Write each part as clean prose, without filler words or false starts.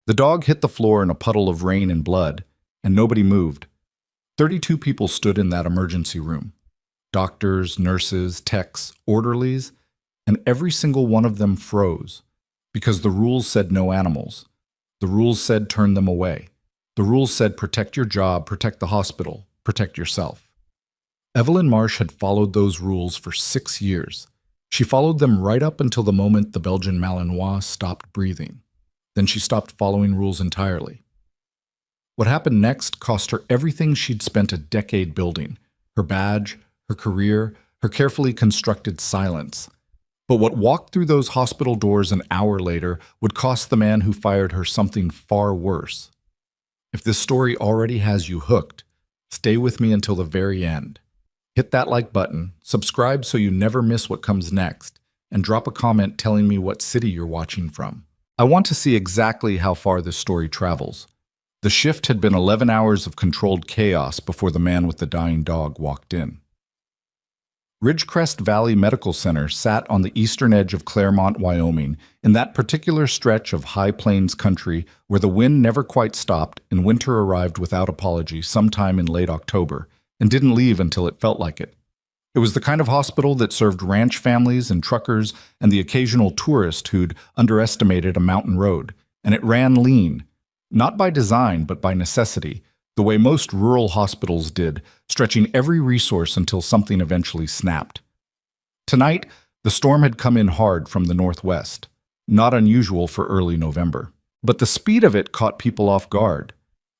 The dog hit the floor in a puddle of rain and blood, and nobody moved. 32 people stood in that emergency room. Doctors, nurses, techs, orderlies, and every single one of them froze because the rules said no animals. The rules said turn them away. The rules said protect your job, protect the hospital, protect yourself. Evelyn Marsh had followed those rules for 6 years. She followed them right up until the moment the Belgian Malinois stopped breathing. Then she stopped following rules entirely. What happened next cost her everything she'd spent a decade building: her badge, her career, her carefully constructed silence. But what walked through those hospital doors an hour later would cost the man who fired her something far worse. If this story already has you hooked, stay with me until the very end. Hit that like button, subscribe so you never miss what comes next, and drop a comment telling me what city you're watching from. I want to see exactly how far this story travels. The shift had been 11 hours of controlled chaos before the man with the dying dog walked in. Ridgecrest Valley Medical Center sat on the eastern edge of Claremont, Wyoming, in that particular stretch of high plains country where the wind never quite stopped and winter arrived without apology sometime in late October and didn't leave until it felt like it. It was the kind of hospital that served ranch families and truckers and the occasional tourist who'd underestimated a mountain road, and it ran lean, not by design but by necessity, the way most rural hospitals did, stretching every resource until something eventually snapped. Tonight, the storm had come in hard from the northwest, not unusual for early November. But the speed of it caught people off guard,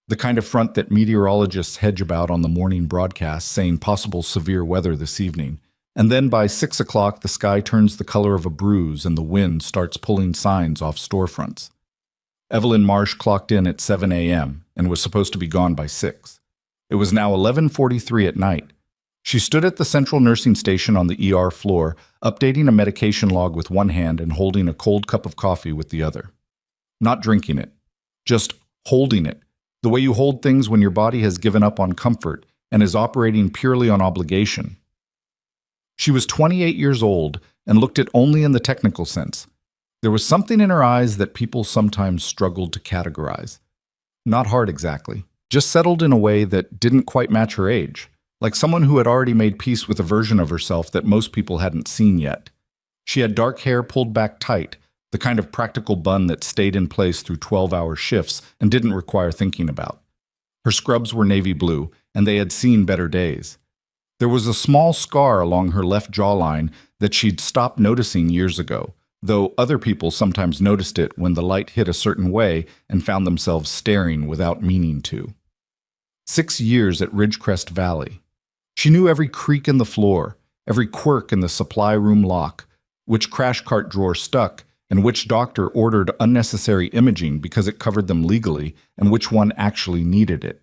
the kind of front that meteorologists hedge about on the morning broadcast saying possible severe weather this evening. And then by 6 o'clock, the sky turns the color of a bruise and the wind starts pulling signs off storefronts. Evelyn Marsh clocked in at 7 a.m. and was supposed to be gone by 6. It was now 11:43 at night. She stood at the central nursing station on the ER floor, updating a medication log with one hand and holding a cold cup of coffee with the other. Not drinking it, just holding it, the way you hold things when your body has given up on comfort and is operating purely on obligation. She was 28 years old and looked it only in the technical sense. There was something in her eyes that people sometimes struggled to categorize. Not hard exactly, just settled in a way that didn't quite match her age, like someone who had already made peace with a version of herself that most people hadn't seen yet. She had dark hair pulled back tight, the kind of practical bun that stayed in place through 12-hour shifts and didn't require thinking about. Her scrubs were navy blue, and they had seen better days. There was a small scar along her left jawline that she'd stopped noticing years ago, though other people sometimes noticed it when the light hit a certain way and found themselves staring without meaning to. 6 years at Ridgecrest Valley. She knew every creak in the floor, every quirk in the supply room lock, which crash cart drawer stuck, and which doctor ordered unnecessary imaging because it covered them legally, and which one actually needed it.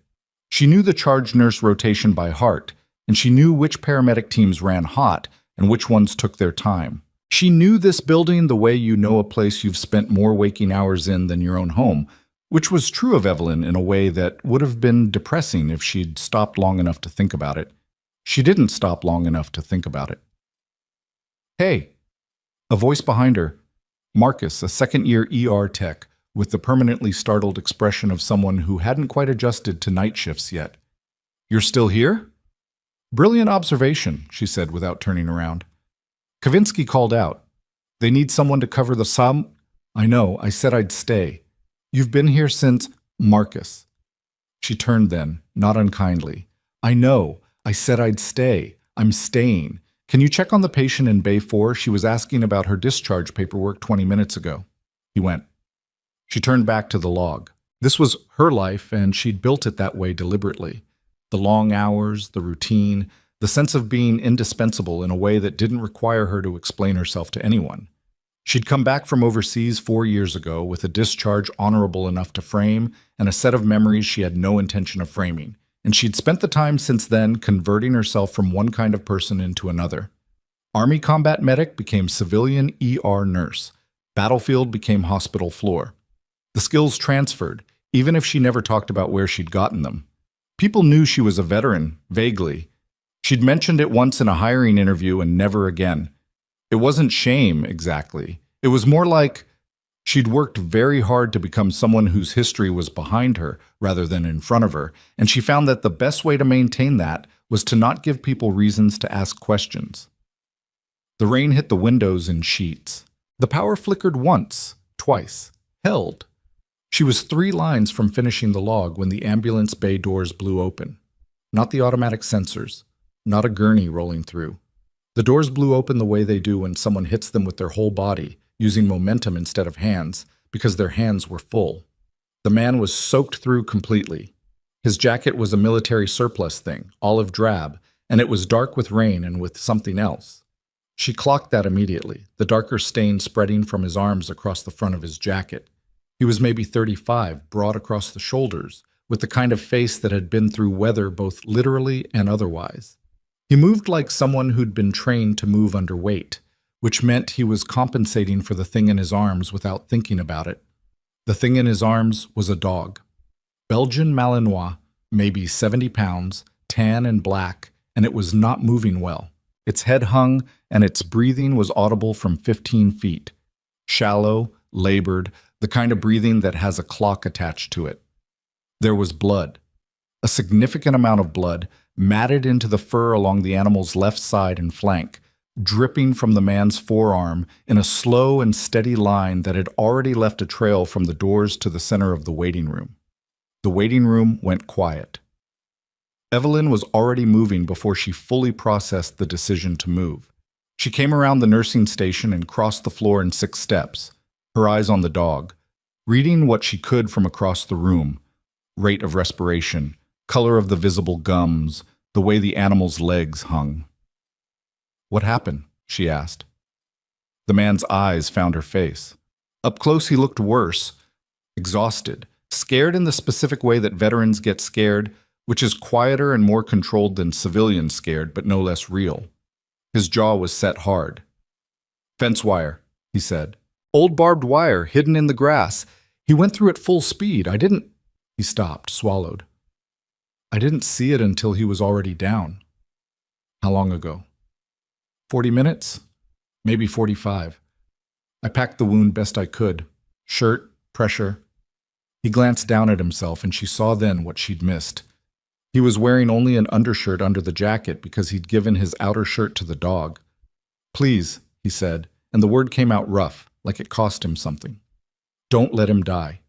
She knew the charge nurse rotation by heart, and she knew which paramedic teams ran hot and which ones took their time. She knew this building the way you know a place you've spent more waking hours in than your own home, which was true of Evelyn in a way that would have been depressing if she'd stopped long enough to think about it. She didn't stop long enough to think about it. "Hey!" A voice behind her. Marcus, a second-year ER tech, with the permanently startled expression of someone who hadn't quite adjusted to night shifts yet. "You're still here?" "Brilliant observation," she said without turning around. Kavinsky called out. "They need someone to cover the sum." "I know, I said I'd stay. You've been here since—" "Marcus." She turned then, not unkindly. "I know, I said I'd stay. I'm staying. Can you check on the patient in Bay 4? She was asking about her discharge paperwork 20 minutes ago." He went. She turned back to the log. This was her life, and she'd built it that way deliberately. The long hours, the routine, the sense of being indispensable in a way that didn't require her to explain herself to anyone. She'd come back from overseas 4 years ago with a discharge honorable enough to frame and a set of memories she had no intention of framing, and she'd spent the time since then converting herself from one kind of person into another. Army combat medic became civilian ER nurse. Battlefield became hospital floor. The skills transferred, even if she never talked about where she'd gotten them. People knew she was a veteran, vaguely. She'd mentioned it once in a hiring interview and never again. It wasn't shame, exactly. It was more like, She'd worked very hard to become someone whose history was behind her rather than in front of her, and she found that the best way to maintain that was to not give people reasons to ask questions. The rain hit the windows in sheets. The power flickered once, twice, held. She was 3 lines from finishing the log when the ambulance bay doors blew open. Not the automatic sensors, not a gurney rolling through. The doors blew open the way they do when someone hits them with their whole body, using momentum instead of hands, because their hands were full. The man was soaked through completely. His jacket was a military surplus thing, olive drab, and it was dark with rain and with something else. She clocked that immediately, the darker stain spreading from his arms across the front of his jacket. He was maybe 35, broad across the shoulders, with the kind of face that had been through weather both literally and otherwise. He moved like someone who'd been trained to move under weight, which meant he was compensating for the thing in his arms without thinking about it. The thing in his arms was a dog. Belgian Malinois, maybe 70 pounds, tan and black, and it was not moving well. Its head hung, and its breathing was audible from 15 feet. Shallow, labored, the kind of breathing that has a clock attached to it. There was blood. A significant amount of blood, matted into the fur along the animal's left side and flank, dripping from the man's forearm in a slow and steady line that had already left a trail from the doors to the center of the waiting room. The waiting room went quiet. Evelyn was already moving before she fully processed the decision to move. She came around the nursing station and crossed the floor in 6 steps, her eyes on the dog, reading what she could from across the room: rate of respiration, color of the visible gums, the way the animal's legs hung. "What happened?" she asked. The man's eyes found her face. Up close he looked worse, exhausted, scared in the specific way that veterans get scared, which is quieter and more controlled than civilians scared, but no less real. His jaw was set hard. "Fence wire," he said. "Old barbed wire, hidden in the grass. He went through it full speed. I didn't—" He stopped, swallowed. "I didn't see it until he was already down." "How long ago?" 40 minutes? Maybe 45. I packed the wound best I could. Shirt, pressure. He glanced down at himself, and she saw then what she'd missed. He was wearing only an undershirt under the jacket because he'd given his outer shirt to the dog. "Please," he said, and the word came out rough, like it cost him something. "Don't let him die."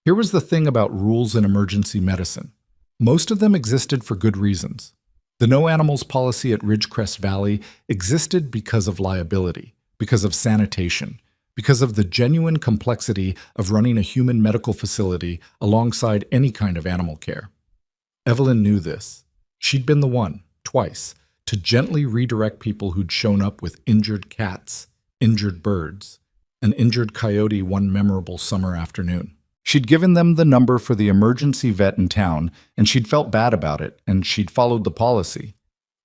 Here was the thing about rules in emergency medicine. Most of them existed for good reasons. The no animals policy at Ridgecrest Valley existed because of liability, because of sanitation, because of the genuine complexity of running a human medical facility alongside any kind of animal care. Evelyn knew this. She'd been the one, twice, to gently redirect people who'd shown up with injured cats, injured birds, an injured coyote one memorable summer afternoon. She'd given them the number for the emergency vet in town, and she'd felt bad about it, and she'd followed the policy.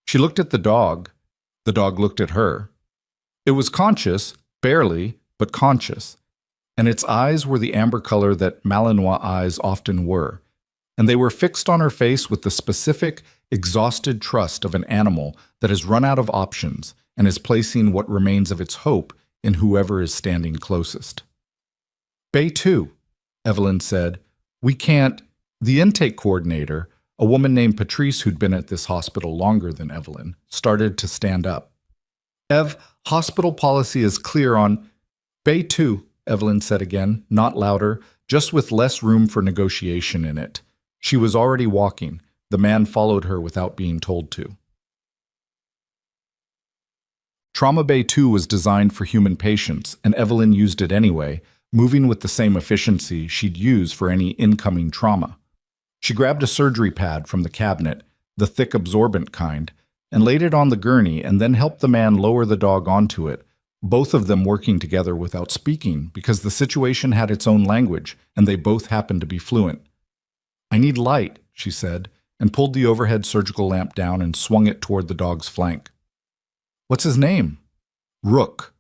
She looked at the dog. The dog looked at her. It was conscious, barely, but conscious, and its eyes were the amber color that Malinois eyes often were, and they were fixed on her face with the specific, exhausted trust of an animal that has run out of options and is placing what remains of its hope in whoever is standing closest. "Bay 2, Evelyn said. "We can't—" The intake coordinator, a woman named Patrice who'd been at this hospital longer than Evelyn, started to stand up. "Ev, hospital policy is clear on—" "Bay 2, Evelyn said again, not louder, just with less room for negotiation in it. She was already walking. The man followed her without being told to. Trauma Bay 2 was designed for human patients, and Evelyn used it anyway, moving with the same efficiency she'd use for any incoming trauma. She grabbed a surgery pad from the cabinet, the thick absorbent kind, and laid it on the gurney and then helped the man lower the dog onto it, both of them working together without speaking because the situation had its own language and they both happened to be fluent. "I need light," she said, and pulled the overhead surgical lamp down and swung it toward the dog's flank. "What's his name?" "Rook."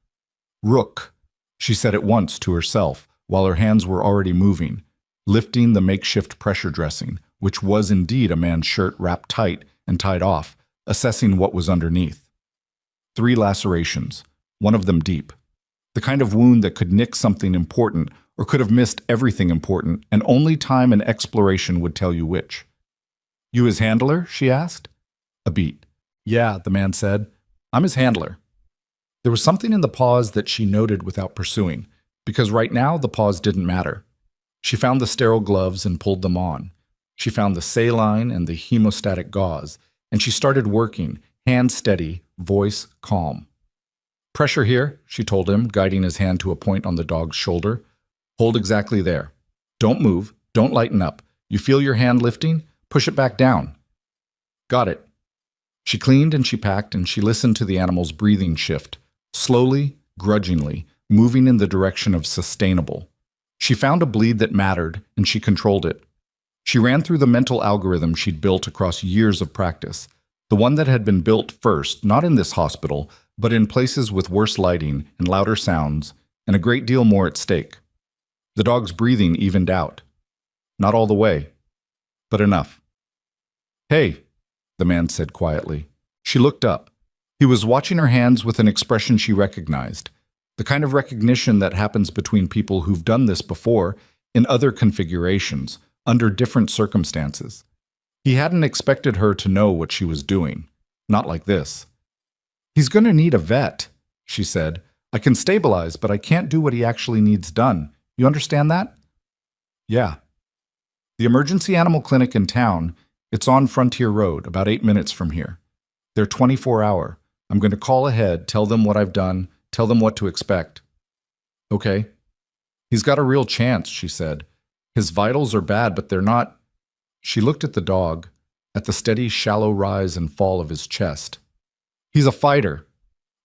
"Rook," she said at once to herself, while her hands were already moving, lifting the makeshift pressure dressing, which was indeed a man's shirt wrapped tight and tied off, assessing what was underneath. 3 lacerations, one of them deep. The kind of wound that could nick something important or could have missed everything important, and only time and exploration would tell you which. You his handler? She asked. A beat. Yeah, the man said. I'm his handler. There was something in the pause that she noted without pursuing, because right now the pause didn't matter. She found the sterile gloves and pulled them on. She found the saline and the hemostatic gauze, and she started working, hand steady, voice calm. Pressure here, she told him, guiding his hand to a point on the dog's shoulder. Hold exactly there. Don't move. Don't lighten up. You feel your hand lifting? Push it back down. Got it. She cleaned and she packed and she listened to the animal's breathing shift, slowly, grudgingly, moving in the direction of sustainable. She found a bleed that mattered and she controlled it. She ran through the mental algorithm she'd built across years of practice, the one that had been built first, not in this hospital, but in places with worse lighting and louder sounds, and a great deal more at stake. The dog's breathing evened out. Not all the way, but enough. Hey, the man said quietly. She looked up. He was watching her hands with an expression she recognized, the kind of recognition that happens between people who've done this before in other configurations, under different circumstances. He hadn't expected her to know what she was doing. Not like this. He's going to need a vet, she said. I can stabilize, but I can't do what he actually needs done. You understand that? Yeah. The emergency animal clinic in town, it's on Frontier Road, about 8 minutes from here. They're 24-hour. I'm going to call ahead, tell them what I've done, tell them what to expect. Okay. He's got a real chance, she said. His vitals are bad, but they're not. She looked at the dog, at the steady, shallow rise and fall of his chest. He's a fighter.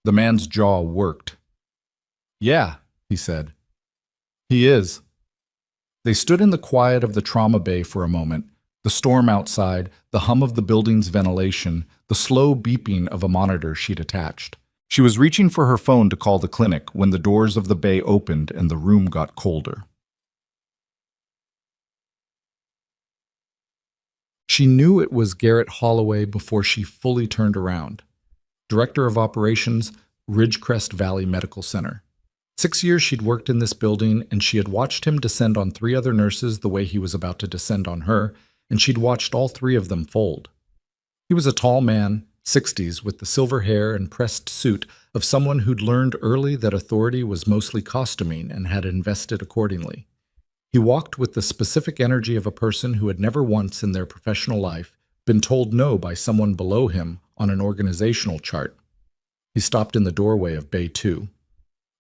The man's jaw worked. Yeah, he said. He is. They stood in the quiet of the trauma bay for a moment, the storm outside, the hum of the building's ventilation, the slow beeping of a monitor she'd attached. She was reaching for her phone to call the clinic when the doors of the bay opened and the room got colder. She knew it was Garrett Holloway before she fully turned around. Director of Operations, Ridgecrest Valley Medical Center. 6 years she'd worked in this building, and she had watched him descend on 3 other nurses the way he was about to descend on her, and she'd watched all 3 of them fold. He was a tall man, 60s, with the silver hair and pressed suit of someone who'd learned early that authority was mostly costuming and had invested accordingly. He walked with the specific energy of a person who had never once in their professional life been told no by someone below him on an organizational chart. He stopped in the doorway of Bay 2.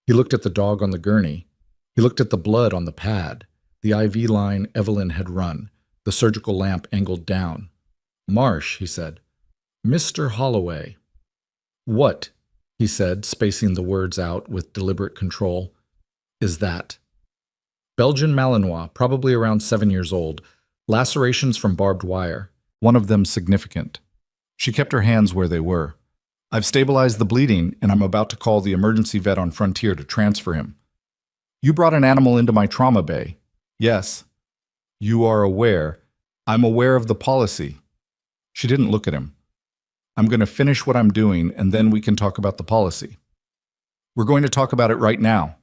He looked at the dog on the gurney. He looked at the blood on the pad, the IV line Evelyn had run, the surgical lamp angled down. Marsh, he said. Mr. Holloway. What, he said, spacing the words out with deliberate control, is that? Belgian Malinois, probably around 7 years old, lacerations from barbed wire, one of them significant. She kept her hands where they were. I've stabilized the bleeding, and I'm about to call the emergency vet on Frontier to transfer him. You brought an animal into my trauma bay. Yes. You are aware. I'm aware of the policy. She didn't look at him. I'm going to finish what I'm doing, and then we can talk about the policy. We're going to talk about it right now.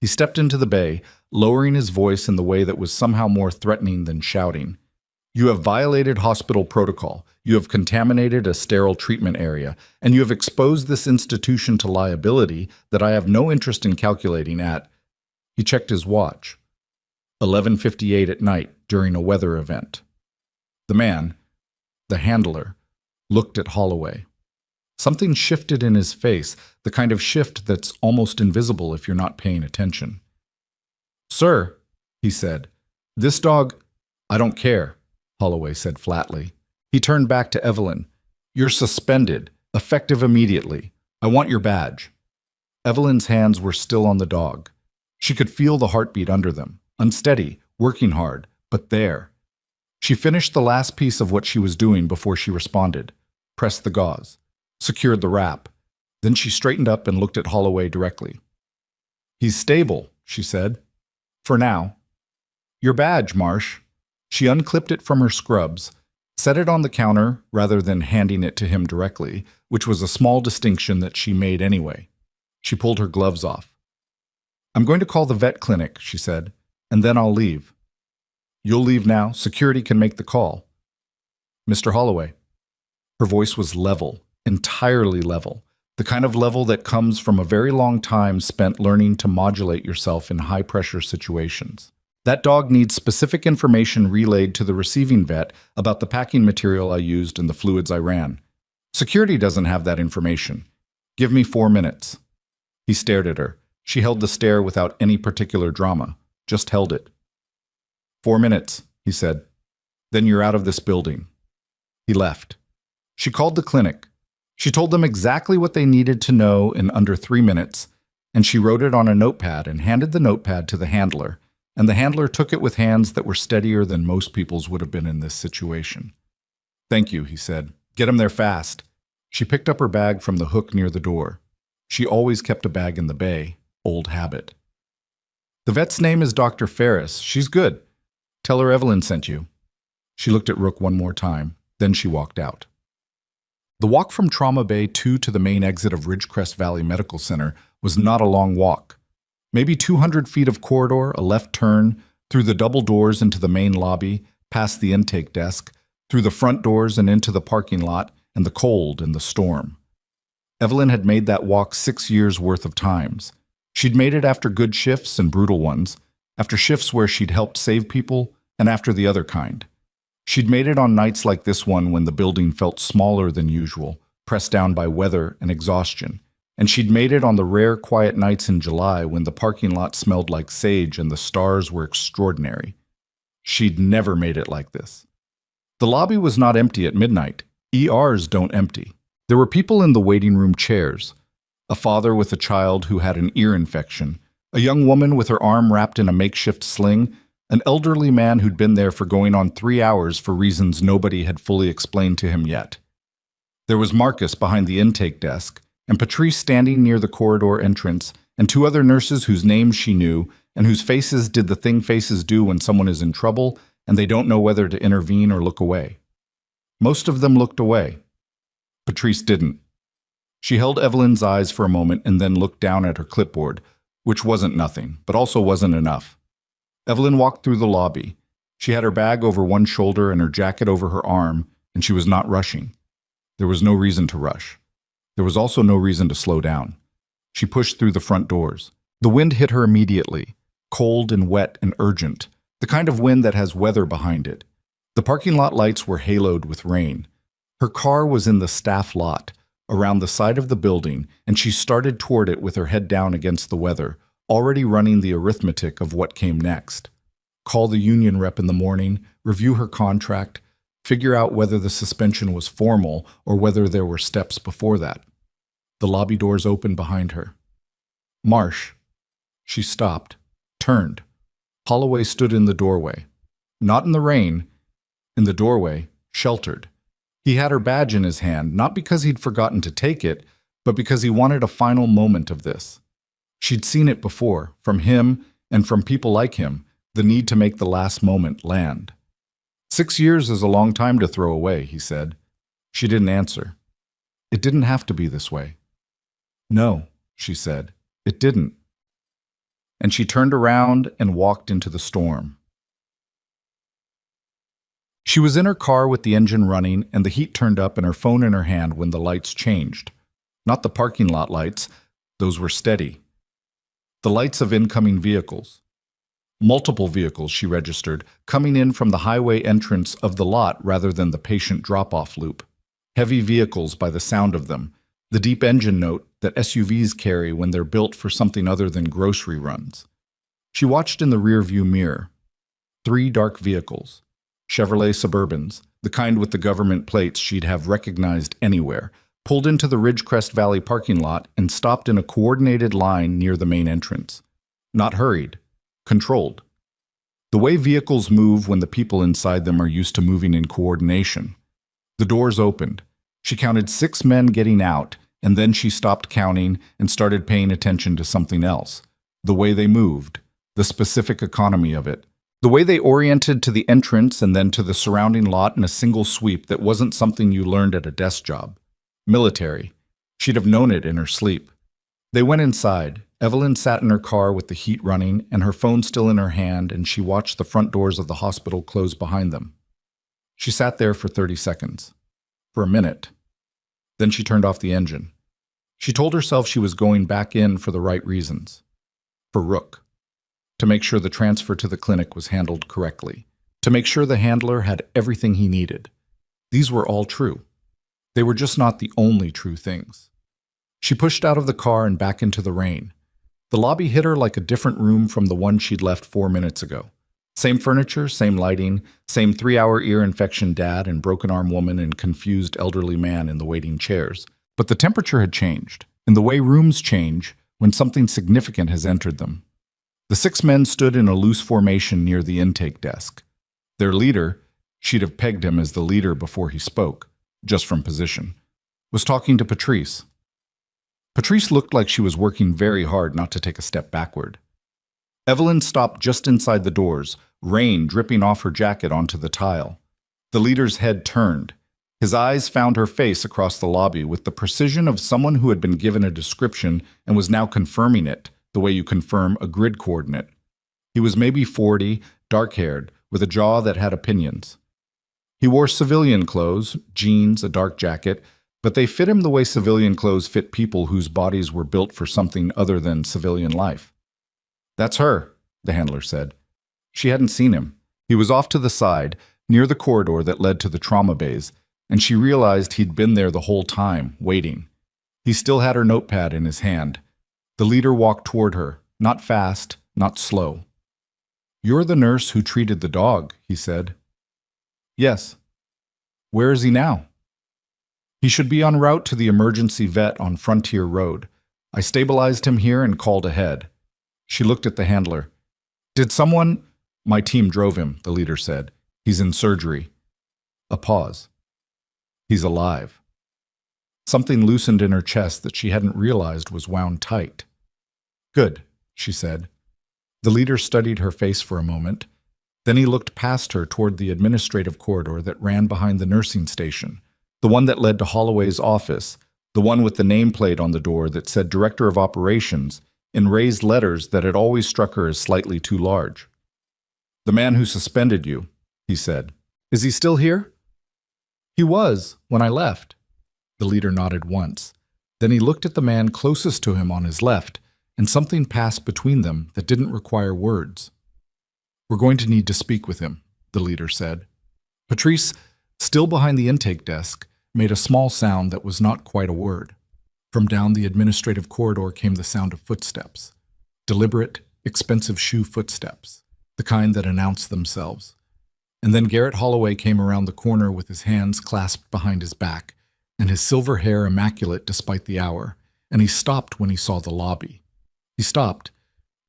He stepped into the bay, lowering his voice in the way that was somehow more threatening than shouting. You have violated hospital protocol. You have contaminated a sterile treatment area, and you have exposed this institution to liability that I have no interest in calculating at. He checked his watch. 11:58 at night during a weather event. The man, the handler, looked at Holloway. Something shifted in his face, the kind of shift that's almost invisible if you're not paying attention. Sir, he said, this dog, I don't care, Holloway said flatly. He turned back to Evelyn. You're suspended, effective immediately. I want your badge. Evelyn's hands were still on the dog. She could feel the heartbeat under them, unsteady, working hard, but there. She finished the last piece of what she was doing before she responded, pressed the gauze, secured the wrap. Then she straightened up and looked at Holloway directly. He's stable, she said. For now. Your badge, Marsh. She unclipped it from her scrubs, set it on the counter rather than handing it to him directly, which was a small distinction that she made anyway. She pulled her gloves off. I'm going to call the vet clinic, she said, and then I'll leave. You'll leave now. Security can make the call. Mr. Holloway. Her voice was level, entirely level, the kind of level that comes from a very long time spent learning to modulate yourself in high-pressure situations. That dog needs specific information relayed to the receiving vet about the packing material I used and the fluids I ran. Security doesn't have that information. Give me 4 minutes. He stared at her. She held the stare without any particular drama, just held it. 4 minutes, he said. Then you're out of this building. He left. She called the clinic. She told them exactly what they needed to know in under 3 minutes, and she wrote it on a notepad and handed the notepad to the handler, and the handler took it with hands that were steadier than most people's would have been in this situation. Thank you, he said. Get him there fast. She picked up her bag from the hook near the door. She always kept a bag in the bay, old habit. The vet's name is Dr. Ferris. She's good. Tell her Evelyn sent you. She looked at Rook one more time, then she walked out. The walk from Trauma Bay 2 to the main exit of Ridgecrest Valley Medical Center was not a long walk. Maybe 200 feet of corridor, a left turn, through the double doors into the main lobby, past the intake desk, through the front doors and into the parking lot, and the cold and the storm. Evelyn had made that walk 6 years' worth of times. She'd made it after good shifts and brutal ones, after shifts where she'd helped save people, and after the other kind. She'd made it on nights like this one when the building felt smaller than usual, pressed down by weather and exhaustion. And she'd made it on the rare quiet nights in July when the parking lot smelled like sage and the stars were extraordinary. She'd never made it like this. The lobby was not empty at midnight. ERs don't empty. There were people in the waiting room chairs. A father with a child who had an ear infection, a young woman with her arm wrapped in a makeshift sling, an elderly man who'd been there for going on 3 hours for reasons nobody had fully explained to him yet. There was Marcus behind the intake desk, and Patrice standing near the corridor entrance, and 2 other nurses whose names she knew, and whose faces did the thing faces do when someone is in trouble, and they don't know whether to intervene or look away. Most of them looked away. Patrice didn't. She held Evelyn's eyes for a moment and then looked down at her clipboard, which wasn't nothing, but also wasn't enough. Evelyn walked through the lobby. She had her bag over one shoulder and her jacket over her arm, and she was not rushing. There was no reason to rush. There was also no reason to slow down. She pushed through the front doors. The wind hit her immediately, cold and wet and urgent, the kind of wind that has weather behind it. The parking lot lights were haloed with rain. Her car was in the staff lot, around the side of the building, and she started toward it with her head down against the weather, already running the arithmetic of what came next. Call the union rep in the morning, review her contract, figure out whether the suspension was formal or whether there were steps before that. The lobby doors opened behind her. Marsh. She stopped, turned. Holloway stood in the doorway. Not in the rain. In the doorway, sheltered. He had her badge in his hand, not because he'd forgotten to take it, but because he wanted a final moment of this. She'd seen it before, from him and from people like him, the need to make the last moment land. 6 years is a long time to throw away, he said. She didn't answer. It didn't have to be this way. No, she said, it didn't. And she turned around and walked into the storm. She was in her car with the engine running and the heat turned up and her phone in her hand when the lights changed. Not the parking lot lights, those were steady. The lights of incoming vehicles. Multiple vehicles, she registered, coming in from the highway entrance of the lot rather than the patient drop-off loop. Heavy vehicles by the sound of them, the deep engine note that SUVs carry when they're built for something other than grocery runs. She watched in the rearview mirror. 3 dark vehicles. Chevrolet Suburbans, the kind with the government plates she'd have recognized anywhere, pulled into the Ridgecrest Valley parking lot and stopped in a coordinated line near the main entrance. Not hurried, controlled. The way vehicles move when the people inside them are used to moving in coordination. The doors opened. She counted 6 men getting out, and then she stopped counting and started paying attention to something else. The way they moved, the specific economy of it. The way they oriented to the entrance and then to the surrounding lot in a single sweep that wasn't something you learned at a desk job. Military. She'd have known it in her sleep. They went inside. Evelyn sat in her car with the heat running and her phone still in her hand, and she watched the front doors of the hospital close behind them. She sat there for 30 seconds. For a minute. Then she turned off the engine. She told herself she was going back in for the right reasons. For Rook. To make sure the transfer to the clinic was handled correctly. To make sure the handler had everything he needed. These were all true. They were just not the only true things. She pushed out of the car and back into the rain. The lobby hit her like a different room from the one she'd left 4 minutes ago. Same furniture, same lighting, same 3-hour ear infection dad and broken arm woman and confused elderly man in the waiting chairs. But the temperature had changed, in the way rooms change when something significant has entered them. The 6 men stood in a loose formation near the intake desk. Their leader, she'd have pegged him as the leader before he spoke, just from position, was talking to Patrice. Patrice looked like she was working very hard not to take a step backward. Evelyn stopped just inside the doors, rain dripping off her jacket onto the tile. The leader's head turned. His eyes found her face across the lobby with the precision of someone who had been given a description and was now confirming it, the way you confirm a grid coordinate. He was maybe 40, dark-haired, with a jaw that had opinions. He wore civilian clothes, jeans, a dark jacket, but they fit him the way civilian clothes fit people whose bodies were built for something other than civilian life. "That's her," the handler said. She hadn't seen him. He was off to the side, near the corridor that led to the trauma bays, and she realized he'd been there the whole time, waiting. He still had her notepad in his hand. The leader walked toward her, not fast, not slow. "You're the nurse who treated the dog," he said. "Yes." "Where is he now?" "He should be en route to the emergency vet on Frontier Road. I stabilized him here and called ahead." She looked at the handler. "Did someone—" "My team drove him," the leader said. "He's in surgery." A pause. "He's alive." Something loosened in her chest that she hadn't realized was wound tight. "Good," she said. The leader studied her face for a moment. Then he looked past her toward the administrative corridor that ran behind the nursing station, the one that led to Holloway's office, the one with the nameplate on the door that said Director of Operations, in raised letters that had always struck her as slightly too large. "The man who suspended you," he said. "Is he still here?" "He was, when I left." The leader nodded once. Then he looked at the man closest to him on his left, and something passed between them that didn't require words. "We're going to need to speak with him," the leader said. Patrice, still behind the intake desk, made a small sound that was not quite a word. From down the administrative corridor came the sound of footsteps. Deliberate, expensive shoe footsteps, the kind that announced themselves. And then Garrett Holloway came around the corner with his hands clasped behind his back, and his silver hair immaculate despite the hour, and he stopped when he saw the lobby. He stopped,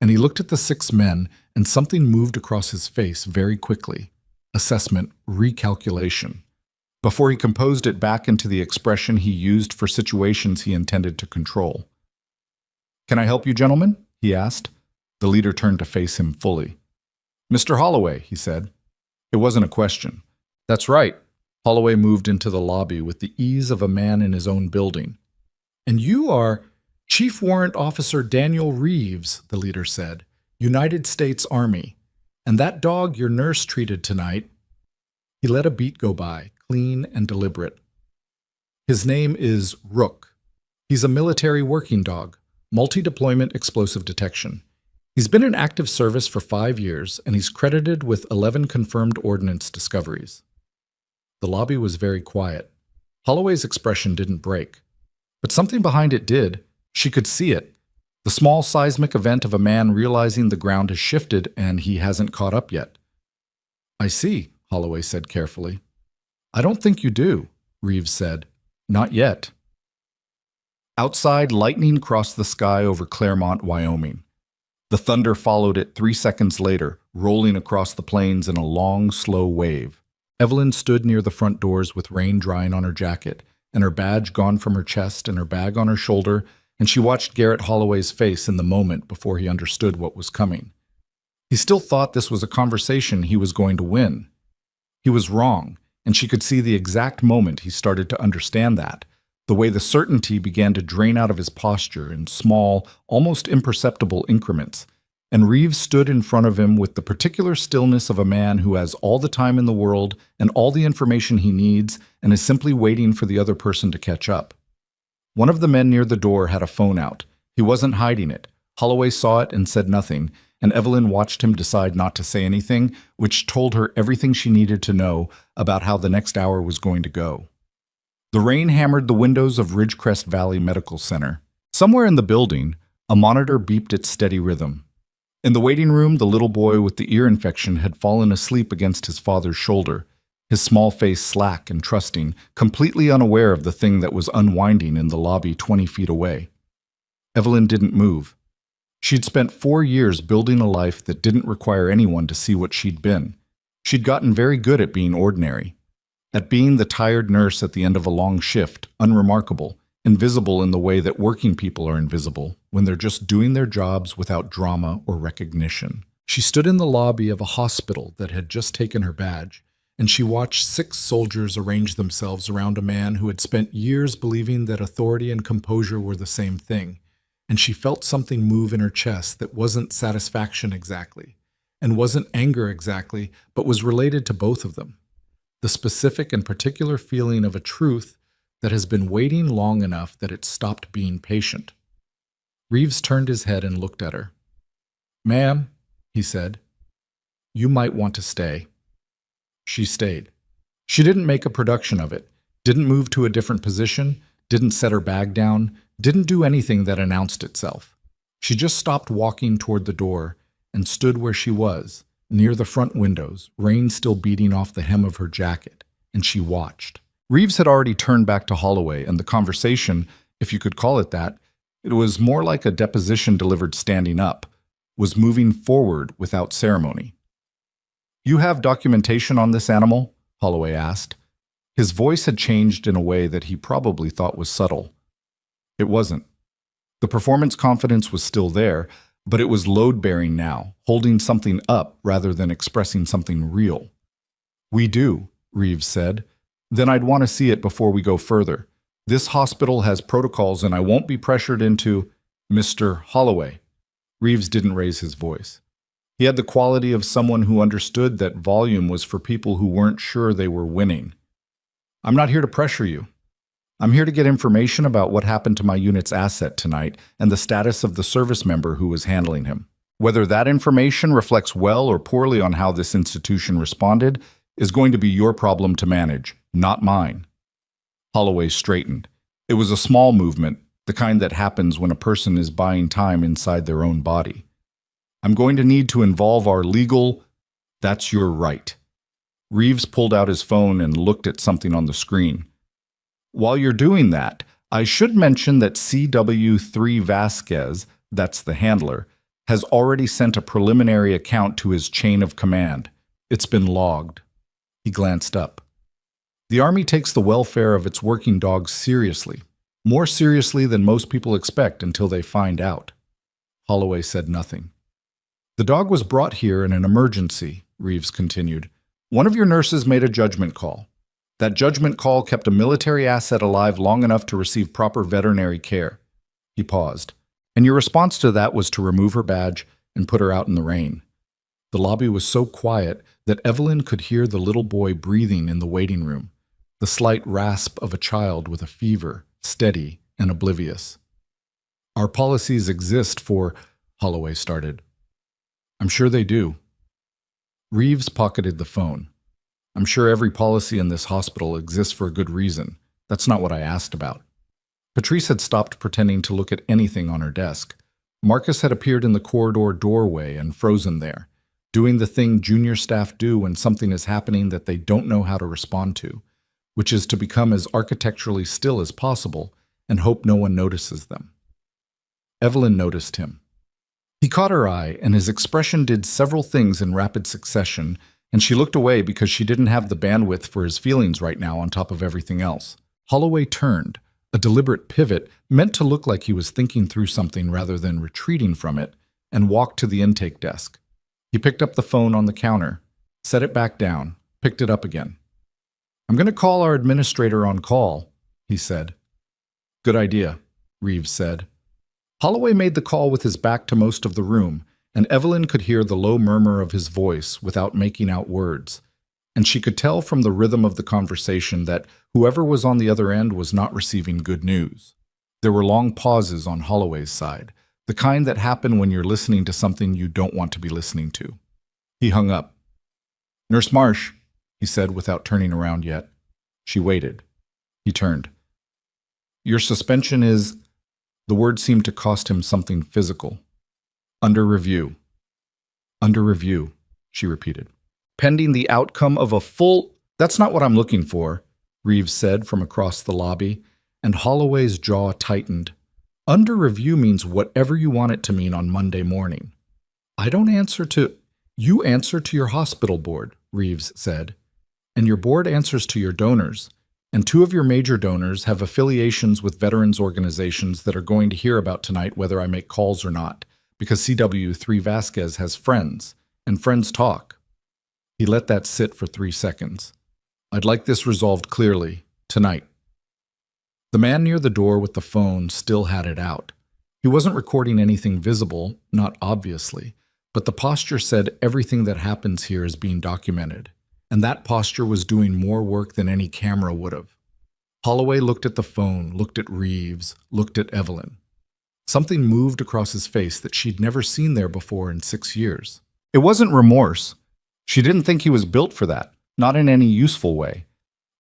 and he looked at the 6 men, and something moved across his face very quickly. Assessment, recalculation. Before he composed it back into the expression he used for situations he intended to control. "Can I help you, gentlemen?" he asked. The leader turned to face him fully. "Mr. Holloway," he said. It wasn't a question. "That's right." Holloway moved into the lobby with the ease of a man in his own building. "And you are Chief Warrant Officer Daniel Reeves," the leader said, "United States Army. And that dog your nurse treated tonight—" He let a beat go by, clean and deliberate. "His name is Rook. He's a military working dog, multi-deployment explosive detection. He's been in active service for 5 years, and he's credited with 11 confirmed ordnance discoveries." The lobby was very quiet. Holloway's expression didn't break. But something behind it did. She could see it. The small seismic event of a man realizing the ground has shifted and he hasn't caught up yet. "I see," Holloway said carefully. "I don't think you do," Reeves said. "Not yet." Outside, lightning crossed the sky over Claremont, Wyoming. The thunder followed it 3 seconds later, rolling across the plains in a long, slow wave. Evelyn stood near the front doors with rain drying on her jacket, and her badge gone from her chest and her bag on her shoulder, and she watched Garrett Holloway's face in the moment before he understood what was coming. He still thought this was a conversation he was going to win. He was wrong, and she could see the exact moment he started to understand that, the way the certainty began to drain out of his posture in small, almost imperceptible increments, and Reeves stood in front of him with the particular stillness of a man who has all the time in the world and all the information he needs and is simply waiting for the other person to catch up. One of the men near the door had a phone out. He wasn't hiding it. Holloway saw it and said nothing, and Evelyn watched him decide not to say anything, which told her everything she needed to know about how the next hour was going to go. The rain hammered the windows of Ridgecrest Valley Medical Center. Somewhere in the building, a monitor beeped its steady rhythm. In the waiting room, the little boy with the ear infection had fallen asleep against his father's shoulder, his small face slack and trusting, completely unaware of the thing that was unwinding in the lobby 20 feet away. Evelyn didn't move. She'd spent 4 years building a life that didn't require anyone to see what she'd been. She'd gotten very good at being ordinary, at being the tired nurse at the end of a long shift, unremarkable, invisible in the way that working people are invisible when they're just doing their jobs without drama or recognition. She stood in the lobby of a hospital that had just taken her badge, and she watched 6 soldiers arrange themselves around a man who had spent years believing that authority and composure were the same thing, and she felt something move in her chest that wasn't satisfaction exactly, and wasn't anger exactly, but was related to both of them. The specific and particular feeling of a truth that has been waiting long enough that it stopped being patient. Reeves turned his head and looked at her. "Ma'am," he said, "you might want to stay." She stayed. She didn't make a production of it, didn't move to a different position, didn't set her bag down, didn't do anything that announced itself. She just stopped walking toward the door and stood where she was, near the front windows, rain still beating off the hem of her jacket, and she watched. Reeves had already turned back to Holloway, and the conversation, if you could call it that, it was more like a deposition delivered standing up, was moving forward without ceremony. "You have documentation on this animal?" Holloway asked. His voice had changed in a way that he probably thought was subtle. It wasn't. The performance confidence was still there, but it was load-bearing now, holding something up rather than expressing something real. "We do," Reeves said. "Then I'd want to see it before we go further. This hospital has protocols and I won't be pressured into—" "Mr. Holloway." Reeves didn't raise his voice. He had the quality of someone who understood that volume was for people who weren't sure they were winning. "I'm not here to pressure you. I'm here to get information about what happened to my unit's asset tonight and the status of the service member who was handling him. Whether that information reflects well or poorly on how this institution responded is going to be your problem to manage, not mine." Holloway straightened. It was a small movement, the kind that happens when a person is buying time inside their own body. "I'm going to need to involve our legal—" "That's your right." Reeves pulled out his phone and looked at something on the screen. "While you're doing that, I should mention that CW3 Vasquez, that's the handler, has already sent a preliminary account to his chain of command. It's been logged." He glanced up. "The Army takes the welfare of its working dogs seriously, more seriously than most people expect until they find out." Holloway said nothing. "The dog was brought here in an emergency," Reeves continued. "One of your nurses made a judgment call. That judgment call kept a military asset alive long enough to receive proper veterinary care." He paused. "And your response to that was to remove her badge and put her out in the rain." The lobby was so quiet that Evelyn could hear the little boy breathing in the waiting room, the slight rasp of a child with a fever, steady and oblivious. "Our policies exist for—" Holloway started. "I'm sure they do." Reeves pocketed the phone. "I'm sure every policy in this hospital exists for a good reason. That's not what I asked about." Patrice had stopped pretending to look at anything on her desk. Marcus had appeared in the corridor doorway and frozen there, doing the thing junior staff do when something is happening that they don't know how to respond to, which is to become as architecturally still as possible and hope no one notices them. Evelyn noticed him. He caught her eye, and his expression did several things in rapid succession, and she looked away because she didn't have the bandwidth for his feelings right now on top of everything else. Holloway turned, a deliberate pivot meant to look like he was thinking through something rather than retreating from it, and walked to the intake desk. He picked up the phone on the counter, set it back down, picked it up again. "I'm going to call our administrator on call," he said. Good idea, Reeves said. Holloway made the call with his back to most of the room, and Evelyn could hear the low murmur of his voice without making out words. And she could tell from the rhythm of the conversation that whoever was on the other end was not receiving good news. There were long pauses on Holloway's side, the kind that happen when you're listening to something you don't want to be listening to. He hung up. "Nurse Marsh," he said without turning around yet. She waited. He turned. "Your suspension is—" The word seemed to cost him something physical. "Under review." "Under review," she repeated. "Pending the outcome of a full—" "That's not what I'm looking for," Reeves said from across the lobby, and Holloway's jaw tightened. "Under review means whatever you want it to mean on Monday morning." "I don't answer to—" "You answer to your hospital board," Reeves said, "and your board answers to your donors. And two of your major donors have affiliations with veterans organizations that are going to hear about tonight whether I make calls or not, because CW3 Vasquez has friends, and friends talk." He let that sit for 3 seconds. "I'd like this resolved clearly, tonight." The man near the door with the phone still had it out. He wasn't recording anything visible, not obviously, but the posture said everything that happens here is being documented. And that posture was doing more work than any camera would have. Holloway looked at the phone, looked at Reeves, looked at Evelyn. Something moved across his face that she'd never seen there before in 6 years. It wasn't remorse. She didn't think he was built for that, not in any useful way.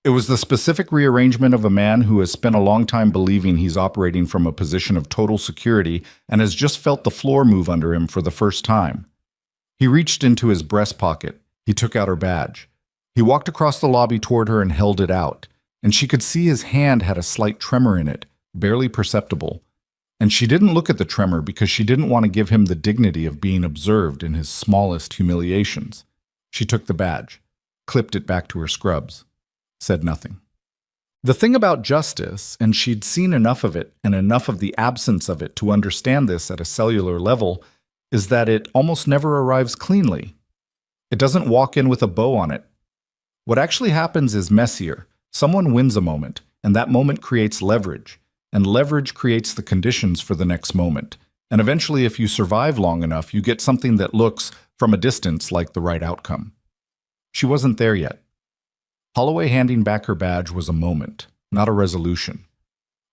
It was the specific rearrangement of a man who has spent a long time believing he's operating from a position of total security and has just felt the floor move under him for the first time. He reached into his breast pocket. He took out her badge. He walked across the lobby toward her and held it out, and she could see his hand had a slight tremor in it, barely perceptible. And she didn't look at the tremor because she didn't want to give him the dignity of being observed in his smallest humiliations. She took the badge, clipped it back to her scrubs, said nothing. The thing about justice, and she'd seen enough of it and enough of the absence of it to understand this at a cellular level, is that it almost never arrives cleanly. It doesn't walk in with a bow on it. What actually happens is messier. Someone wins a moment, and that moment creates leverage, and leverage creates the conditions for the next moment. And eventually, if you survive long enough, you get something that looks, from a distance, like the right outcome. She wasn't there yet. Holloway handing back her badge was a moment, not a resolution.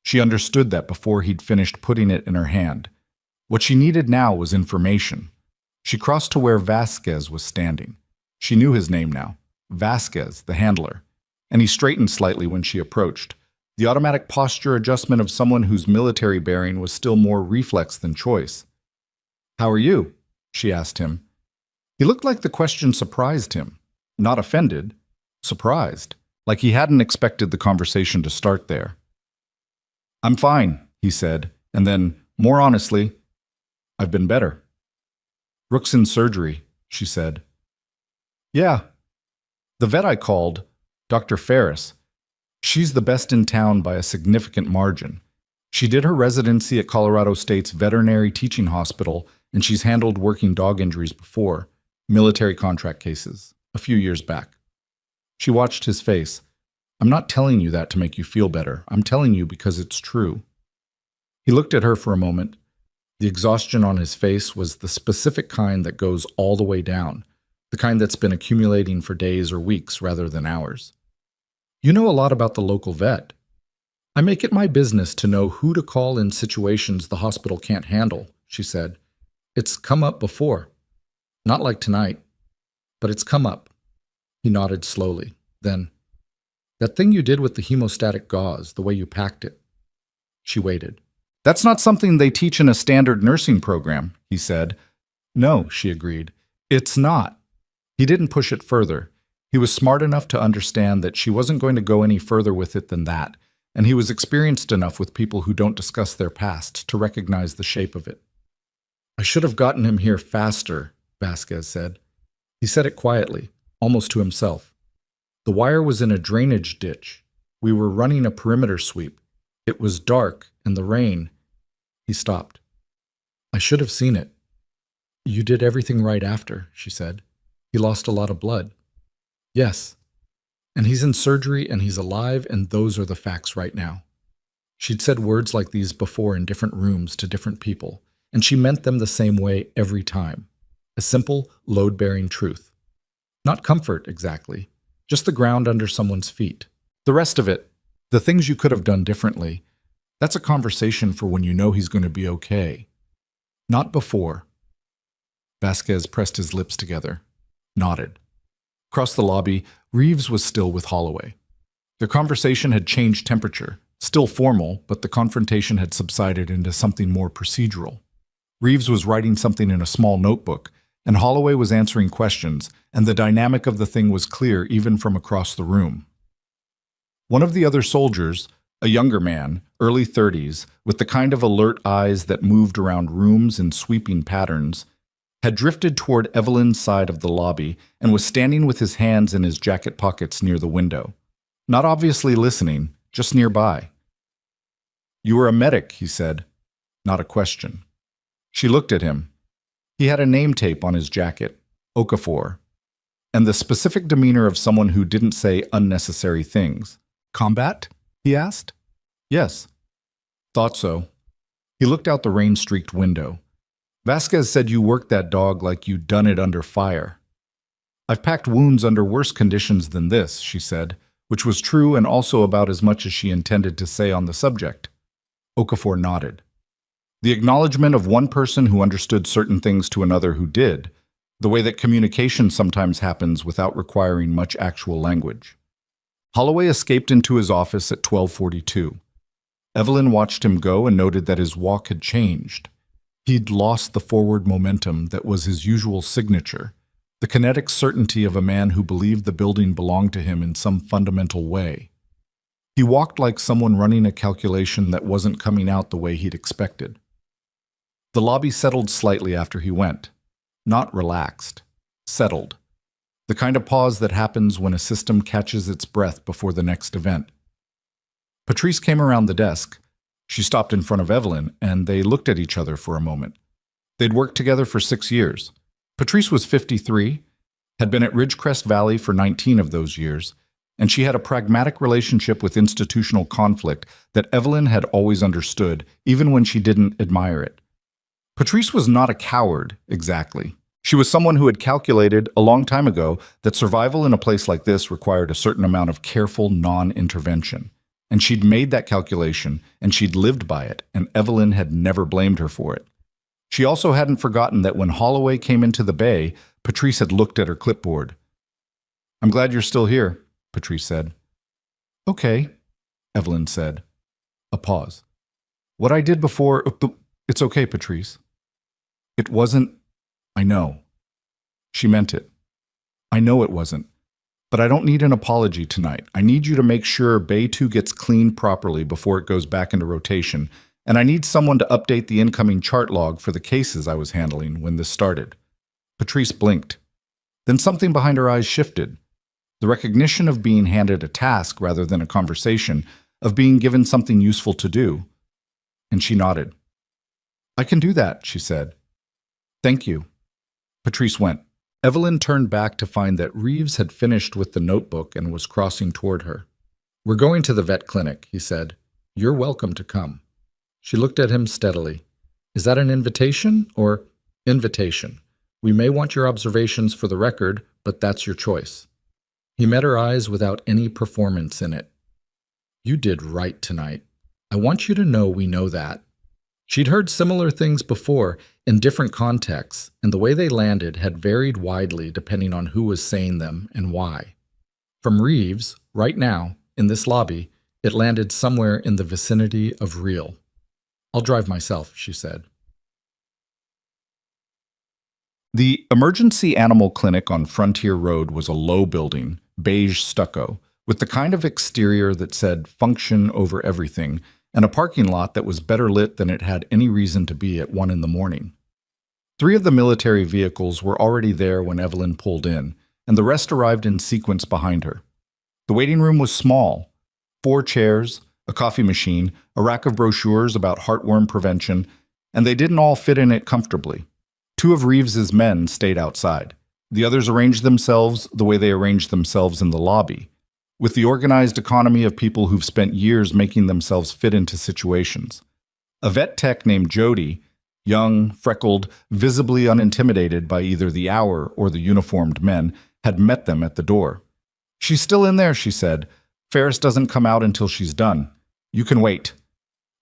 She understood that before he'd finished putting it in her hand. What she needed now was information. She crossed to where Vasquez was standing. She knew his name now. Vasquez, the handler, and he straightened slightly when she approached, the automatic posture adjustment of someone whose military bearing was still more reflex than choice. "How are you?" she asked him. He looked like the question surprised him, not offended, surprised, like he hadn't expected the conversation to start there. "I'm fine," he said, and then, more honestly, "I've been better." "Rook's in surgery," she said. "Yeah. The vet I called, Dr. Ferris, she's the best in town by a significant margin. She did her residency at Colorado State's Veterinary Teaching Hospital, and she's handled working dog injuries before, military contract cases, a few years back." She watched his face. "I'm not telling you that to make you feel better. I'm telling you because it's true." He looked at her for a moment. The exhaustion on his face was the specific kind that goes all the way down, the kind that's been accumulating for days or weeks rather than hours. "You know a lot about the local vet. I make it my business to know who to call in situations the hospital can't handle," she said. "It's come up before. Not like tonight, but it's come up." He nodded slowly. Then, "That thing you did with the hemostatic gauze, the way you packed it." She waited. "That's not something they teach in a standard nursing program," he said. "No," she agreed. "It's not." He didn't push it further. He was smart enough to understand that she wasn't going to go any further with it than that, and he was experienced enough with people who don't discuss their past to recognize the shape of it. "I should have gotten him here faster," Vasquez said. He said it quietly, almost to himself. "The wire was in a drainage ditch. We were running a perimeter sweep. It was dark, and the rain—" He stopped. "I should have seen it." "You did everything right after," she said. "He lost a lot of blood." "Yes. And he's in surgery and he's alive, and those are the facts right now." She'd said words like these before in different rooms to different people, and she meant them the same way every time. A simple, load-bearing truth. Not comfort, exactly, just the ground under someone's feet. The rest of it, the things you could have done differently, that's a conversation for when you know he's going to be okay. Not before. Vasquez pressed his lips together, nodded. Across the lobby, Reeves was still with Holloway. Their conversation had changed temperature, still formal, but the confrontation had subsided into something more procedural. Reeves was writing something in a small notebook, and Holloway was answering questions, and the dynamic of the thing was clear even from across the room. One of the other soldiers, a younger man, early 30s, with the kind of alert eyes that moved around rooms in sweeping patterns, had drifted toward Evelyn's side of the lobby and was standing with his hands in his jacket pockets near the window. Not obviously listening, just nearby. "You were a medic," he said. Not a question. She looked at him. He had a name tape on his jacket, Okafor, and the specific demeanor of someone who didn't say unnecessary things. "Combat?" he asked. "Yes." "Thought so." He looked out the rain-streaked window. "Vasquez said you worked that dog like you'd done it under fire." "I've packed wounds under worse conditions than this," she said, which was true and also about as much as she intended to say on the subject. Okafor nodded. The acknowledgement of one person who understood certain things to another who did, the way that communication sometimes happens without requiring much actual language. Holloway escaped into his office at 12:42. Evelyn watched him go and noted that his walk had changed. He'd lost the forward momentum that was his usual signature, the kinetic certainty of a man who believed the building belonged to him in some fundamental way. He walked like someone running a calculation that wasn't coming out the way he'd expected. The lobby settled slightly after he went. Not relaxed. Settled. The kind of pause that happens when a system catches its breath before the next event. Patrice came around the desk. She stopped in front of Evelyn, and they looked at each other for a moment. They'd worked together for 6 years. Patrice was 53, had been at Ridgecrest Valley for 19 of those years, and she had a pragmatic relationship with institutional conflict that Evelyn had always understood, even when she didn't admire it. Patrice was not a coward, exactly. She was someone who had calculated a long time ago that survival in a place like this required a certain amount of careful non-intervention. And she'd made that calculation, and she'd lived by it, and Evelyn had never blamed her for it. She also hadn't forgotten that when Holloway came into the bay, Patrice had looked at her clipboard. "I'm glad you're still here," Patrice said. "Okay," Evelyn said. A pause. "What I did before... It's okay, Patrice." "It wasn't... I know." She meant it. "I know it wasn't. But I don't need an apology tonight. I need you to make sure Bay 2 gets cleaned properly before it goes back into rotation, and I need someone to update the incoming chart log for the cases I was handling when this started." Patrice blinked. Then something behind her eyes shifted. The recognition of being handed a task rather than a conversation, of being given something useful to do. And she nodded. "I can do that," she said. "Thank you." Patrice went. Evelyn turned back to find that Reeves had finished with the notebook and was crossing toward her. "We're going to the vet clinic," he said. "You're welcome to come." She looked at him steadily. "Is that an invitation or invitation? We may want your observations for the record, but that's your choice." He met her eyes without any performance in it. "You did right tonight. I want you to know we know that." She'd heard similar things before in different contexts, and the way they landed had varied widely depending on who was saying them and why. From Reeves, right now, in this lobby, it landed somewhere in the vicinity of real. "I'll drive myself," she said. The emergency animal clinic on Frontier Road was a low building, beige stucco, with the kind of exterior that said function over everything, and a parking lot that was better lit than it had any reason to be at 1 in the morning. 3 of the military vehicles were already there when Evelyn pulled in, and the rest arrived in sequence behind her. The waiting room was small. 4 chairs, a coffee machine, a rack of brochures about heartworm prevention, and they didn't all fit in it comfortably. 2 of Reeves's men stayed outside. The others arranged themselves the way they arranged themselves in the lobby. with the organized economy of people who've spent years making themselves fit into situations. A vet tech named Jody, young, freckled, visibly unintimidated by either the hour or the uniformed men, had met them at the door. "She's still in there," she said. "Ferris doesn't come out until she's done. You can wait."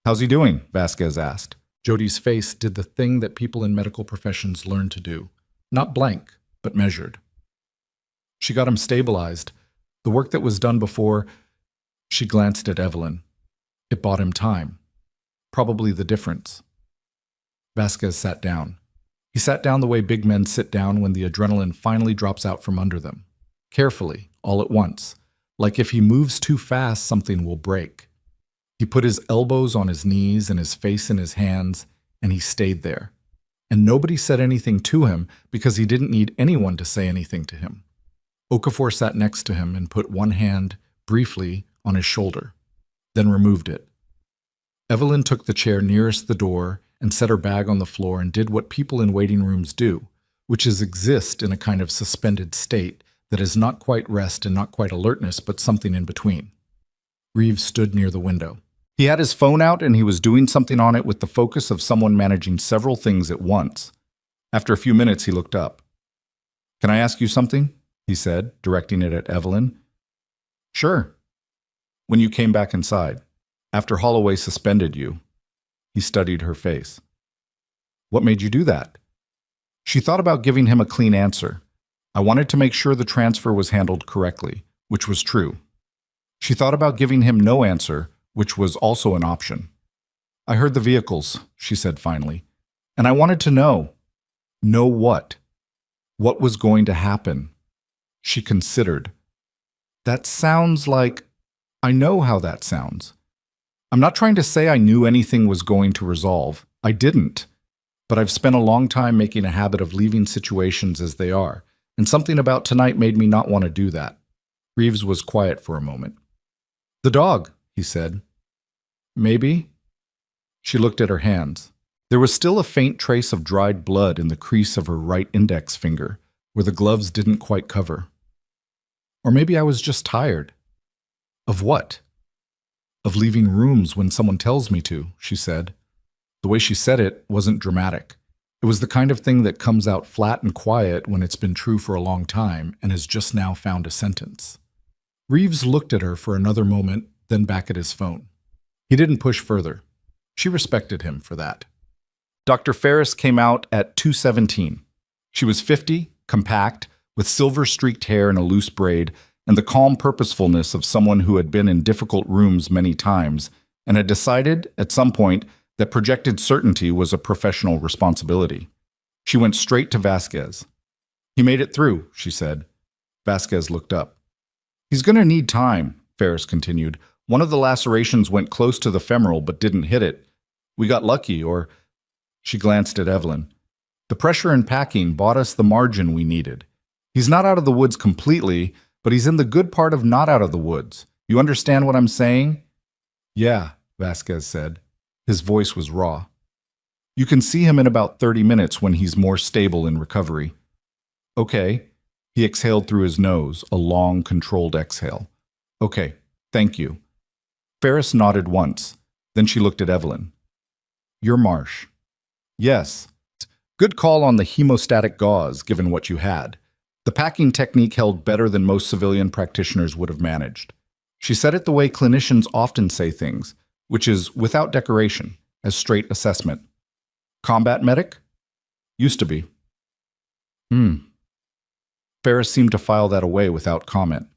"How's he doing?" Vasquez asked. Jody's face did the thing that people in medical professions learn to do. Not blank, but measured. "She got him stabilized. The work that was done before..." She glanced at Evelyn. "It bought him time. Probably the difference." Vasquez sat down. He sat down the way big men sit down when the adrenaline finally drops out from under them. Carefully, all at once. Like if he moves too fast, something will break. He put his elbows on his knees and his face in his hands, and he stayed there. And nobody said anything to him because he didn't need anyone to say anything to him. Okafor sat next to him and put one hand, briefly, on his shoulder, then removed it. Evelyn took the chair nearest the door and set her bag on the floor and did what people in waiting rooms do, which is exist in a kind of suspended state that is not quite rest and not quite alertness, but something in between. Reeves stood near the window. He had his phone out and he was doing something on it with the focus of someone managing several things at once. After a few minutes, he looked up. "Can I ask you something?" he said, directing it at Evelyn. "Sure." "When you came back inside, after Holloway suspended you," he studied her face. "What made you do that?" She thought about giving him a clean answer. I wanted to make sure the transfer was handled correctly, which was true. She thought about giving him no answer, which was also an option. "I heard the vehicles," she said finally, "and I wanted to know." Know what? What was going to happen? She considered. "That sounds like... I know how that sounds. I'm not trying to say I knew anything was going to resolve. I didn't. But I've spent a long time making a habit of leaving situations as they are, and something about tonight made me not want to do that." Reeves was quiet for a moment. "The dog," he said. "Maybe?" She looked at her hands. There was still a faint trace of dried blood in the crease of her right index finger, where the gloves didn't quite cover. "Or maybe I was just tired." "Of what?" "Of leaving rooms when someone tells me to," she said. The way she said it wasn't dramatic. It was the kind of thing that comes out flat and quiet when it's been true for a long time and has just now found a sentence. Reeves looked at her for another moment, then back at his phone. He didn't push further. She respected him for that. Dr. Ferris came out at 2:17. She was 50, compact, with silver-streaked hair and a loose braid, and the calm purposefulness of someone who had been in difficult rooms many times and had decided, at some point, that projected certainty was a professional responsibility. She went straight to Vasquez. "He made it through," she said. Vasquez looked up. "He's going to need time," Ferris continued. "One of the lacerations went close to the femoral but didn't hit it. We got lucky, or..." She glanced at Evelyn. "The pressure and packing bought us the margin we needed. He's not out of the woods completely, but he's in the good part of not out of the woods. You understand what I'm saying?" "Yeah," Vasquez said. His voice was raw. "You can see him in about 30 minutes when he's more stable in recovery." "Okay." He exhaled through his nose, a long, controlled exhale. "Okay, thank you." Ferris nodded once. Then she looked at Evelyn. "You're Marsh." "Yes." "Good call on the hemostatic gauze, given what you had. The packing technique held better than most civilian practitioners would have managed." She said it the way clinicians often say things, which is without decoration, as straight assessment. "Combat medic?" "Used to be." Ferris seemed to file that away without comment.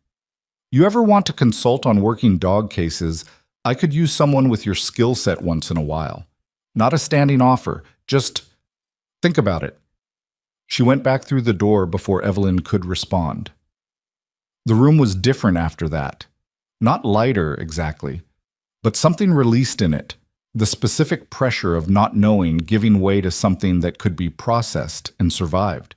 "You ever want to consult on working dog cases? I could use someone with your skill set once in a while. Not a standing offer, just think about it." She went back through the door before Evelyn could respond. The room was different after that. Not lighter, exactly, but something released in it, the specific pressure of not knowing giving way to something that could be processed and survived.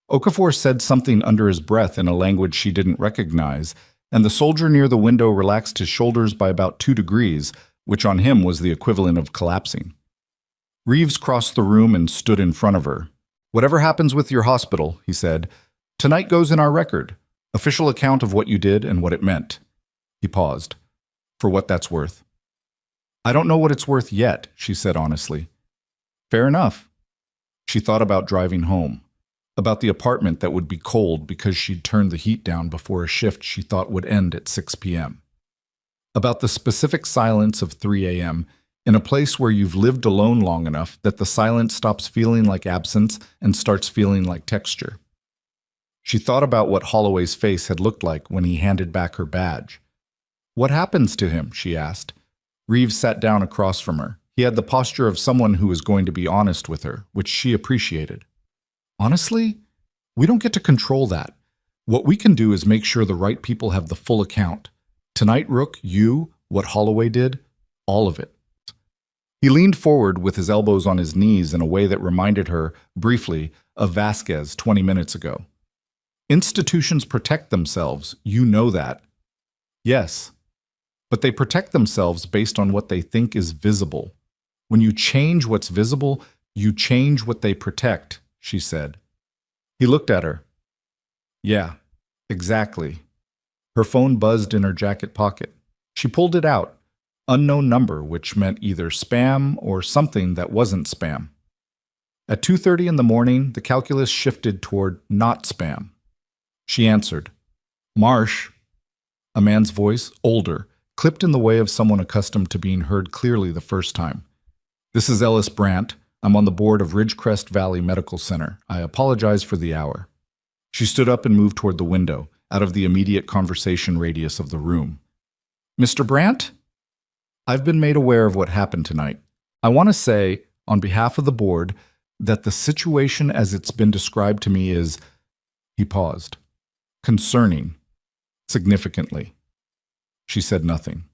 Okafor said something under his breath in a language she didn't recognize, and the soldier near the window relaxed his shoulders by about 2 degrees, which on him was the equivalent of collapsing. Reeves crossed the room and stood in front of her. "Whatever happens with your hospital," he said, "tonight goes in our record. Official account of what you did and what it meant. He paused. For what that's worth. I don't know what it's worth yet, she said honestly. Fair enough. She thought about driving home, about the apartment that would be cold because she'd turned the heat down before a shift she thought would end at 6 p.m. About the specific silence of 3 a.m. in a place where you've lived alone long enough that the silence stops feeling like absence and starts feeling like texture. She thought about what Holloway's face had looked like when he handed back her badge. What happens to him? She asked. Reeves sat down across from her. He had the posture of someone who was going to be honest with her, which she appreciated. Honestly, we don't get to control that. What we can do is make sure the right people have the full account. Tonight, Rook, you, what Holloway did, all of it. He leaned forward with his elbows on his knees in a way that reminded her, briefly, of Vasquez 20 minutes ago. Institutions protect themselves, you know that. Yes, but they protect themselves based on what they think is visible. When you change what's visible, you change what they protect, she said. He looked at her. Yeah, exactly. Her phone buzzed in her jacket pocket. She pulled it out. Unknown number, which meant either spam or something that wasn't spam. At 2:30 in the morning, the calculus shifted toward not spam. She answered. Marsh. A man's voice, older, clipped in the way of someone accustomed to being heard clearly the first time. This is Ellis Brandt. I'm on the board of Ridgecrest Valley Medical Center. I apologize for the hour. She stood up and moved toward the window, out of the immediate conversation radius of the room. Mr. Brandt? I've been made aware of what happened tonight. I want to say, on behalf of the board, that the situation as it's been described to me is, he paused, concerning, significantly. She said nothing.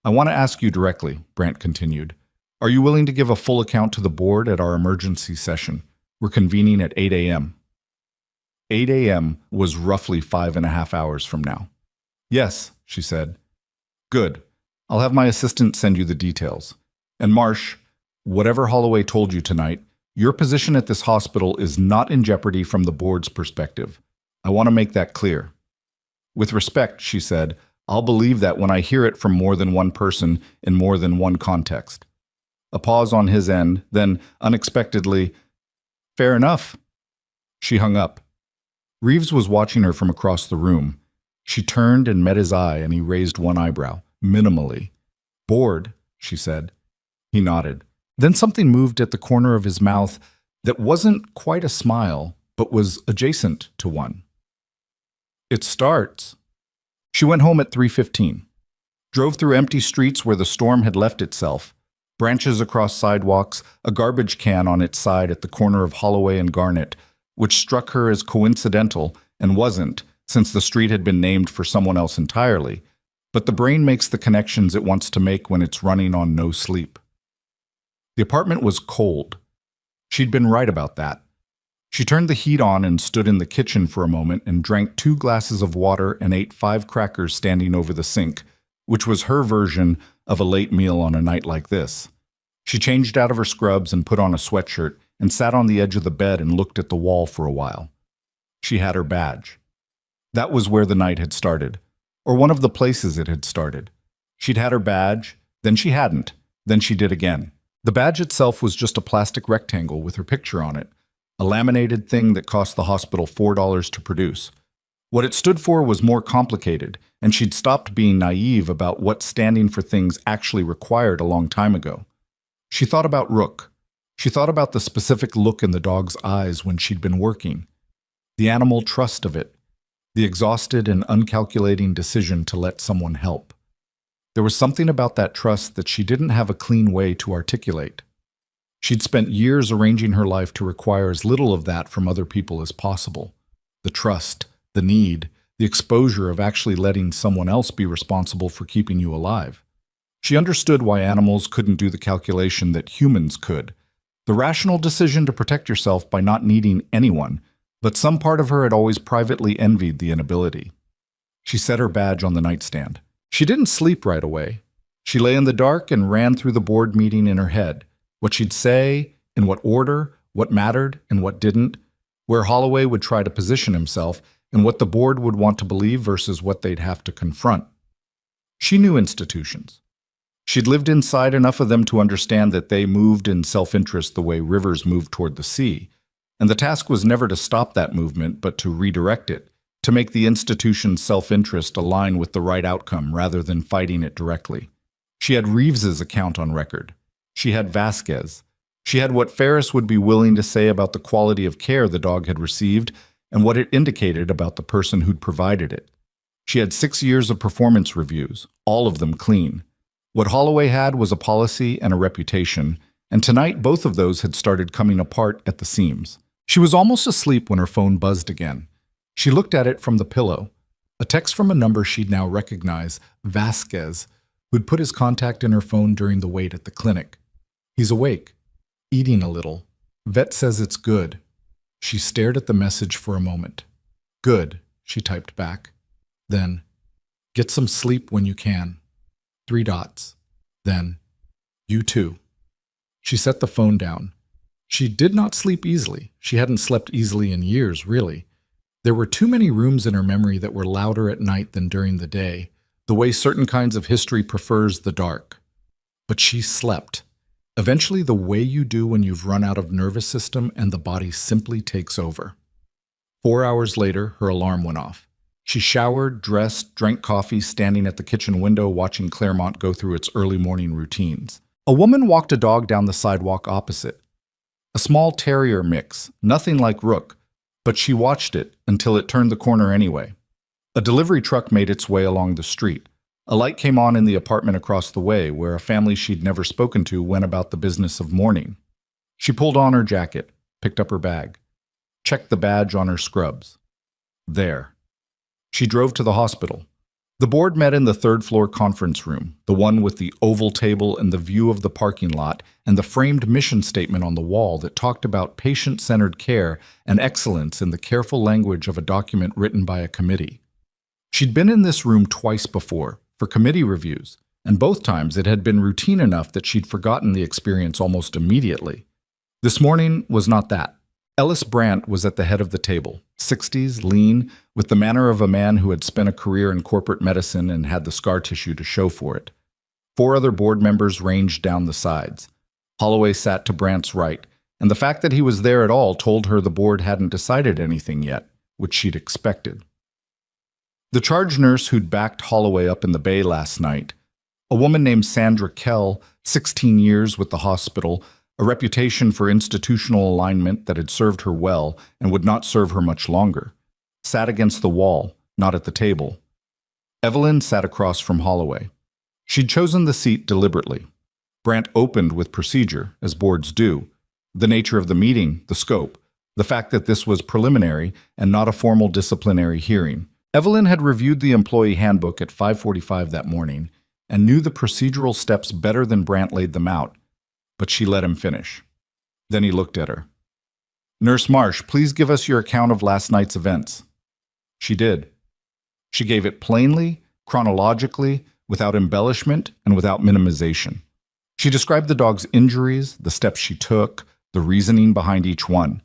I want to ask you directly, Brandt continued. Are you willing to give a full account to the board at our emergency session? We're convening at 8 a.m. 8 a.m. was roughly 5.5 hours from now. Yes, she said. Good. I'll have my assistant send you the details. And Marsh, whatever Holloway told you tonight, your position at this hospital is not in jeopardy from the board's perspective. I want to make that clear. With respect, she said, I'll believe that when I hear it from more than one person in more than one context. A pause on his end, then, unexpectedly, fair enough. She hung up. Reeves was watching her from across the room. She turned and met his eye, and he raised one eyebrow, minimally. Bored, she said. He nodded. Then something moved at the corner of his mouth that wasn't quite a smile, but was adjacent to one. It starts. She went home at 3:15. Drove through empty streets where the storm had left itself. Branches across sidewalks, a garbage can on its side at the corner of Holloway and Garnet, which struck her as coincidental and wasn't, since the street had been named for someone else entirely. But the brain makes the connections it wants to make when it's running on no sleep. The apartment was cold. She'd been right about that. She turned the heat on and stood in the kitchen for a moment and drank 2 glasses of water and ate 5 crackers standing over the sink, which was her version of a late meal on a night like this. She changed out of her scrubs and put on a sweatshirt and sat on the edge of the bed and looked at the wall for a while. She had her badge. That was where the night had started, or one of the places it had started. She'd had her badge, then she hadn't, then she did again. The badge itself was just a plastic rectangle with her picture on it, a laminated thing that cost the hospital $4 to produce. What it stood for was more complicated, and she'd stopped being naive about what standing for things actually required a long time ago. She thought about Rook. She thought about the specific look in the dog's eyes when she'd been working, the animal trust of it, the exhausted and uncalculating decision to let someone help. There was something about that trust that she didn't have a clean way to articulate. She'd spent years arranging her life to require as little of that from other people as possible. The trust, the need, the exposure of actually letting someone else be responsible for keeping you alive. She understood why animals couldn't do the calculation that humans could. The rational decision to protect yourself by not needing anyone, but some part of her had always privately envied the inability. She set her badge on the nightstand. She didn't sleep right away. She lay in the dark and ran through the board meeting in her head. What she'd say, in what order, what mattered and what didn't, where Holloway would try to position himself, and what the board would want to believe versus what they'd have to confront. She knew institutions. She'd lived inside enough of them to understand that they moved in self-interest the way rivers move toward the sea, and the task was never to stop that movement, but to redirect it, to make the institution's self-interest align with the right outcome rather than fighting it directly. She had Reeves's account on record. She had Vasquez. She had what Ferris would be willing to say about the quality of care the dog had received and what it indicated about the person who'd provided it. She had 6 years of performance reviews, all of them clean. What Holloway had was a policy and a reputation, and tonight both of those had started coming apart at the seams. She was almost asleep when her phone buzzed again. She looked at it from the pillow. A text from a number she'd now recognize, Vasquez, who'd put his contact in her phone during the wait at the clinic. He's awake, eating a little. Vet says it's good. She stared at the message for a moment. Good, she typed back. Then, get some sleep when you can. 3 dots. Then, you too. She set the phone down. She did not sleep easily. She hadn't slept easily in years, really. There were too many rooms in her memory that were louder at night than during the day, the way certain kinds of history prefers the dark. But she slept. Eventually the way you do when you've run out of nervous system and the body simply takes over. 4 hours later, her alarm went off. She showered, dressed, drank coffee, standing at the kitchen window watching Claremont go through its early morning routines. A woman walked a dog down the sidewalk opposite. A small terrier mix, nothing like Rook, but she watched it until it turned the corner anyway. A delivery truck made its way along the street. A light came on in the apartment across the way, where a family she'd never spoken to went about the business of mourning. She pulled on her jacket, picked up her bag, checked the badge on her scrubs. There. She drove to the hospital. The board met in the 3rd-floor conference room, the one with the oval table and the view of the parking lot, and the framed mission statement on the wall that talked about patient-centered care and excellence in the careful language of a document written by a committee. She'd been in this room twice before, for committee reviews, and both times it had been routine enough that she'd forgotten the experience almost immediately. This morning was not that. Ellis Brandt was at the head of the table, 60s, lean, with the manner of a man who had spent a career in corporate medicine and had the scar tissue to show for it. 4 other board members ranged down the sides. Holloway sat to Brandt's right, and the fact that he was there at all told her the board hadn't decided anything yet, which she'd expected. The charge nurse who'd backed Holloway up in the bay last night, a woman named Sandra Kell, 16 years with the hospital, a reputation for institutional alignment that had served her well and would not serve her much longer, sat against the wall, not at the table. Evelyn sat across from Holloway. She'd chosen the seat deliberately. Brandt opened with procedure, as boards do, the nature of the meeting, the scope, the fact that this was preliminary and not a formal disciplinary hearing. Evelyn had reviewed the employee handbook at 5:45 that morning and knew the procedural steps better than Brandt laid them out, but she let him finish. Then he looked at her. Nurse Marsh, please give us your account of last night's events. She did. She gave it plainly, chronologically, without embellishment and without minimization. She described the dog's injuries, the steps she took, the reasoning behind each one.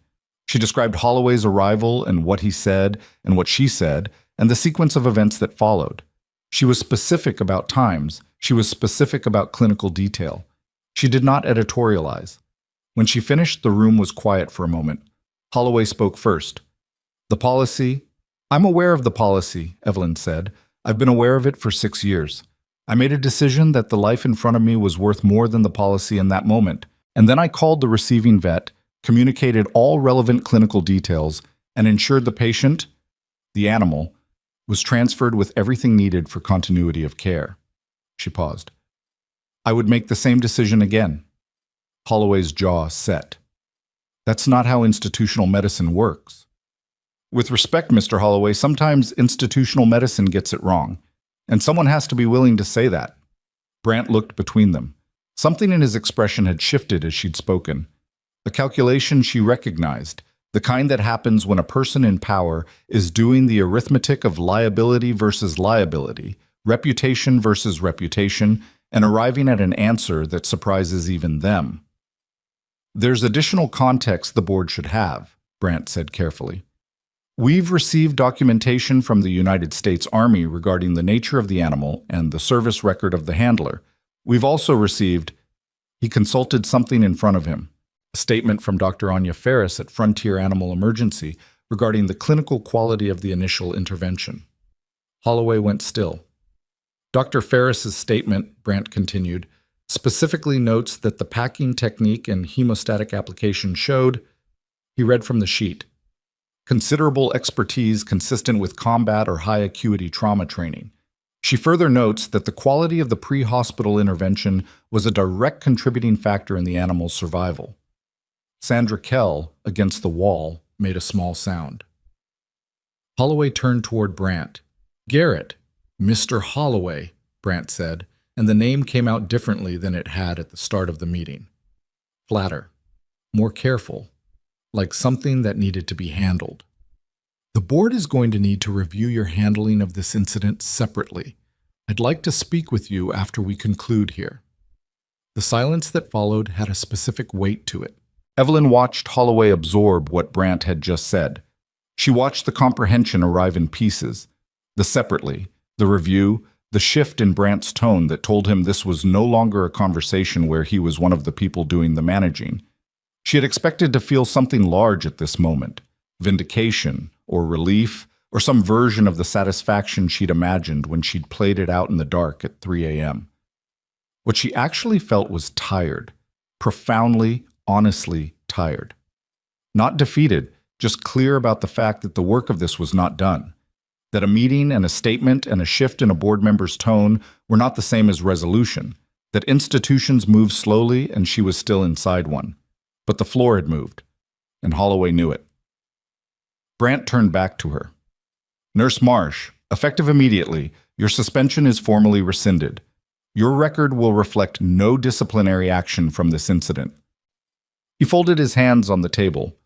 She described Holloway's arrival and what he said and what she said, and the sequence of events that followed. She was specific about times. She was specific about clinical detail. She did not editorialize. When she finished, the room was quiet for a moment. Holloway spoke first. The policy. I'm aware of the policy, Evelyn said. I've been aware of it for 6 years. I made a decision that the life in front of me was worth more than the policy in that moment, and then I called the receiving vet, communicated all relevant clinical details, and ensured the patient, the animal, was transferred with everything needed for continuity of care. She paused. I would make the same decision again. Holloway's jaw set. That's not how institutional medicine works. With respect, Mr. Holloway, sometimes institutional medicine gets it wrong, and someone has to be willing to say that. Brandt looked between them. Something in his expression had shifted as she'd spoken. A calculation she recognized, the kind that happens when a person in power is doing the arithmetic of liability versus liability, reputation versus reputation, and arriving at an answer that surprises even them. There's additional context the board should have, Brandt said carefully. We've received documentation from the United States Army regarding the nature of the animal and the service record of the handler. We've also received, he consulted something in front of him, a statement from Dr. Anya Ferris at Frontier Animal Emergency regarding the clinical quality of the initial intervention. Holloway went still. Dr. Ferris's statement, Brandt continued, specifically notes that the packing technique and hemostatic application showed, he read from the sheet, considerable expertise consistent with combat or high acuity trauma training. She further notes that the quality of the pre-hospital intervention was a direct contributing factor in the animal's survival. Sandra Kell, against the wall, made a small sound. Holloway turned toward Brandt. "Garrett, Mr. Holloway," Brandt said, and the name came out differently than it had at the start of the meeting. Flatter, more careful, like something that needed to be handled. "The board is going to need to review your handling of this incident separately. I'd like to speak with you after we conclude here." The silence that followed had a specific weight to it. Evelyn watched Holloway absorb what Brandt had just said. She watched the comprehension arrive in pieces, the separately, the review, the shift in Brandt's tone that told him this was no longer a conversation where he was one of the people doing the managing. She had expected to feel something large at this moment, vindication, or relief, or some version of the satisfaction she'd imagined when she'd played it out in the dark at 3 a.m. What she actually felt was tired, profoundly, honestly tired. Not defeated, just clear about the fact that the work of this was not done, that a meeting and a statement and a shift in a board member's tone were not the same as resolution, that institutions move slowly and she was still inside one. But the floor had moved, and Holloway knew it. Brandt turned back to her. "Nurse Marsh, effective immediately, your suspension is formally rescinded. Your record will reflect no disciplinary action from this incident." He folded his hands on the table.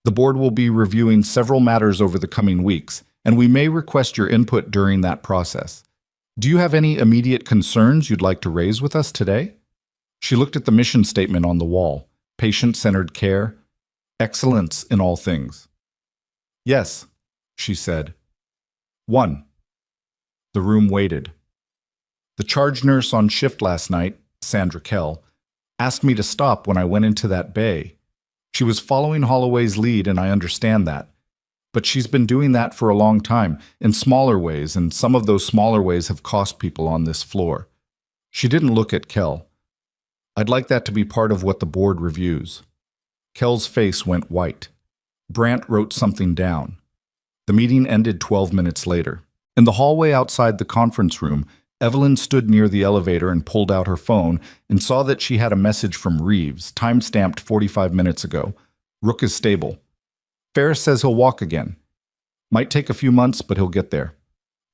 "The board will be reviewing several matters over the coming weeks, and we may request your input during that process. Do you have any immediate concerns you'd like to raise with us today?" She looked at the mission statement on the wall. Patient-centered care, excellence in all things. "Yes," she said. 1. The room waited. "The charge nurse on shift last night, Sandra Kell, asked me to stop when I went into that bay. She was following Holloway's lead, and I understand that. But she's been doing that for a long time, in smaller ways, and some of those smaller ways have cost people on this floor." She didn't look at Kell. "I'd like that to be part of what the board reviews." Kell's face went white. Brandt wrote something down. The meeting ended 12 minutes later. In the hallway outside the conference room, Evelyn stood near the elevator and pulled out her phone and saw that she had a message from Reeves, time-stamped 45 minutes ago. "Rook is stable. Ferris says he'll walk again. Might take a few months, but he'll get there."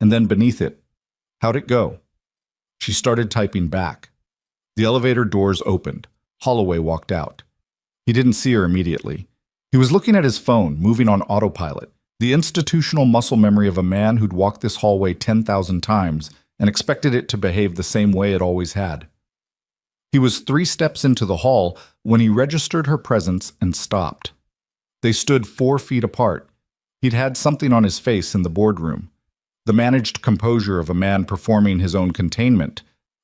And then beneath it, "How'd it go?" She started typing back. The elevator doors opened. Holloway walked out. He didn't see her immediately. He was looking at his phone, moving on autopilot, the institutional muscle memory of a man who'd walked this hallway 10,000 times and expected it to behave the same way it always had. He was 3 steps into the hall when he registered her presence and stopped. They stood 4 feet apart. He'd had something on his face in the boardroom, the managed composure of a man performing his own containment,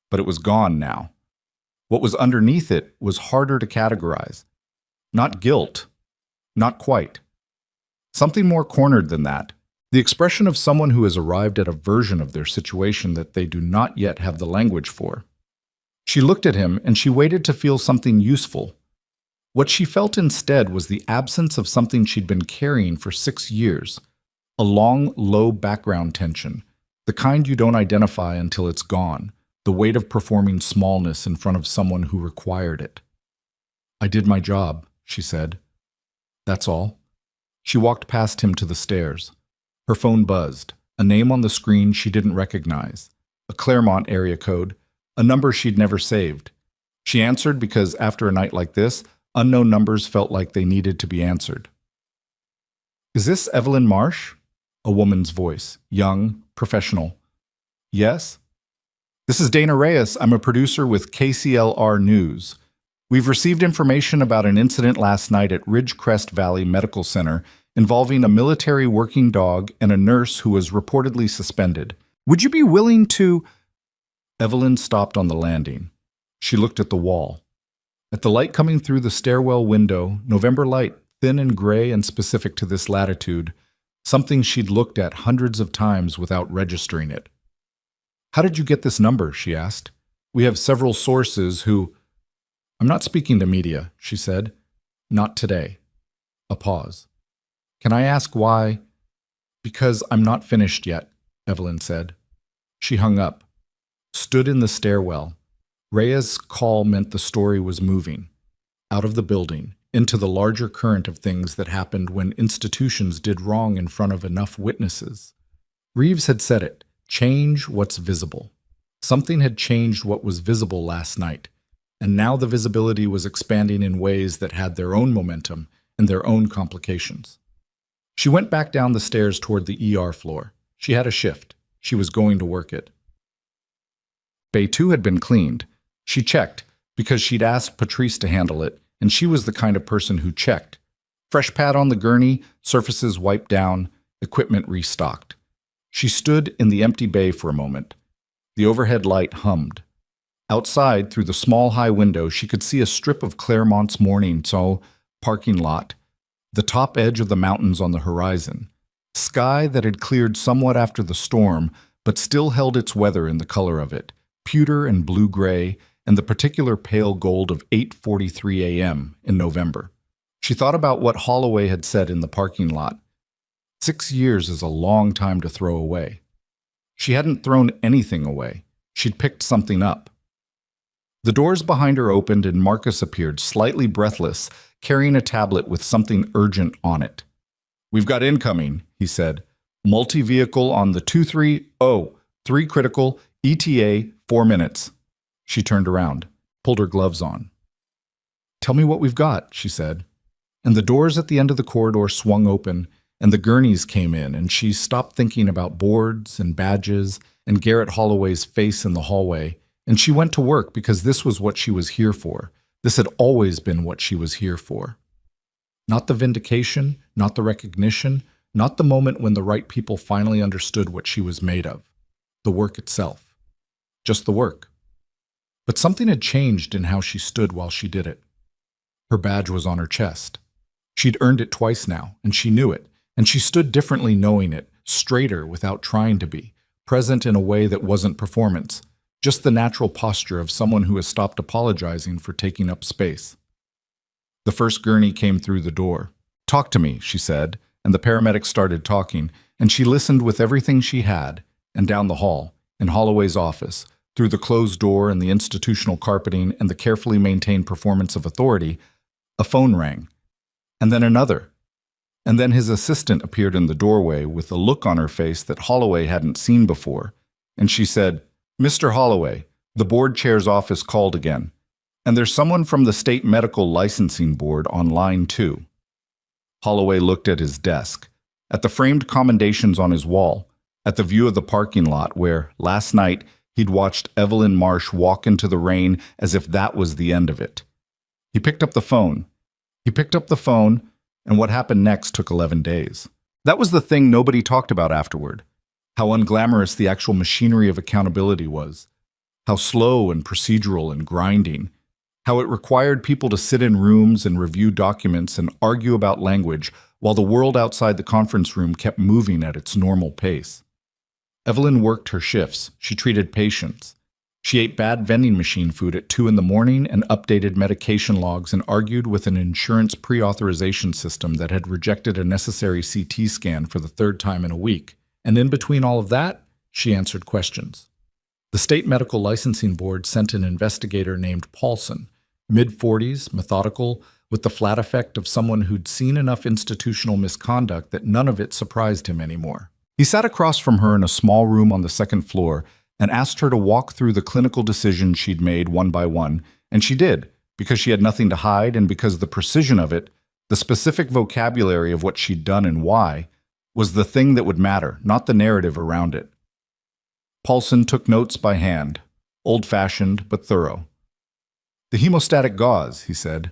but it was gone now. What was underneath it was harder to categorize. Not guilt. Not quite. Something more cornered than that. The expression of someone who has arrived at a version of their situation that they do not yet have the language for. She looked at him and she waited to feel something useful. What she felt instead was the absence of something she'd been carrying for 6 years. A long, low background tension, the kind you don't identify until it's gone, the weight of performing smallness in front of someone who required it. "I did my job," she said. "That's all." She walked past him to the stairs. Her phone buzzed, a name on the screen she didn't recognize, a Claremont area code, a number she'd never saved. She answered because after a night like this, unknown numbers felt like they needed to be answered. "Is this Evelyn Marsh?" A woman's voice, young, professional. "Yes?" "This is Dana Reyes. I'm a producer with KCLR News. We've received information about an incident last night at Ridgecrest Valley Medical Center involving a military working dog and a nurse who was reportedly suspended. Would you be willing to... Evelyn stopped on the landing. She looked at the wall. At the light coming through the stairwell window, November light, thin and gray and specific to this latitude, something she'd looked at hundreds of times without registering it. How did you get this number? She asked. We have several sources who... I'm not speaking to media, she said. Not today. A pause. Can I ask why? Because I'm not finished yet, Evelyn said. She hung up, stood in the stairwell. Rhea's call meant the story was moving, out of the building, into the larger current of things that happened when institutions did wrong in front of enough witnesses. Reeves had said it, change what's visible. Something had changed what was visible last night, and now the visibility was expanding in ways that had their own momentum and their own complications. She went back down the stairs toward the ER floor. She had a shift. She was going to work it. Bay 2 had been cleaned. She checked, because she'd asked Patrice to handle it, and she was the kind of person who checked. Fresh pad on the gurney, surfaces wiped down, equipment restocked. She stood in the empty bay for a moment. The overhead light hummed. Outside, through the small high window, she could see a strip of Claremont's morning parking lot, the top edge of the mountains on the horizon, sky that had cleared somewhat after the storm, but still held its weather in the color of it, pewter and blue-gray, and the particular pale gold of 8:43 a.m. in November. She thought about what Holloway had said in the parking lot. 6 years is a long time to throw away. She hadn't thrown anything away. She'd picked something up. The doors behind her opened and Marcus appeared, slightly breathless, carrying a tablet with something urgent on it. We've got incoming, he said. Multi-vehicle on the 230, 3 critical, ETA, 4 minutes. She turned around, pulled her gloves on. Tell me what we've got, she said. And the doors at the end of the corridor swung open, and the gurneys came in, and she stopped thinking about boards and badges and Garrett Holloway's face in the hallway, and she went to work because this was what she was here for. This had always been what she was here for. Not the vindication, not the recognition, not the moment when the right people finally understood what she was made of. The work itself. Just the work. But something had changed in how she stood while she did it. Her badge was on her chest. She'd earned it twice now, and she knew it, and she stood differently knowing it, straighter without trying to be, present in a way that wasn't performance, just the natural posture of someone who has stopped apologizing for taking up space. The first gurney came through the door. Talk to me, she said, and the paramedic started talking, and she listened with everything she had, and down the hall, in Holloway's office, through the closed door and the institutional carpeting and the carefully maintained performance of authority, a phone rang. And then another. And then his assistant appeared in the doorway with a look on her face that Holloway hadn't seen before, and she said, Mr. Holloway, the board chair's office called again, and there's someone from the State Medical Licensing Board on line 2. Holloway looked at his desk, at the framed commendations on his wall, at the view of the parking lot where, last night, he'd watched Evelyn Marsh walk into the rain as if that was the end of it. He picked up the phone. And what happened next took 11 days. That was the thing nobody talked about afterward. How unglamorous the actual machinery of accountability was. How slow and procedural and grinding. How it required people to sit in rooms and review documents and argue about language while the world outside the conference room kept moving at its normal pace. Evelyn worked her shifts. She treated patients. She ate bad vending machine food at 2 in the morning and updated medication logs and argued with an insurance pre-authorization system that had rejected a necessary CT scan for the 3rd time in a week. And in between all of that, she answered questions. The State Medical Licensing Board sent an investigator named Paulson, mid-40s, methodical, with the flat effect of someone who'd seen enough institutional misconduct that none of it surprised him anymore. He sat across from her in a small room on the 2nd floor and asked her to walk through the clinical decisions she'd made one by one, and she did, because she had nothing to hide and because the precision of it, the specific vocabulary of what she'd done and why, was the thing that would matter, not the narrative around it. Paulson took notes by hand, old-fashioned but thorough. The hemostatic gauze, he said.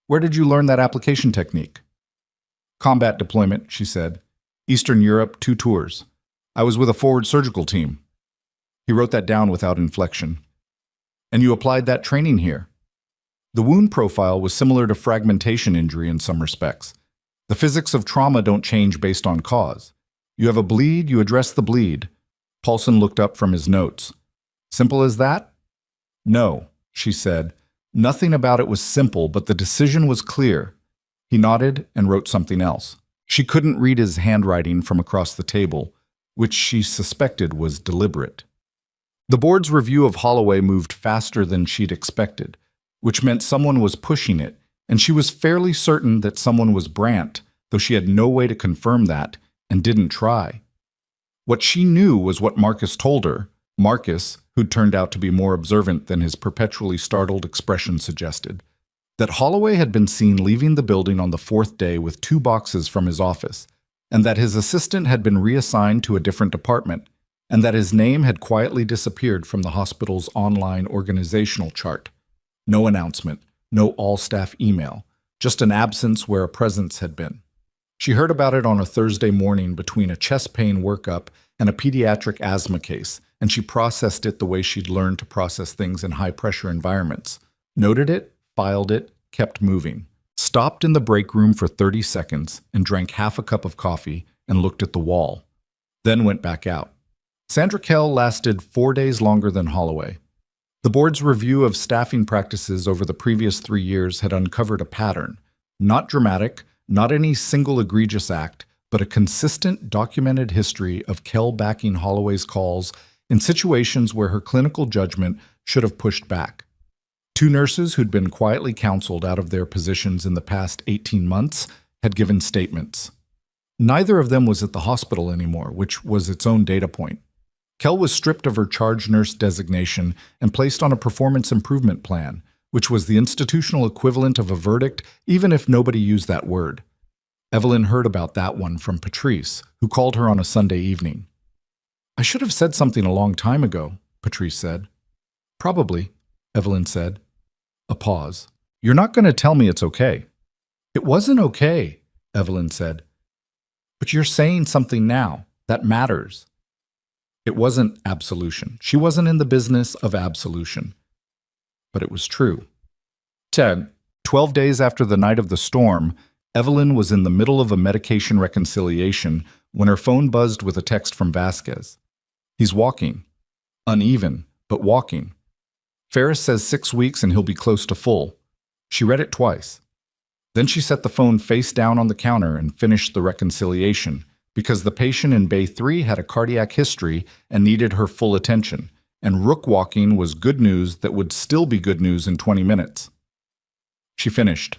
Where did you learn that application technique? Combat deployment, she said. Eastern Europe, 2 tours. I was with a forward surgical team. He wrote that down without inflection. And you applied that training here. The wound profile was similar to fragmentation injury in some respects. The physics of trauma don't change based on cause. You have a bleed, you address the bleed. Paulson looked up from his notes. Simple as that? No, she said. Nothing about it was simple, but the decision was clear. He nodded and wrote something else. She couldn't read his handwriting from across the table, which she suspected was deliberate. The board's review of Holloway moved faster than she'd expected, which meant someone was pushing it, and she was fairly certain that someone was Brandt, though she had no way to confirm that and didn't try. What she knew was what Marcus told her, Marcus, who'd turned out to be more observant than his perpetually startled expression suggested, that Holloway had been seen leaving the building on the 4th day with 2 boxes from his office, and that his assistant had been reassigned to a different department, and that his name had quietly disappeared from the hospital's online organizational chart. No announcement, no all-staff email, just an absence where a presence had been. She heard about it on a Thursday morning between a chest pain workup and a pediatric asthma case, and she processed it the way she'd learned to process things in high-pressure environments. Noted it, filed it, kept moving. Stopped in the break room for 30 seconds and drank half a cup of coffee and looked at the wall. Then went back out. Sandra Kell lasted 4 days longer than Holloway. The board's review of staffing practices over the previous 3 years had uncovered a pattern. Not dramatic, not any single egregious act, but a consistent, documented history of Kell backing Holloway's calls in situations where her clinical judgment should have pushed back. 2 nurses who'd been quietly counseled out of their positions in the past 18 months had given statements. Neither of them was at the hospital anymore, which was its own data point. Kell was stripped of her charge nurse designation and placed on a performance improvement plan, which was the institutional equivalent of a verdict, even if nobody used that word. Evelyn heard about that one from Patrice, who called her on a Sunday evening. "I should have said something a long time ago," Patrice said. "Probably," Evelyn said. A pause. "You're not going to tell me it's okay." "It wasn't okay," Evelyn said. "But you're saying something now. That matters." It wasn't absolution. She wasn't in the business of absolution. But it was true. 12 days after the night of the storm, Evelyn was in the middle of a medication reconciliation when her phone buzzed with a text from Vasquez. "He's walking. Uneven, but walking. Ferris says 6 weeks and he'll be close to full." She read it twice. Then she set the phone face down on the counter and finished the reconciliation, because the patient in Bay 3 had a cardiac history and needed her full attention, and Rook walking was good news that would still be good news in 20 minutes. She finished.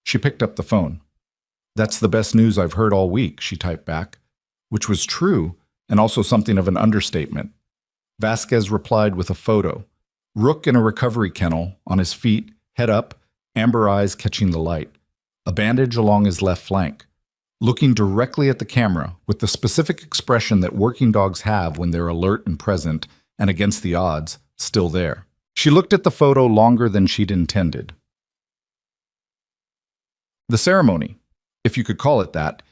She picked up the phone. "That's the best news I've heard all week," she typed back, which was true and also something of an understatement. Vasquez replied with a photo. Rook in a recovery kennel, on his feet, head up, amber eyes catching the light, a bandage along his left flank, looking directly at the camera with the specific expression that working dogs have when they're alert and present, and against the odds, still there. She looked at the photo longer than she'd intended. The ceremony, if you could call it that,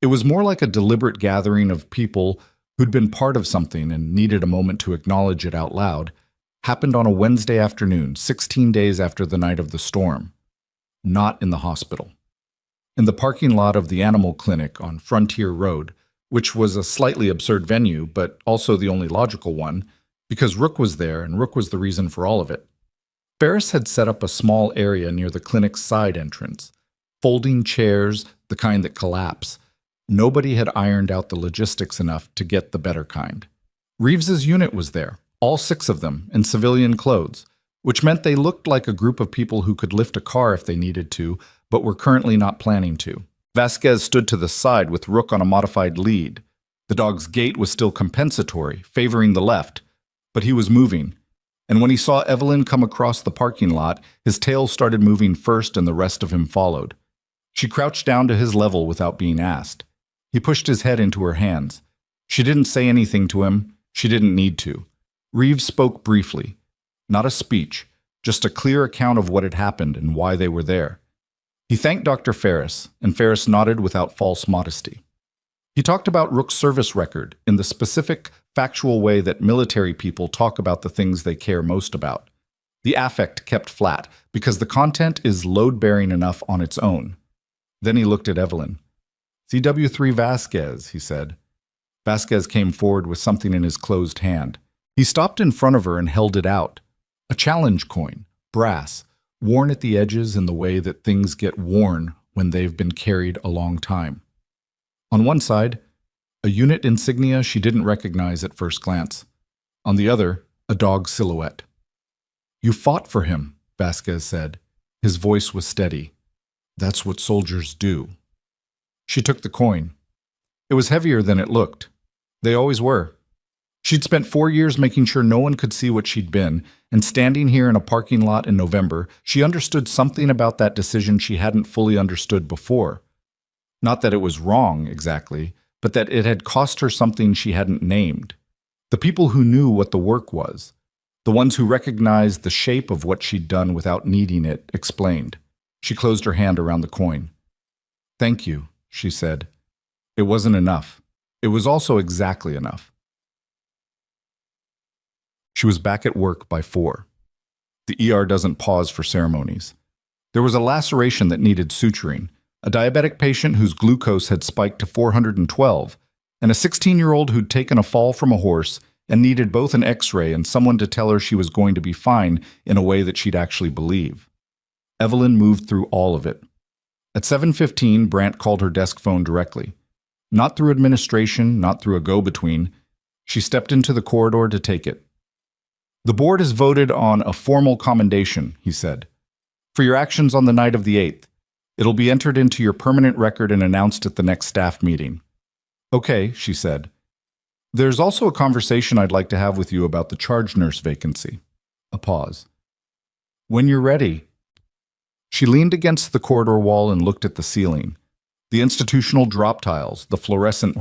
it was more like a deliberate gathering of people who'd been part of something and needed a moment to acknowledge it out loud, happened on a Wednesday afternoon, 16 days after the night of the storm. Not in the hospital. In the parking lot of the animal clinic on Frontier Road, which was a slightly absurd venue, but also the only logical one, because Rook was there and Rook was the reason for all of it. Ferris had set up a small area near the clinic's side entrance, folding chairs, the kind that collapse. Nobody had ironed out the logistics enough to get the better kind. Reeves's unit was there, all 6 of them, in civilian clothes, which meant they looked like a group of people who could lift a car if they needed to, but were currently not planning to. Vasquez stood to the side with Rook on a modified lead. The dog's gait was still compensatory, favoring the left, but he was moving. And when he saw Evelyn come across the parking lot, his tail started moving first and the rest of him followed. She crouched down to his level without being asked. He pushed his head into her hands. She didn't say anything to him. She didn't need to. Reeves spoke briefly. Not a speech, just a clear account of what had happened and why they were there. He thanked Dr. Ferris, and Ferris nodded without false modesty. He talked about Rook's service record in the specific, factual way that military people talk about the things they care most about. The affect kept flat, because the content is load-bearing enough on its own. Then he looked at Evelyn. CW3 Vasquez, he said. Vasquez came forward with something in his closed hand. He stopped in front of her and held it out. A challenge coin, brass, worn at the edges in the way that things get worn when they've been carried a long time. On one side, a unit insignia she didn't recognize at first glance. On the other, a dog's silhouette. You fought for him, Vasquez said. His voice was steady. That's what soldiers do. She took the coin. It was heavier than it looked. They always were. She'd spent 4 years making sure no one could see what she'd been, and standing here in a parking lot in November, she understood something about that decision she hadn't fully understood before. Not that it was wrong, exactly, but that it had cost her something she hadn't named. The people who knew what the work was, the ones who recognized the shape of what she'd done without needing it, explained. She closed her hand around the coin. Thank you, she said. It wasn't enough. It was also exactly enough. She was back at work by 4. The ER doesn't pause for ceremonies. There was a laceration that needed suturing, a diabetic patient whose glucose had spiked to 412, and a 16-year-old who'd taken a fall from a horse and needed both an X-ray and someone to tell her she was going to be fine in a way that she'd actually believe. Evelyn moved through all of it. At 7:15, Brandt called her desk phone directly. Not through administration, not through a go-between. She stepped into the corridor to take it. The board has voted on a formal commendation, he said, for your actions on the night of the 8th. It'll be entered into your permanent record and announced at the next staff meeting. Okay, she said. There's also a conversation I'd like to have with you about the charge nurse vacancy. A pause. When you're ready. She leaned against the corridor wall and looked at the ceiling. The institutional drop tiles, the fluorescent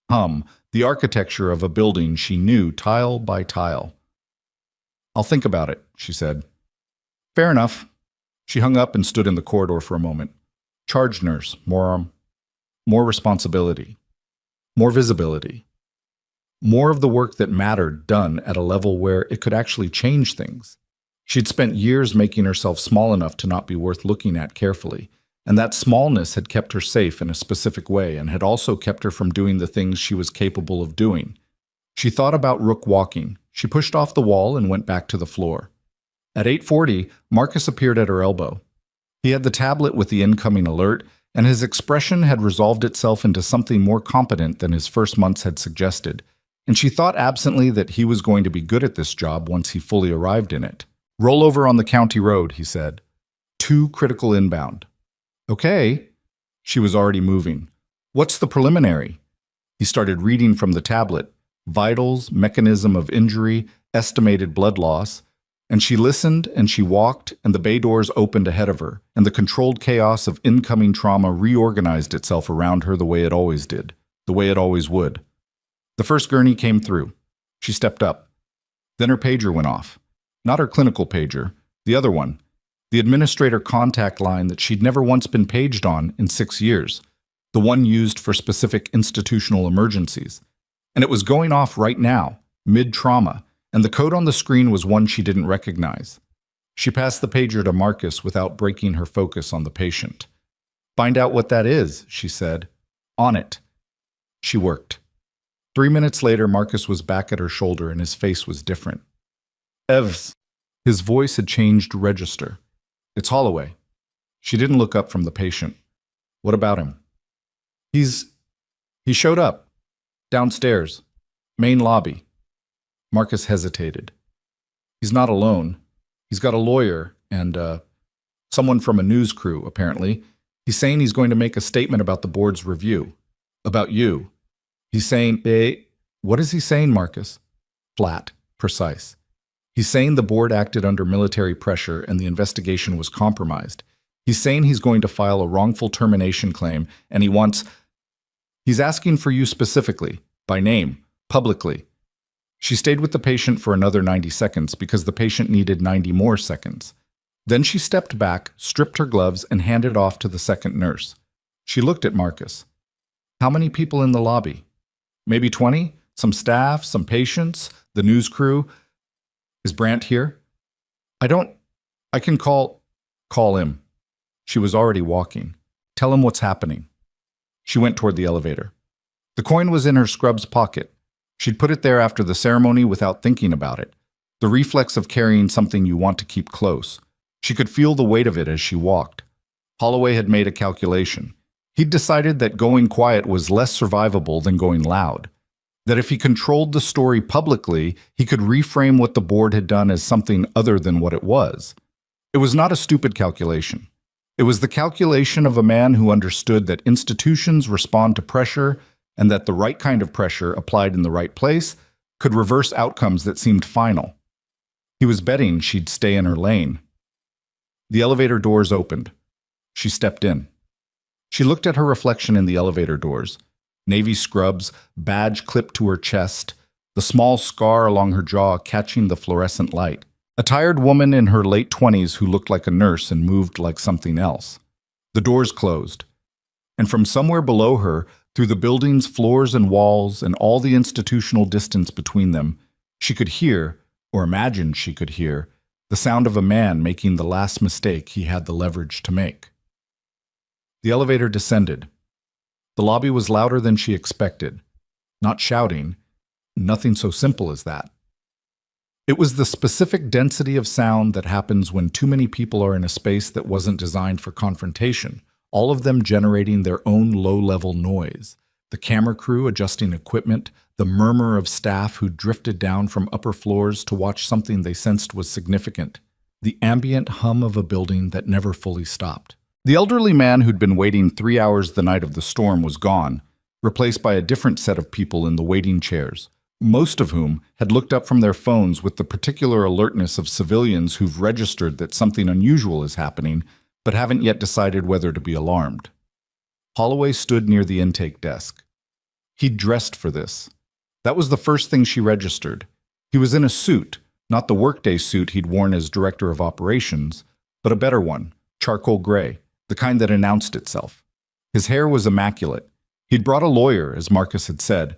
hum, the architecture of a building she knew tile by tile. I'll think about it, she said. Fair enough. She hung up and stood in the corridor for a moment. Charge nurse, more responsibility, more visibility, more of the work that mattered done at a level where it could actually change things. She'd spent years making herself small enough to not be worth looking at carefully, and that smallness had kept her safe in a specific way and had also kept her from doing the things she was capable of doing. She thought about Rook walking. She pushed off the wall and went back to the floor. At 8:40, Marcus appeared at her elbow. He had the tablet with the incoming alert, and his expression had resolved itself into something more competent than his first months had suggested, and she thought absently that he was going to be good at this job once he fully arrived in it. Roll over on the county road, he said. 2 critical inbound. Okay. She was already moving. What's the preliminary? He started reading from the tablet. Vitals, mechanism of injury, estimated blood loss. And she listened, and she walked, and the bay doors opened ahead of her, and the controlled chaos of incoming trauma reorganized itself around her the way it always did, the way it always would. The first gurney came through. She stepped up. Then her pager went off. Not her clinical pager, the other one. The administrator contact line that she'd never once been paged on in 6 years. The one used for specific institutional emergencies. And it was going off right now, mid-trauma, and the code on the screen was one she didn't recognize. She passed the pager to Marcus without breaking her focus on the patient. Find out what that is, she said. On it. She worked. 3 minutes later, Marcus was back at her shoulder and his face was different. Evs. His voice had changed register. It's Holloway. She didn't look up from the patient. What about him? He showed up. Downstairs. Main lobby. Marcus hesitated. He's not alone. He's got a lawyer and, someone from a news crew, apparently. He's saying he's going to make a statement about the board's review. About you. He's saying, what is he saying, Marcus? Flat. Precise. He's saying the board acted under military pressure and the investigation was compromised. He's saying he's going to file a wrongful termination claim and he's asking for you specifically, by name, publicly. She stayed with the patient for another 90 seconds because the patient needed 90 more seconds. Then she stepped back, stripped her gloves, and handed off to the second nurse. She looked at Marcus. How many people in the lobby? Maybe 20? Some staff, some patients, the news crew. Is Brandt here? I can call him. She was already walking. Tell him what's happening. She went toward the elevator. The coin was in her scrub's pocket. She'd put it there after the ceremony without thinking about it. The reflex of carrying something you want to keep close. She could feel the weight of it as she walked. Holloway had made a calculation. He'd decided that going quiet was less survivable than going loud. That if he controlled the story publicly, he could reframe what the board had done as something other than what it was. It was not a stupid calculation. It was the calculation of a man who understood that institutions respond to pressure and that the right kind of pressure applied in the right place could reverse outcomes that seemed final. He was betting she'd stay in her lane. The elevator doors opened. She stepped in. She looked at her reflection in the elevator doors. Navy scrubs, badge clipped to her chest, the small scar along her jaw catching the fluorescent light. A tired woman in her late 20s who looked like a nurse and moved like something else. The doors closed. And from somewhere below her, through the building's floors and walls and all the institutional distance between them, she could hear, or imagined she could hear, the sound of a man making the last mistake he had the leverage to make. The elevator descended. The lobby was louder than she expected. Not shouting, nothing so simple as that. It was the specific density of sound that happens when too many people are in a space that wasn't designed for confrontation, all of them generating their own low-level noise. The camera crew adjusting equipment, the murmur of staff who drifted down from upper floors to watch something they sensed was significant, the ambient hum of a building that never fully stopped. The elderly man who'd been waiting 3 hours the night of the storm was gone, replaced by a different set of people in the waiting chairs, most of whom had looked up from their phones with the particular alertness of civilians who've registered that something unusual is happening, but haven't yet decided whether to be alarmed. Holloway stood near the intake desk. He'd dressed for this. That was the first thing she registered. He was in a suit, not the workday suit he'd worn as director of operations, but a better one, charcoal gray, the kind that announced itself. His hair was immaculate. He'd brought a lawyer, as Marcus had said,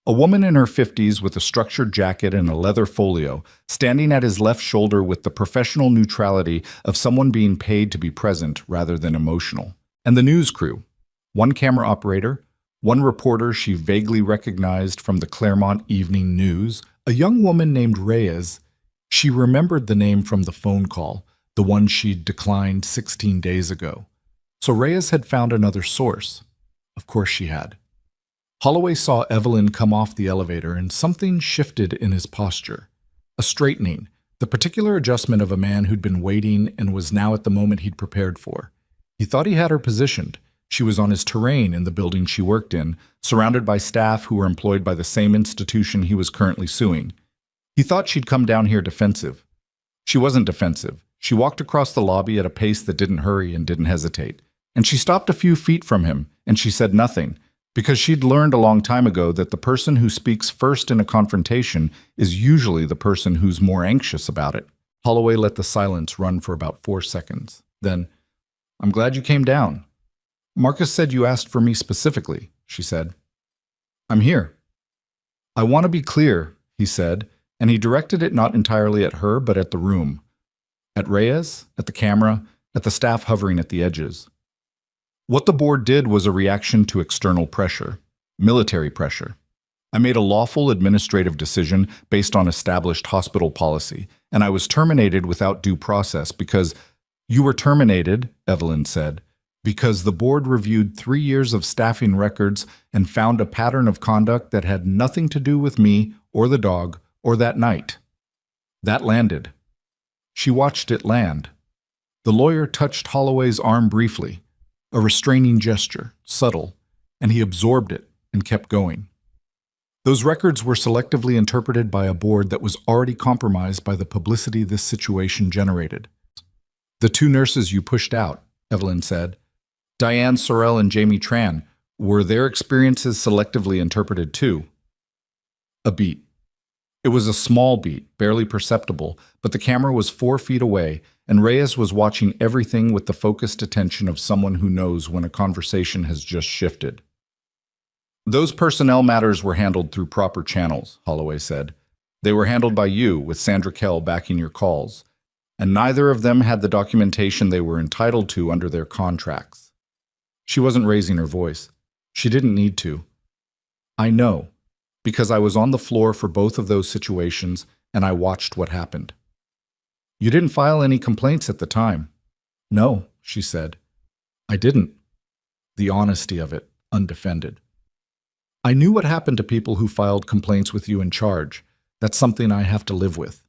a woman in her 50s with a structured jacket and a leather folio, standing at his left shoulder with the professional neutrality of someone being paid to be present rather than emotional. And the news crew, one camera operator, one reporter she vaguely recognized from the Claremont Evening News, a young woman named Reyes. She remembered the name from the phone call, the one she'd declined 16 days ago. So Reyes had found another source. Of course she had. Holloway saw Evelyn come off the elevator and something shifted in his posture. A straightening, the particular adjustment of a man who'd been waiting and was now at the moment he'd prepared for. He thought he had her positioned. She was on his terrain in the building she worked in, surrounded by staff who were employed by the same institution he was currently suing. He thought she'd come down here defensive. She wasn't defensive. She walked across the lobby at a pace that didn't hurry and didn't hesitate. And she stopped a few feet from him, and she said nothing, because she'd learned a long time ago that the person who speaks first in a confrontation is usually the person who's more anxious about it. Holloway let the silence run for about 4 seconds. Then, "I'm glad you came down." "Marcus said you asked for me specifically," she said. "I'm here." "I want to be clear," he said, and he directed it not entirely at her but at the room. At Reyes, at the camera, at the staff hovering at the edges. What the board did was a reaction to external pressure, military pressure. I made a lawful administrative decision based on established hospital policy, and I was terminated without due process because— "You were terminated," Evelyn said, "because the board reviewed 3 years of staffing records and found a pattern of conduct that had nothing to do with me or the dog or that night." That landed. She watched it land. The lawyer touched Holloway's arm briefly, a restraining gesture, subtle, and he absorbed it and kept going. Those records were selectively interpreted by a board that was already compromised by the publicity this situation generated. "The 2 nurses you pushed out," Evelyn said, "Diane Sorrell and Jamie Tran, were their experiences selectively interpreted too?" A beat. It was a small beat, barely perceptible, but the camera was 4 feet away, and Reyes was watching everything with the focused attention of someone who knows when a conversation has just shifted. Those personnel matters were handled through proper channels, Holloway said. They were handled by you, with Sandra Kell backing your calls, and neither of them had the documentation they were entitled to under their contracts. She wasn't raising her voice. She didn't need to. I know, because I was on the floor for both of those situations, and I watched what happened. You didn't file any complaints at the time. No, she said. I didn't. The honesty of it, undefended. I knew what happened to people who filed complaints with you in charge. That's something I have to live with.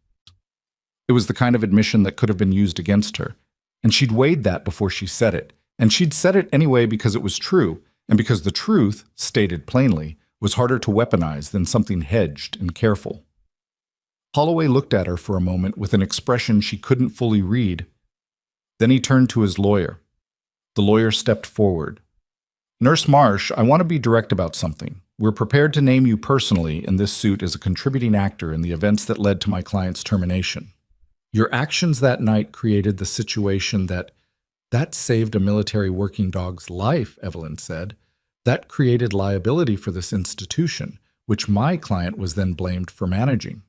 It was the kind of admission that could have been used against her, and she'd weighed that before she said it, and she'd said it anyway because it was true, and because the truth, stated plainly, was harder to weaponize than something hedged and careful. Holloway looked at her for a moment with an expression she couldn't fully read. Then he turned to his lawyer. The lawyer stepped forward. Nurse Marsh, I want to be direct about something. We're prepared to name you personally in this suit as a contributing actor in the events that led to my client's termination. Your actions that night created the situation that saved a military working dog's life, Evelyn said. That created liability for this institution, which my client was then blamed for managing.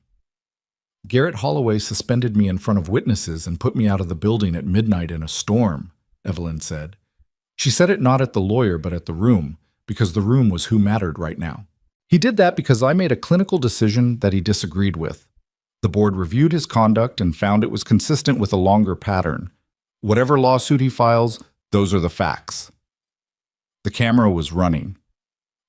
Garrett Holloway suspended me in front of witnesses and put me out of the building at midnight in a storm, Evelyn said. She said it not at the lawyer but at the room, because the room was who mattered right now. He did that because I made a clinical decision that he disagreed with. The board reviewed his conduct and found it was consistent with a longer pattern. Whatever lawsuit he files, those are the facts. The camera was running.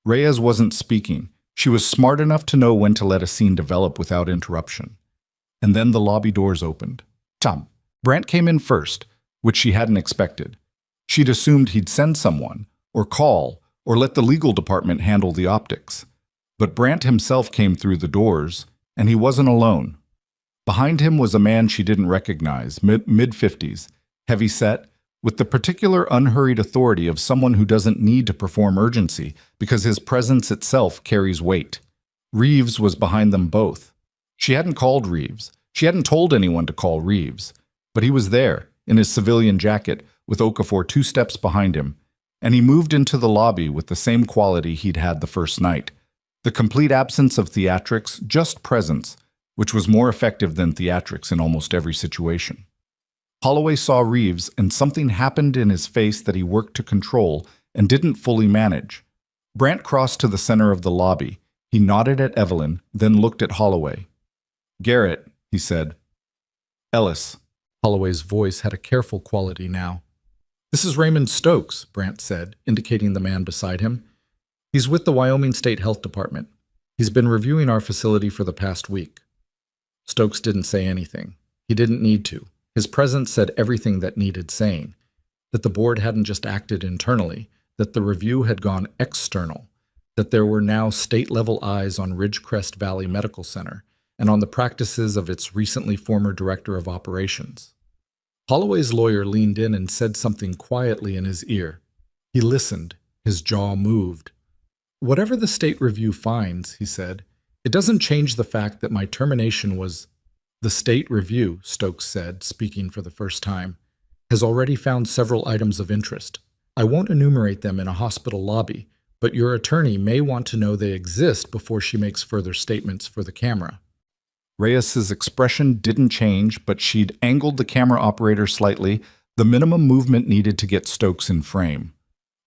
Reyes wasn't speaking. She was smart enough to know when to let a scene develop without interruption. And then the lobby doors opened. Brandt came in first, which she hadn't expected. She'd assumed he'd send someone, or call, or let the legal department handle the optics. But Brandt himself came through the doors, and he wasn't alone. Behind him was a man she didn't recognize, mid-50s, heavy-set, with the particular unhurried authority of someone who doesn't need to perform urgency because his presence itself carries weight. Reeves was behind them both. She hadn't called Reeves. She hadn't told anyone to call Reeves. But he was there, in his civilian jacket, with Okafor 2 steps behind him, and he moved into the lobby with the same quality he'd had the first night. The complete absence of theatrics, just presence, which was more effective than theatrics in almost every situation. Holloway saw Reeves, and something happened in his face that he worked to control and didn't fully manage. Brandt crossed to the center of the lobby. He nodded at Evelyn, then looked at Holloway. Garrett, he said. Ellis. Holloway's voice had a careful quality now. This is Raymond Stokes, Brandt said, indicating the man beside him. He's with the Wyoming State Health Department. He's been reviewing our facility for the past week. Stokes didn't say anything. He didn't need to. His presence said everything that needed saying. That the board hadn't just acted internally, that the review had gone external, that there were now state-level eyes on Ridgecrest Valley Medical Center and on the practices of its recently former director of operations. Holloway's lawyer leaned in and said something quietly in his ear. He listened. His jaw moved. Whatever the state review finds, he said, it doesn't change the fact that my termination was... The state review, Stokes said, speaking for the first time, has already found several items of interest. I won't enumerate them in a hospital lobby, but your attorney may want to know they exist before she makes further statements for the camera. Reyes's expression didn't change, but she'd angled the camera operator slightly, the minimum movement needed to get Stokes in frame.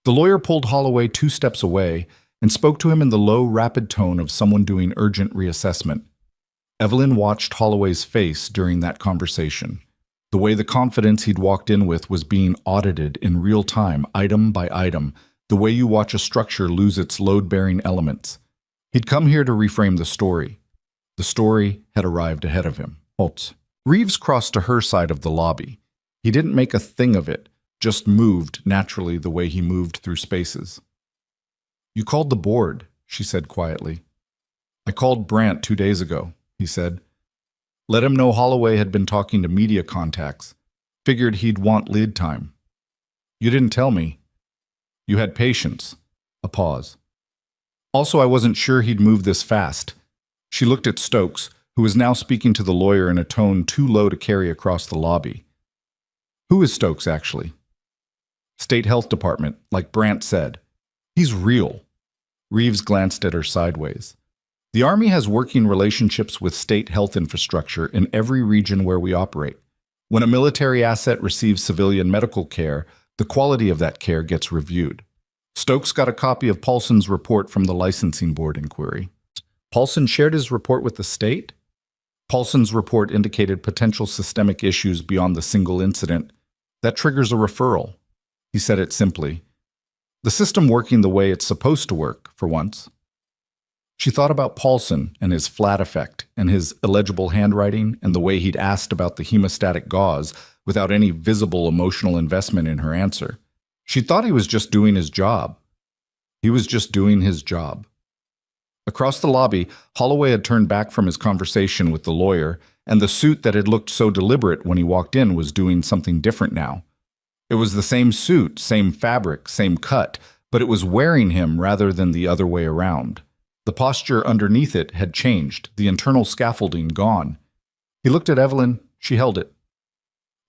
The lawyer pulled Holloway 2 steps away and spoke to him in the low, rapid tone of someone doing urgent reassessment. Evelyn watched Holloway's face during that conversation. The way the confidence he'd walked in with was being audited in real time, item by item, the way you watch a structure lose its load-bearing elements. He'd come here to reframe the story. The story had arrived ahead of him. Holtz. Reeves crossed to her side of the lobby. He didn't make a thing of it, just moved naturally the way he moved through spaces. You called the board, she said quietly. I called Brandt 2 days ago, he said. Let him know Holloway had been talking to media contacts. Figured he'd want lead time. You didn't tell me. You had patience. A pause. Also, I wasn't sure he'd move this fast. She looked at Stokes, who was now speaking to the lawyer in a tone too low to carry across the lobby. Who is Stokes, actually? State Health Department, like Brandt said. He's real. Reeves glanced at her sideways. The Army has working relationships with state health infrastructure in every region where we operate. When a military asset receives civilian medical care, the quality of that care gets reviewed. Stokes got a copy of Paulson's report from the licensing board inquiry. Paulson shared his report with the state? Paulson's report indicated potential systemic issues beyond the single incident. That triggers a referral. He said it simply. The system working the way it's supposed to work, for once. She thought about Paulson and his flat effect and his illegible handwriting and the way he'd asked about the hemostatic gauze without any visible emotional investment in her answer. She thought he was just doing his job. He was just doing his job. Across the lobby, Holloway had turned back from his conversation with the lawyer, and the suit that had looked so deliberate when he walked in was doing something different now. It was the same suit, same fabric, same cut, but it was wearing him rather than the other way around. The posture underneath it had changed, the internal scaffolding gone. He looked at Evelyn. She held it.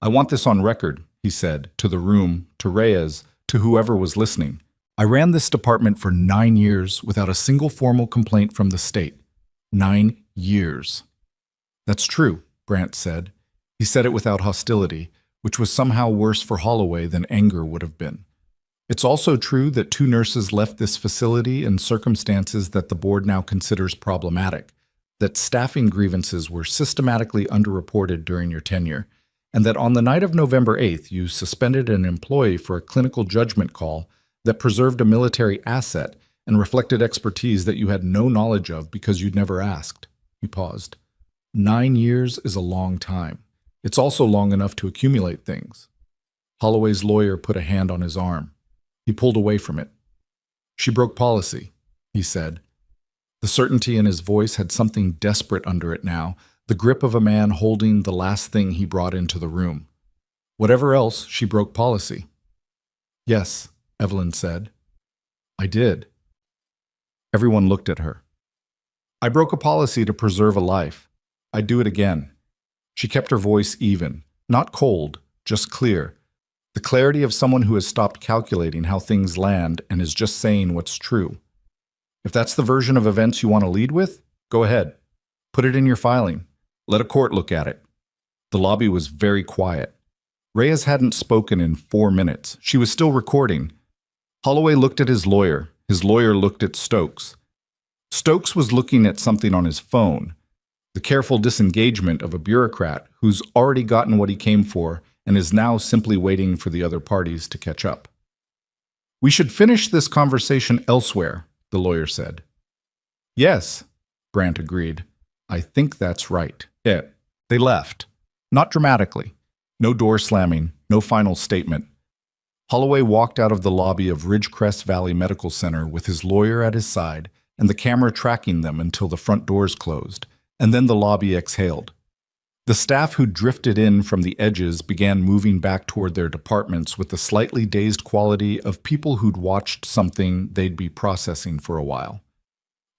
I want this on record, he said, to the room, to Reyes, to whoever was listening. I ran this department for 9 years without a single formal complaint from the state. 9 years. That's true, Brandt said. He said it without hostility, which was somehow worse for Holloway than anger would have been. It's also true that 2 nurses left this facility in circumstances that the board now considers problematic, that staffing grievances were systematically underreported during your tenure, and that on the night of November 8th you suspended an employee for a clinical judgment call that preserved a military asset and reflected expertise that you had no knowledge of because you'd never asked. He paused. 9 years is a long time. It's also long enough to accumulate things. Holloway's lawyer put a hand on his arm. He pulled away from it. She broke policy, he said. The certainty in his voice had something desperate under it now, the grip of a man holding the last thing he brought into the room. Whatever else, she broke policy. Yes, Evelyn said. I did. Everyone looked at her. I broke a policy to preserve a life. I'd do it again. She kept her voice even, not cold, just clear. The clarity of someone who has stopped calculating how things land and is just saying what's true. If that's the version of events you want to lead with, go ahead. Put it in your filing. Let a court look at it. The lobby was very quiet. Reyes hadn't spoken in 4 minutes. She was still recording. Holloway looked at his lawyer. His lawyer looked at Stokes. Stokes was looking at something on his phone. The careful disengagement of a bureaucrat who's already gotten what he came for and is now simply waiting for the other parties to catch up. We should finish this conversation elsewhere, the lawyer said. Yes, Brandt agreed. I think that's right. Yeah, they left. Not dramatically. No door slamming, no final statement. Holloway walked out of the lobby of Ridgecrest Valley Medical Center with his lawyer at his side and the camera tracking them until the front doors closed, and then the lobby exhaled. The staff who drifted in from the edges began moving back toward their departments with the slightly dazed quality of people who'd watched something they'd be processing for a while.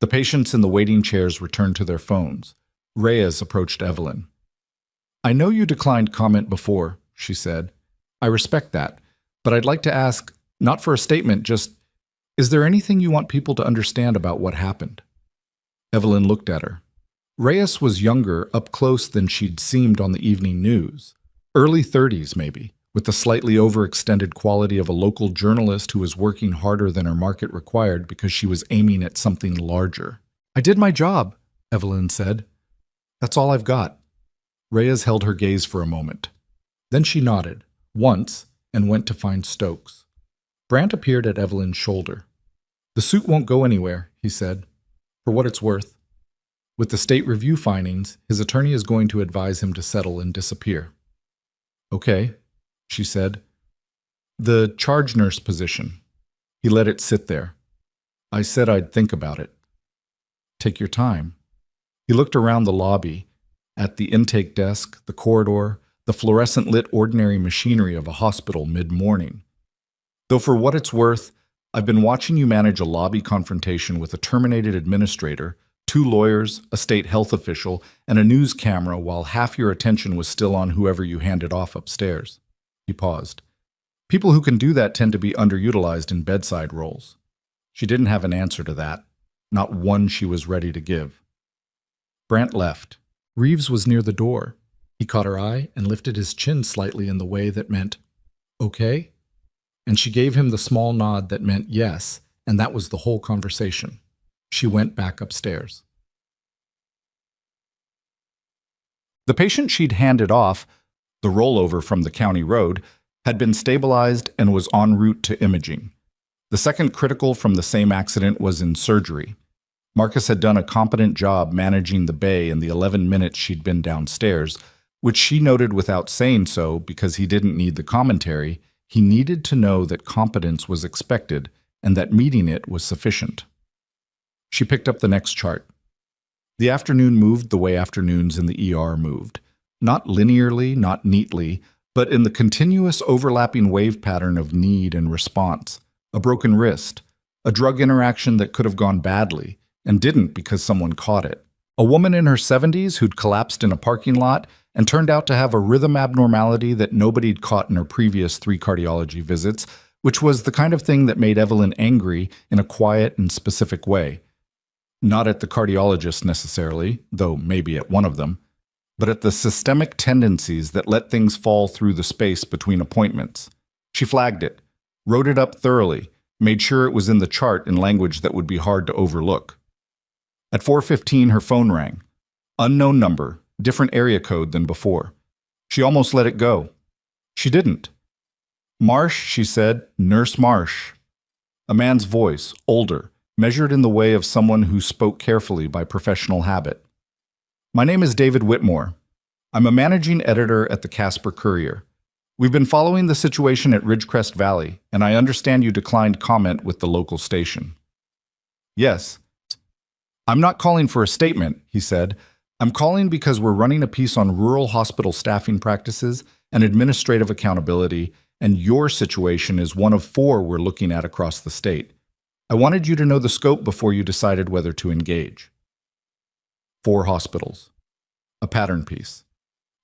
The patients in the waiting chairs returned to their phones. Reyes approached Evelyn. I know you declined comment before, she said. I respect that, but I'd like to ask, not for a statement, just, is there anything you want people to understand about what happened? Evelyn looked at her. Reyes was younger up close than she'd seemed on the evening news. Early 30s, maybe, with the slightly overextended quality of a local journalist who was working harder than her market required because she was aiming at something larger. I did my job, Evelyn said. That's all I've got. Reyes held her gaze for a moment. Then she nodded, once, and went to find Stokes. Brandt appeared at Evelyn's shoulder. The suit won't go anywhere, he said, for what it's worth. With the state review findings, his attorney is going to advise him to settle and disappear. Okay, she said. The charge nurse position. He let it sit there. I said I'd think about it. Take your time. He looked around the lobby, at the intake desk, the corridor, the fluorescent-lit ordinary machinery of a hospital mid-morning. Though for what it's worth, I've been watching you manage a lobby confrontation with a terminated administrator 2 lawyers, a state health official, and a news camera while half your attention was still on whoever you handed off upstairs. He paused. People who can do that tend to be underutilized in bedside roles. She didn't have an answer to that, not one she was ready to give. Brant left. Reeves was near the door. He caught her eye and lifted his chin slightly in the way that meant, "Okay?" And she gave him the small nod that meant yes, and that was the whole conversation. She went back upstairs. The patient she'd handed off, the rollover from the county road, had been stabilized and was en route to imaging. The second critical from the same accident was in surgery. Marcus had done a competent job managing the bay in the 11 minutes she'd been downstairs, which she noted without saying so because he didn't need the commentary. He needed to know that competence was expected and that meeting it was sufficient. She picked up the next chart. The afternoon moved the way afternoons in the ER moved. Not linearly, not neatly, but in the continuous overlapping wave pattern of need and response. A broken wrist, a drug interaction that could have gone badly, and didn't because someone caught it. A woman in her 70s who'd collapsed in a parking lot and turned out to have a rhythm abnormality that nobody'd caught in her previous 3 cardiology visits, which was the kind of thing that made Evelyn angry in a quiet and specific way. Not at the cardiologist necessarily, though maybe at one of them, but at the systemic tendencies that let things fall through the space between appointments. She flagged it, wrote it up thoroughly, made sure it was in the chart in language that would be hard to overlook. At 4:15, her phone rang. Unknown number, different area code than before. She almost let it go. She didn't. "Marsh," she said, "Nurse Marsh." A man's voice, older, measured in the way of someone who spoke carefully by professional habit. "My name is David Whitmore. I'm a managing editor at the Casper Courier. We've been following the situation at Ridgecrest Valley, and I understand you declined comment with the local station." "Yes." "I'm not calling for a statement," he said. "I'm calling because we're running a piece on rural hospital staffing practices and administrative accountability, and your situation is one of 4 we're looking at across the state. I wanted you to know the scope before you decided whether to engage." 4 hospitals. A pattern piece.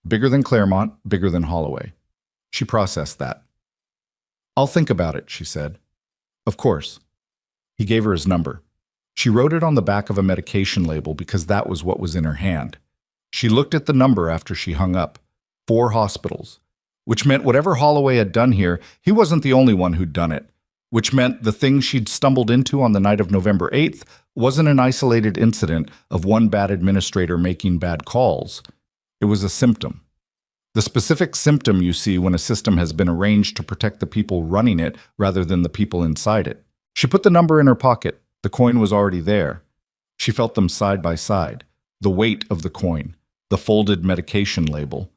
Bigger than Claremont, bigger than Holloway. She processed that. "I'll think about it," she said. "Of course." He gave her his number. She wrote it on the back of a medication label because that was what was in her hand. She looked at the number after she hung up. 4 hospitals. Which meant whatever Holloway had done here, he wasn't the only one who'd done it. Which meant the thing she'd stumbled into on the night of November 8th wasn't an isolated incident of one bad administrator making bad calls. It was a symptom. The specific symptom you see when a system has been arranged to protect the people running it rather than the people inside it. She put the number in her pocket. The coin was already there. She felt them side by side, the weight of the coin, the folded medication label.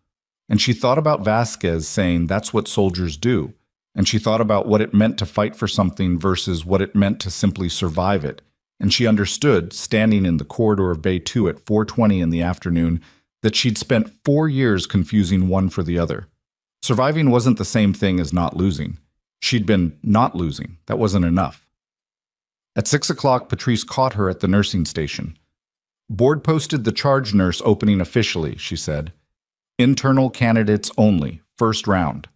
And she thought about Vasquez saying that's what soldiers do. And she thought about what it meant to fight for something versus what it meant to simply survive it. And she understood, standing in the corridor of Bay 2 at 4:20 in the afternoon, that she'd spent 4 years confusing one for the other. Surviving wasn't the same thing as not losing. She'd been not losing. That wasn't enough. At 6 o'clock, Patrice caught her at the nursing station. "Board posted the charge nurse opening officially," she said. "Internal candidates only, first round."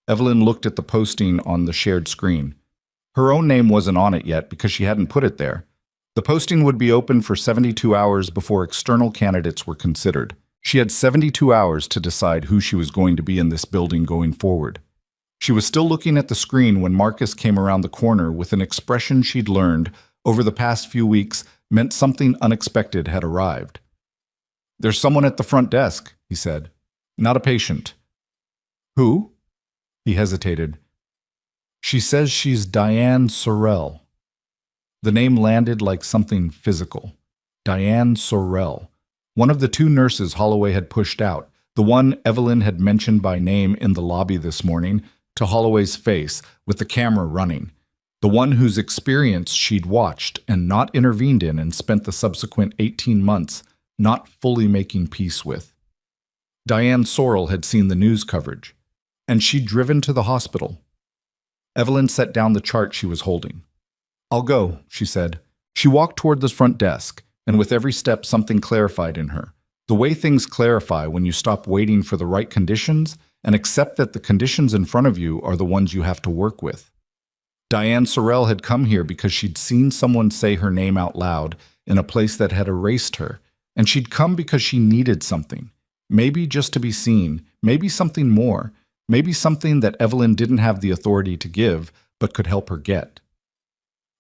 Evelyn looked at the posting on the shared screen. Her own name wasn't on it yet because she hadn't put it there. The posting would be open for 72 hours before external candidates were considered. She had 72 hours to decide who she was going to be in this building going forward. She was still looking at the screen when Marcus came around the corner with an expression she'd learned over the past few weeks meant something unexpected had arrived. "There's someone at the front desk," he said. "Not a patient." "Who?" He hesitated. "She says she's Diane Sorrell." The name landed like something physical. Diane Sorrell. One of the 2 nurses Holloway had pushed out, the one Evelyn had mentioned by name in the lobby this morning, to Holloway's face, with the camera running. The one whose experience she'd watched and not intervened in and spent the subsequent 18 months not fully making peace with. Diane Sorrell had seen the news coverage, and she'd driven to the hospital. Evelyn set down the chart she was holding. "I'll go," she said. She walked toward the front desk. and with every step something clarified in her. The way things clarify when you stop waiting for the right conditions and accept that the conditions in front of you are the ones you have to work with. Diane Sorrell had come here because she'd seen someone say her name out loud in a place that had erased her, and she'd come because she needed something. Maybe just to be seen, maybe something more, maybe something that Evelyn didn't have the authority to give, but could help her get.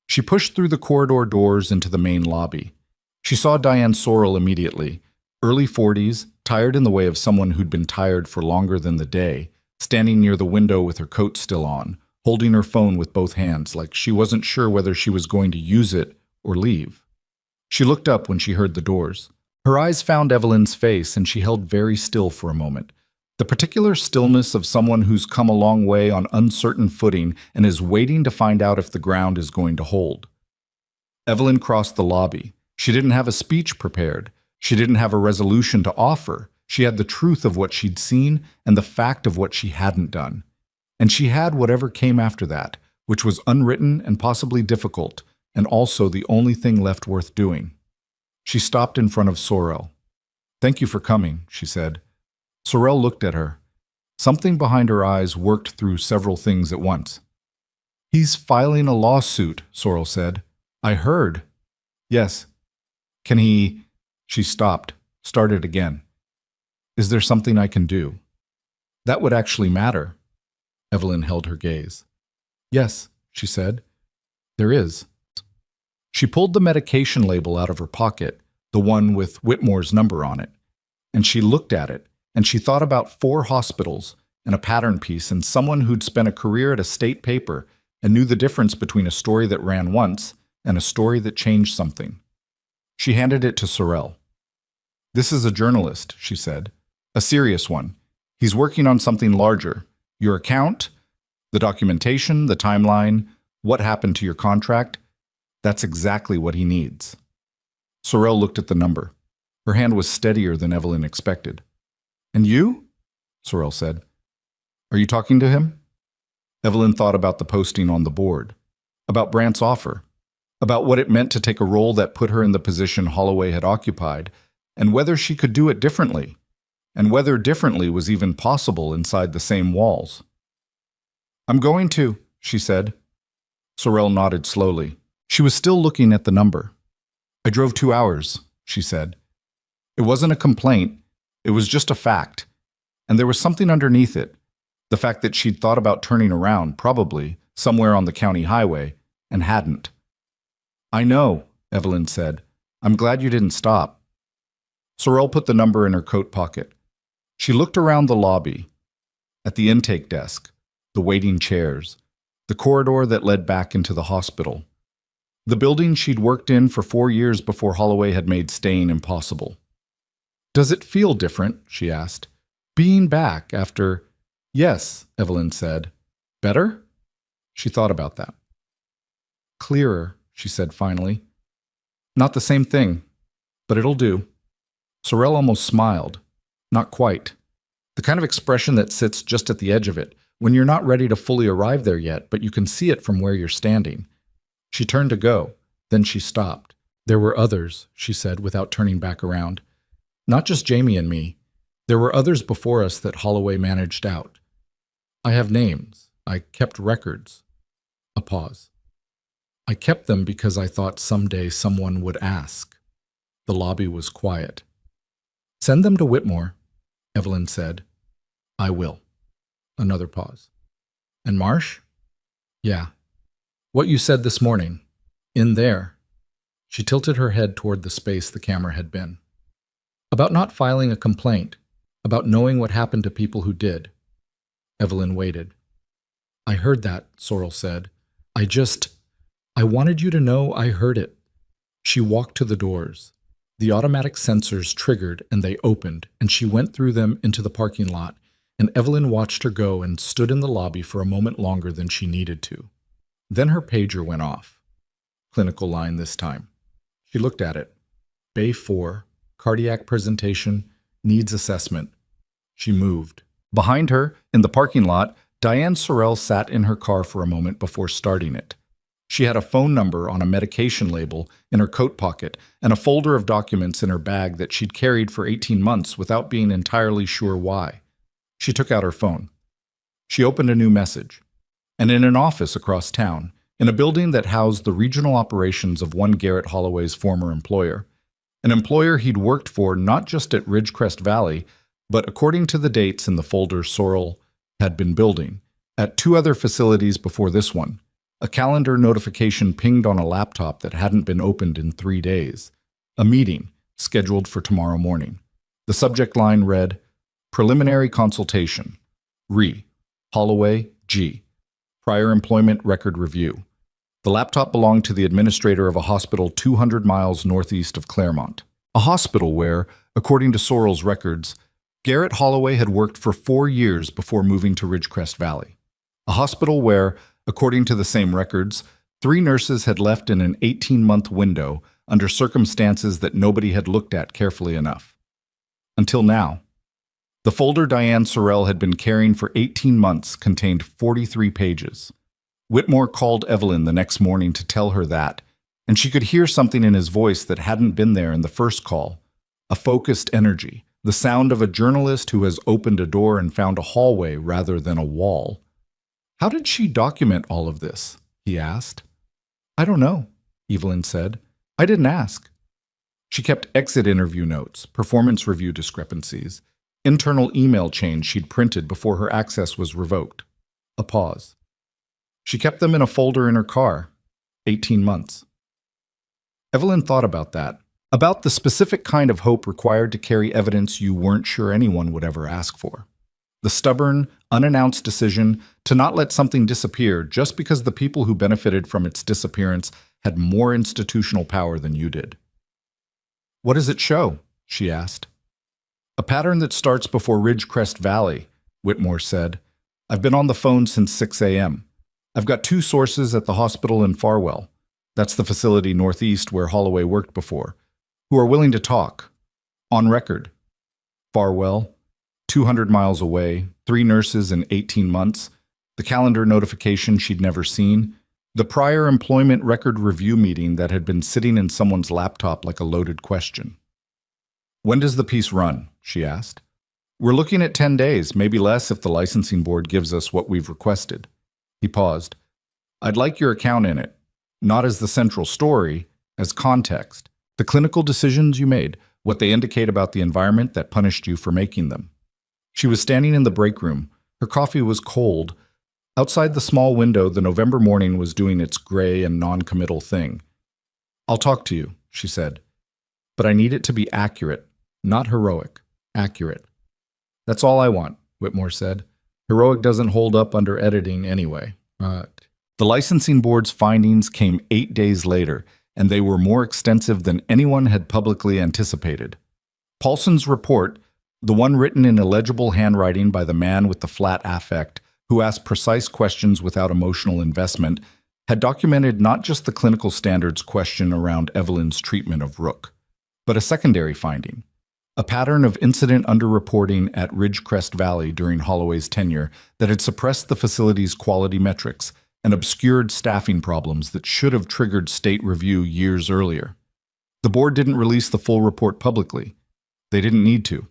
She pushed through the corridor doors into the main lobby. She saw Diane Sorrell immediately, early 40s, tired in the way of someone who'd been tired for longer than the day, standing near the window with her coat still on, holding her phone with both hands like she wasn't sure whether she was going to use it or leave. She looked up when she heard the doors. Her eyes found Evelyn's face and she held very still for a moment. The particular stillness of someone who's come a long way on uncertain footing and is waiting to find out if the ground is going to hold. Evelyn crossed the lobby. She didn't have a speech prepared. She didn't have a resolution to offer. She had the truth of what she'd seen and the fact of what she hadn't done. And she had whatever came after that, which was unwritten and possibly difficult, and also the only thing left worth doing. She stopped in front of Sorrell. "Thank you for coming," she said. Sorrell looked at her. Something behind her eyes worked through several things at once. "He's filing a lawsuit," Sorrell said. "I heard." "Yes." "Can he—" She stopped, started again. "Is there something I can do?" "That would actually matter." Evelyn held her gaze. "Yes," she said. "There is." She pulled the medication label out of her pocket, the one with Whitmore's number on it, and she looked at it, and she thought about 4 hospitals and a pattern piece and someone who'd spent a career at a state paper and knew the difference between a story that ran once and a story that changed something. She handed it to Sorrell. "This is a journalist," she said. "A serious one. He's working on something larger. Your account, the documentation, the timeline, what happened to your contract, that's exactly what he needs." Sorrell looked at the number. Her hand was steadier than Evelyn expected. "And you?" Sorrell said. "Are you talking to him?" Evelyn thought about the posting on the board, about Brandt's offer, about what it meant to take a role that put her in the position Holloway had occupied, and whether she could do it differently, and whether differently was even possible inside the same walls. "I'm going to," she said. Sorrell nodded slowly. She was still looking at the number. "I drove 2 hours," she said. It wasn't a complaint. It was just a fact. And there was something underneath it. The fact that she'd thought about turning around, probably, somewhere on the county highway, and hadn't. "I know," Evelyn said. "I'm glad you didn't stop." Sorrell put the number in her coat pocket. She looked around the lobby, at the intake desk, the waiting chairs, the corridor that led back into the hospital, the building she'd worked in for 4 years before Holloway had made staying impossible. "Does it feel different?" she asked. "Being back after—" "Yes," Evelyn said. "Better?" She thought about that. "Clearer," she said finally. "Not the same thing, but it'll do." Sorrell almost smiled. Not quite. The kind of expression that sits just at the edge of it, when you're not ready to fully arrive there yet, but you can see it from where you're standing. She turned to go. Then she stopped. "There were others," she said without turning back around. "Not just Jamie and me. There were others before us that Holloway managed out. I have names. I kept records." A pause. "I kept them because I thought someday someone would ask." The lobby was quiet. "Send them to Whitmore," Evelyn said. "I will." Another pause. "And Marsh?" "Yeah. What you said this morning. In there." She tilted her head toward the space the camera had been. "About not filing a complaint. About knowing what happened to people who did." Evelyn waited. "I heard that," Sorrell said. I wanted you to know I heard it." She walked to the doors. The automatic sensors triggered and they opened, and she went through them into the parking lot, and Evelyn watched her go and stood in the lobby for a moment longer than she needed to. Then her pager went off. Clinical line this time. She looked at it. Bay 4, cardiac presentation, needs assessment. She moved. Behind her, in the parking lot, Diane Sorrell sat in her car for a moment before starting it. She had a phone number on a medication label in her coat pocket and a folder of documents in her bag that she'd carried for 18 months without being entirely sure why. She took out her phone. She opened a new message. And in an office across town, in a building that housed the regional operations of one Garrett Holloway's former employer, an employer he'd worked for not just at Ridgecrest Valley, but according to the dates in the folder Sorrell had been building, at 2 other facilities before this one. A calendar notification pinged on a laptop that hadn't been opened in 3 days. A meeting, scheduled for tomorrow morning. The subject line read, Preliminary Consultation. Re. Holloway, G. Prior Employment Record Review. The laptop belonged to the administrator of a hospital 200 miles northeast of Claremont. A hospital where, according to Sorrell's records, Garrett Holloway had worked for 4 years before moving to Ridgecrest Valley. A hospital where, according to the same records, 3 nurses had left in an 18-month window under circumstances that nobody had looked at carefully enough. Until now. The folder Diane Sorrell had been carrying for 18 months contained 43 pages. Whitmore called Evelyn the next morning to tell her that, and she could hear something in his voice that hadn't been there in the first call. A focused energy, the sound of a journalist who has opened a door and found a hallway rather than a wall. How did she document all of this? He asked. I don't know, Evelyn said. I didn't ask. She kept exit interview notes, performance review discrepancies, internal email chains she'd printed before her access was revoked. A pause. She kept them in a folder in her car. 18 months. Evelyn thought about that, about the specific kind of hope required to carry evidence you weren't sure anyone would ever ask for. The stubborn, unannounced decision to not let something disappear just because the people who benefited from its disappearance had more institutional power than you did. What does it show? She asked. A pattern that starts before Ridgecrest Valley, Whitmore said. I've been on the phone since 6 a.m. I've got 2 sources at the hospital in Farwell. That's the facility northeast where Holloway worked before, who are willing to talk. On record. Farwell, 200 miles away, 3 nurses in 18 months, the calendar notification she'd never seen, the prior employment record review meeting that had been sitting in someone's laptop like a loaded question. When does the piece run? She asked. We're looking at 10 days, maybe less if the licensing board gives us what we've requested. He paused. I'd like your account in it, not as the central story, as context. The clinical decisions you made, what they indicate about the environment that punished you for making them. She was standing in the break room. Her coffee was cold. Outside the small window, the November morning was doing its gray and non-committal thing. I'll talk to you, she said. But I need it to be accurate, not heroic. Accurate. That's all I want, Whitmore said. Heroic doesn't hold up under editing anyway. The licensing board's findings came 8 days later, and they were more extensive than anyone had publicly anticipated. Paulson's report, the one written in illegible handwriting by the man with the flat affect, who asked precise questions without emotional investment, had documented not just the clinical standards question around Evelyn's treatment of Rook, but a secondary finding. A pattern of incident underreporting at Ridgecrest Valley during Holloway's tenure that had suppressed the facility's quality metrics and obscured staffing problems that should have triggered state review years earlier. The board didn't release the full report publicly. They didn't need to.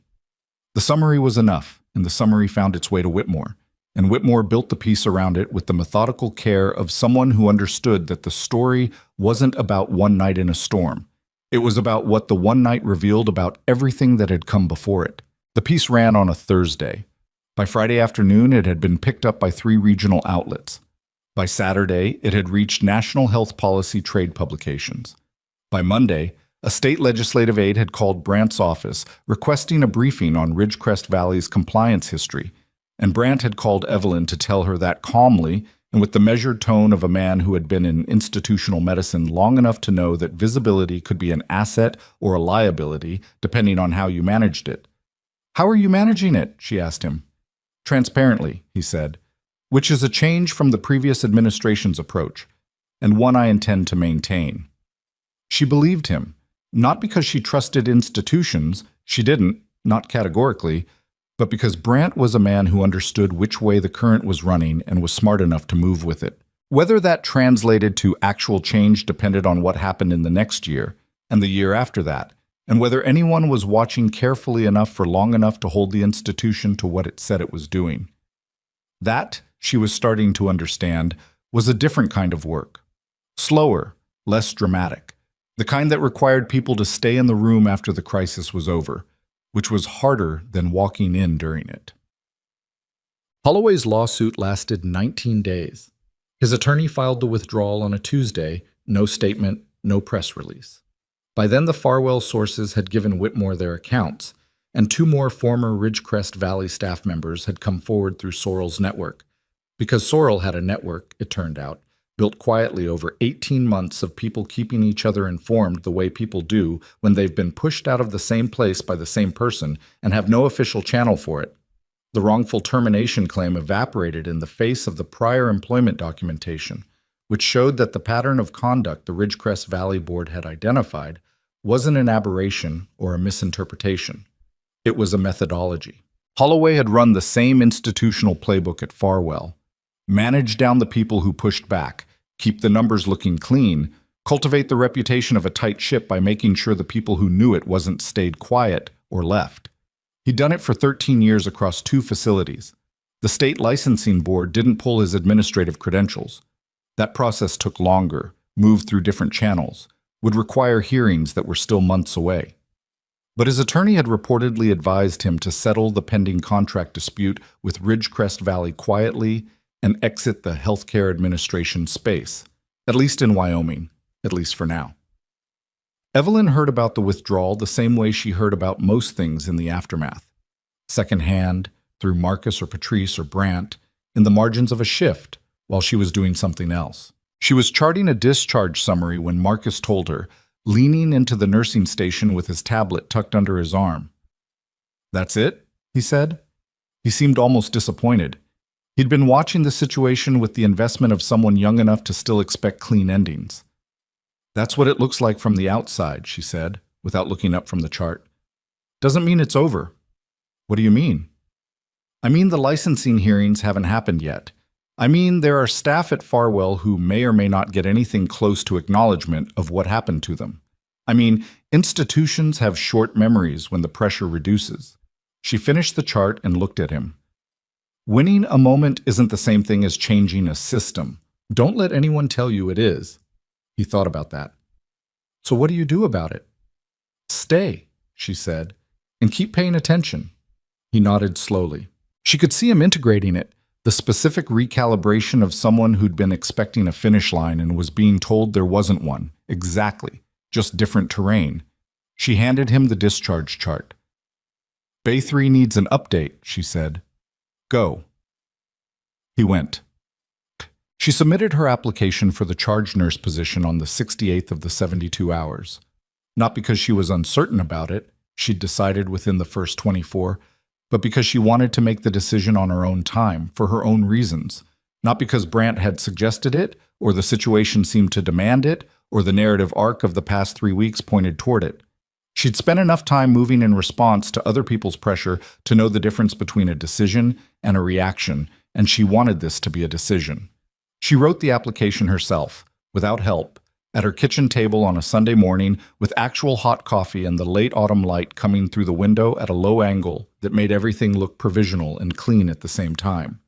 The summary was enough, and the summary found its way to Whitmore, and Whitmore built the piece around it with the methodical care of someone who understood that the story wasn't about one night in a storm. It was about what the one night revealed about everything that had come before it. The piece ran on a Thursday. By Friday afternoon, it had been picked up by 3 regional outlets. By Saturday, it had reached national health policy trade publications. By Monday, a state legislative aide had called Brandt's office requesting a briefing on Ridgecrest Valley's compliance history, and Brandt had called Evelyn to tell her that calmly and with the measured tone of a man who had been in institutional medicine long enough to know that visibility could be an asset or a liability, depending on how you managed it. How are you managing it? She asked him. Transparently, he said, which is a change from the previous administration's approach, and one I intend to maintain. She believed him, not because she trusted institutions, she didn't, not categorically, but because Brandt was a man who understood which way the current was running and was smart enough to move with it. Whether that translated to actual change depended on what happened in the next year and the year after that, and whether anyone was watching carefully enough for long enough to hold the institution to what it said it was doing. That, she was starting to understand, was a different kind of work. Slower, less dramatic. The kind that required people to stay in the room after the crisis was over, which was harder than walking in during it. Holloway's lawsuit lasted 19 days. His attorney filed the withdrawal on a Tuesday, no statement, no press release. By then, the Farwell sources had given Whitmore their accounts, and 2 more former Ridgecrest Valley staff members had come forward through Sorrell's network. Because Sorrell had a network, it turned out, built quietly over 18 months of people keeping each other informed the way people do when they've been pushed out of the same place by the same person and have no official channel for it. The wrongful termination claim evaporated in the face of the prior employment documentation, which showed that the pattern of conduct the Ridgecrest Valley Board had identified wasn't an aberration or a misinterpretation. It was a methodology. Holloway had run the same institutional playbook at Farwell. Manage down the people who pushed back, keep the numbers looking clean, cultivate the reputation of a tight ship by making sure the people who knew it wasn't stayed quiet or left. He'd done it for 13 years across 2 facilities. The state licensing board didn't pull his administrative credentials. That process took longer, moved through different channels, would require hearings that were still months away. But his attorney had reportedly advised him to settle the pending contract dispute with Ridgecrest Valley quietly and exit the healthcare administration space, at least in Wyoming, at least for now. Evelyn heard about the withdrawal the same way she heard about most things in the aftermath. Secondhand, through Marcus or Patrice or Brandt, in the margins of a shift, while she was doing something else. She was charting a discharge summary when Marcus told her, leaning into the nursing station with his tablet tucked under his arm. "That's it?" he said. He seemed almost disappointed. He'd been watching the situation with the investment of someone young enough to still expect clean endings. "That's what it looks like from the outside," she said, without looking up from the chart. "Doesn't mean it's over." "What do you mean?" "I mean the licensing hearings haven't happened yet. I mean there are staff at Farwell who may or may not get anything close to acknowledgement of what happened to them. I mean, institutions have short memories when the pressure reduces." She finished the chart and looked at him. "Winning a moment isn't the same thing as changing a system. Don't let anyone tell you it is." He thought about that. "So what do you do about it?" "Stay," she said, "and keep paying attention." He nodded slowly. She could see him integrating it, the specific recalibration of someone who'd been expecting a finish line and was being told there wasn't one. Exactly. Just different terrain. She handed him the discharge chart. "Bay 3 needs an update," she said. "Go." He went. She submitted her application for the charge nurse position on the 68th of the 72 hours. Not because she was uncertain about it, she'd decided within the first 24, but because she wanted to make the decision on her own time, for her own reasons. Not because Brandt had suggested it, or the situation seemed to demand it, or the narrative arc of the past 3 weeks pointed toward it. She'd spent enough time moving in response to other people's pressure to know the difference between a decision and a reaction, and she wanted this to be a decision. She wrote the application herself, without help, at her kitchen table on a Sunday morning with actual hot coffee and the late autumn light coming through the window at a low angle that made everything look provisional and clean at the same time.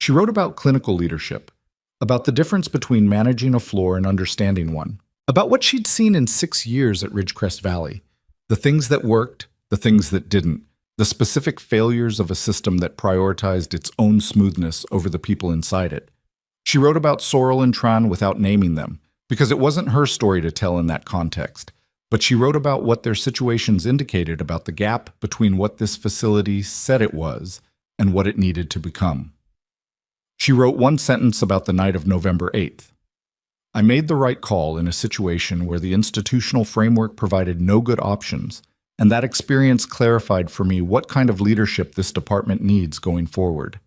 She wrote about clinical leadership, about the difference between managing a floor and understanding one, about what she'd seen in 6 years at Ridgecrest Valley, the things that worked, the things that didn't, the specific failures of a system that prioritized its own smoothness over the people inside it. She wrote about Sorrell and Tran without naming them, because it wasn't her story to tell in that context, but she wrote about what their situations indicated about the gap between what this facility said it was and what it needed to become. She wrote one sentence about the night of November 8th. "I made the right call in a situation where the institutional framework provided no good options, and that experience clarified for me what kind of leadership this department needs going forward."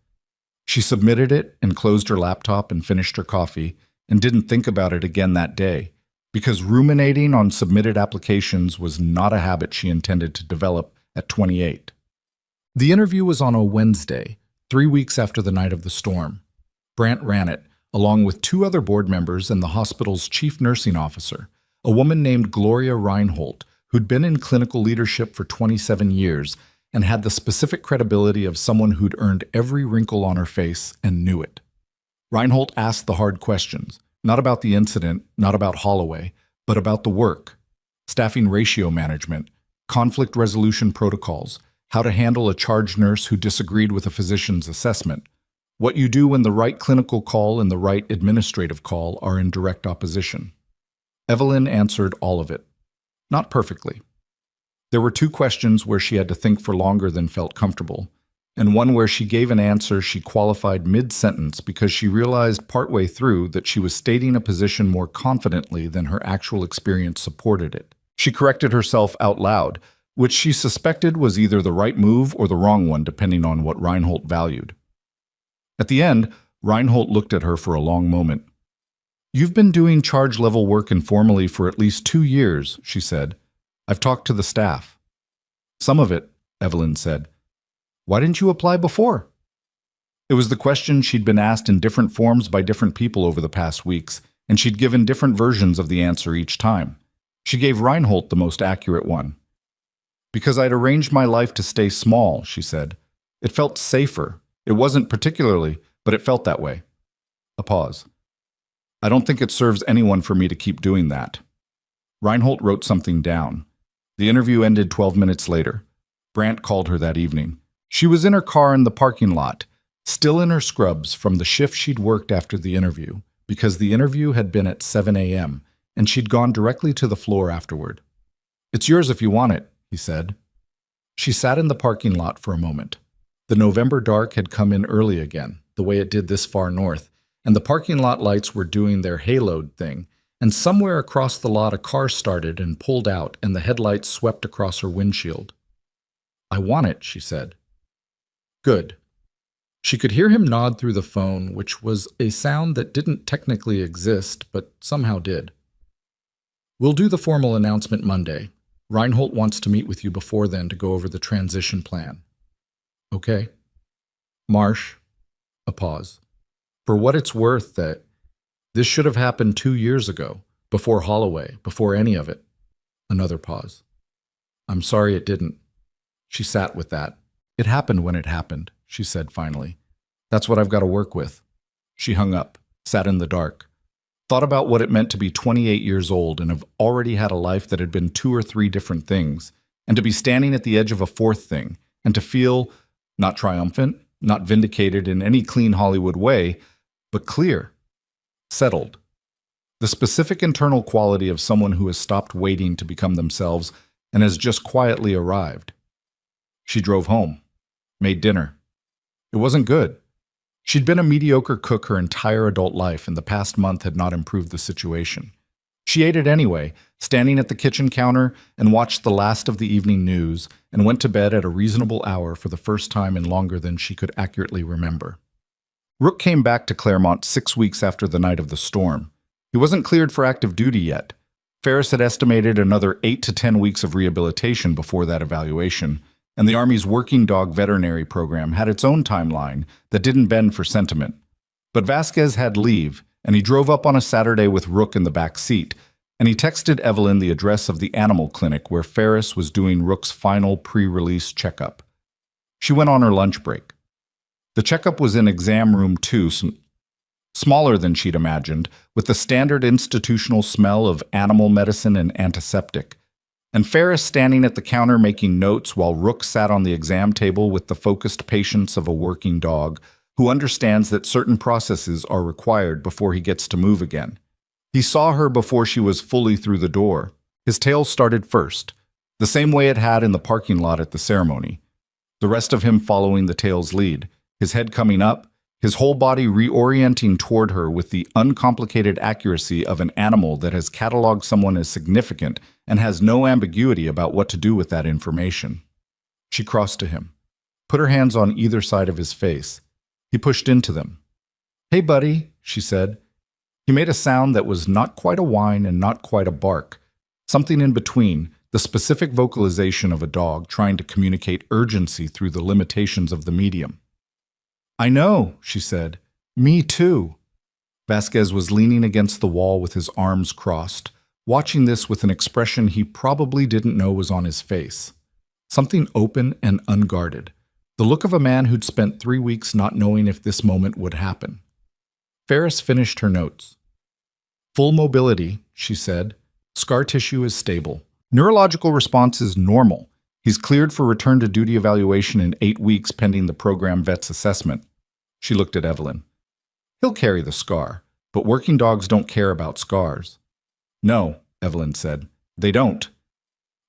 She submitted it and closed her laptop and finished her coffee, and didn't think about it again that day, because ruminating on submitted applications was not a habit she intended to develop at 28. The interview was on a Wednesday, 3 weeks after the night of the storm. Brandt ran it, along with 2 other board members and the hospital's chief nursing officer, a woman named Gloria Reinhold, who'd been in clinical leadership for 27 years and had the specific credibility of someone who'd earned every wrinkle on her face and knew it. Reinhold asked the hard questions, not about the incident, not about Holloway, but about the work, staffing ratio management, conflict resolution protocols, how to handle a charge nurse who disagreed with a physician's assessment, what you do when the right clinical call and the right administrative call are in direct opposition. Evelyn answered all of it. Not perfectly. There were 2 questions where she had to think for longer than felt comfortable, and one where she gave an answer she qualified mid-sentence because she realized partway through that she was stating a position more confidently than her actual experience supported it. She corrected herself out loud, which she suspected was either the right move or the wrong one depending on what Reinhold valued. At the end, Reinhold looked at her for a long moment. "You've been doing charge-level work informally for at least 2 years," she said. "I've talked to the staff." "Some of it," Evelyn said. "Why didn't you apply before?" It was the question she'd been asked in different forms by different people over the past weeks, and she'd given different versions of the answer each time. She gave Reinhold the most accurate one. "Because I'd arranged my life to stay small," she said. "It felt safer. It wasn't particularly, but it felt that way." A pause. "I don't think it serves anyone for me to keep doing that." Reinhold wrote something down. The interview ended 12 minutes later. Brandt called her that evening. She was in her car in the parking lot, still in her scrubs from the shift she'd worked after the interview, because the interview had been at 7 a.m., and she'd gone directly to the floor afterward. "It's yours if you want it," he said. She sat in the parking lot for a moment. The November dark had come in early again, the way it did this far north, and the parking lot lights were doing their haloed thing, and somewhere across the lot a car started and pulled out, and the headlights swept across her windshield. "I want it," she said. "Good." She could hear him nod through the phone, which was a sound that didn't technically exist, but somehow did. "We'll do the formal announcement Monday. Reinhold wants to meet with you before then to go over the transition plan." "Okay." "Marsh." A pause. "For what it's worth, this should have happened 2 years ago, before Holloway, before any of it." Another pause. "I'm sorry it didn't." She sat with that. "It happened when it happened," she said finally. "That's what I've got to work with." She hung up, sat in the dark, thought about what it meant to be 28 years old and have already had a life that had been 2 or 3 different things, and to be standing at the edge of a 4th thing, and to feel not triumphant, not vindicated in any clean Hollywood way, but clear, settled. The specific internal quality of someone who has stopped waiting to become themselves and has just quietly arrived. She drove home, made dinner. It wasn't good. She'd been a mediocre cook her entire adult life, and the past month had not improved the situation. She ate it anyway, standing at the kitchen counter, and watched the last of the evening news, and went to bed at a reasonable hour for the first time in longer than she could accurately remember. Rook came back to Claremont 6 weeks after the night of the storm. He wasn't cleared for active duty yet. Ferris had estimated another 8 to 10 weeks of rehabilitation before that evaluation, and the Army's working dog veterinary program had its own timeline that didn't bend for sentiment. But Vasquez had leave, and he drove up on a Saturday with Rook in the back seat, and he texted Evelyn the address of the animal clinic where Ferris was doing Rook's final pre-release checkup. She went on her lunch break. The checkup was in exam room 2, smaller than she'd imagined, with the standard institutional smell of animal medicine and antiseptic, and Ferris standing at the counter making notes while Rook sat on the exam table with the focused patience of a working dog who understands that certain processes are required before he gets to move again. He saw her before she was fully through the door. His tail started first, the same way it had in the parking lot at the ceremony. The rest of him following the tail's lead, his head coming up, his whole body reorienting toward her with the uncomplicated accuracy of an animal that has cataloged someone as significant and has no ambiguity about what to do with that information. She crossed to him, put her hands on either side of his face. He pushed into them. "Hey, buddy," she said. He made a sound that was not quite a whine and not quite a bark, something in between, the specific vocalization of a dog trying to communicate urgency through the limitations of the medium. "I know," she said. "Me too." Vasquez was leaning against the wall with his arms crossed, watching this with an expression he probably didn't know was on his face. Something open and unguarded. The look of a man who'd spent 3 weeks not knowing if this moment would happen. Ferris finished her notes. Full mobility, she said. Scar tissue is stable. Neurological response is normal. He's cleared for return to duty evaluation in 8 weeks pending the program vet's assessment. She looked at Evelyn. He'll carry the scar, but working dogs don't care about scars. No, Evelyn said. They don't.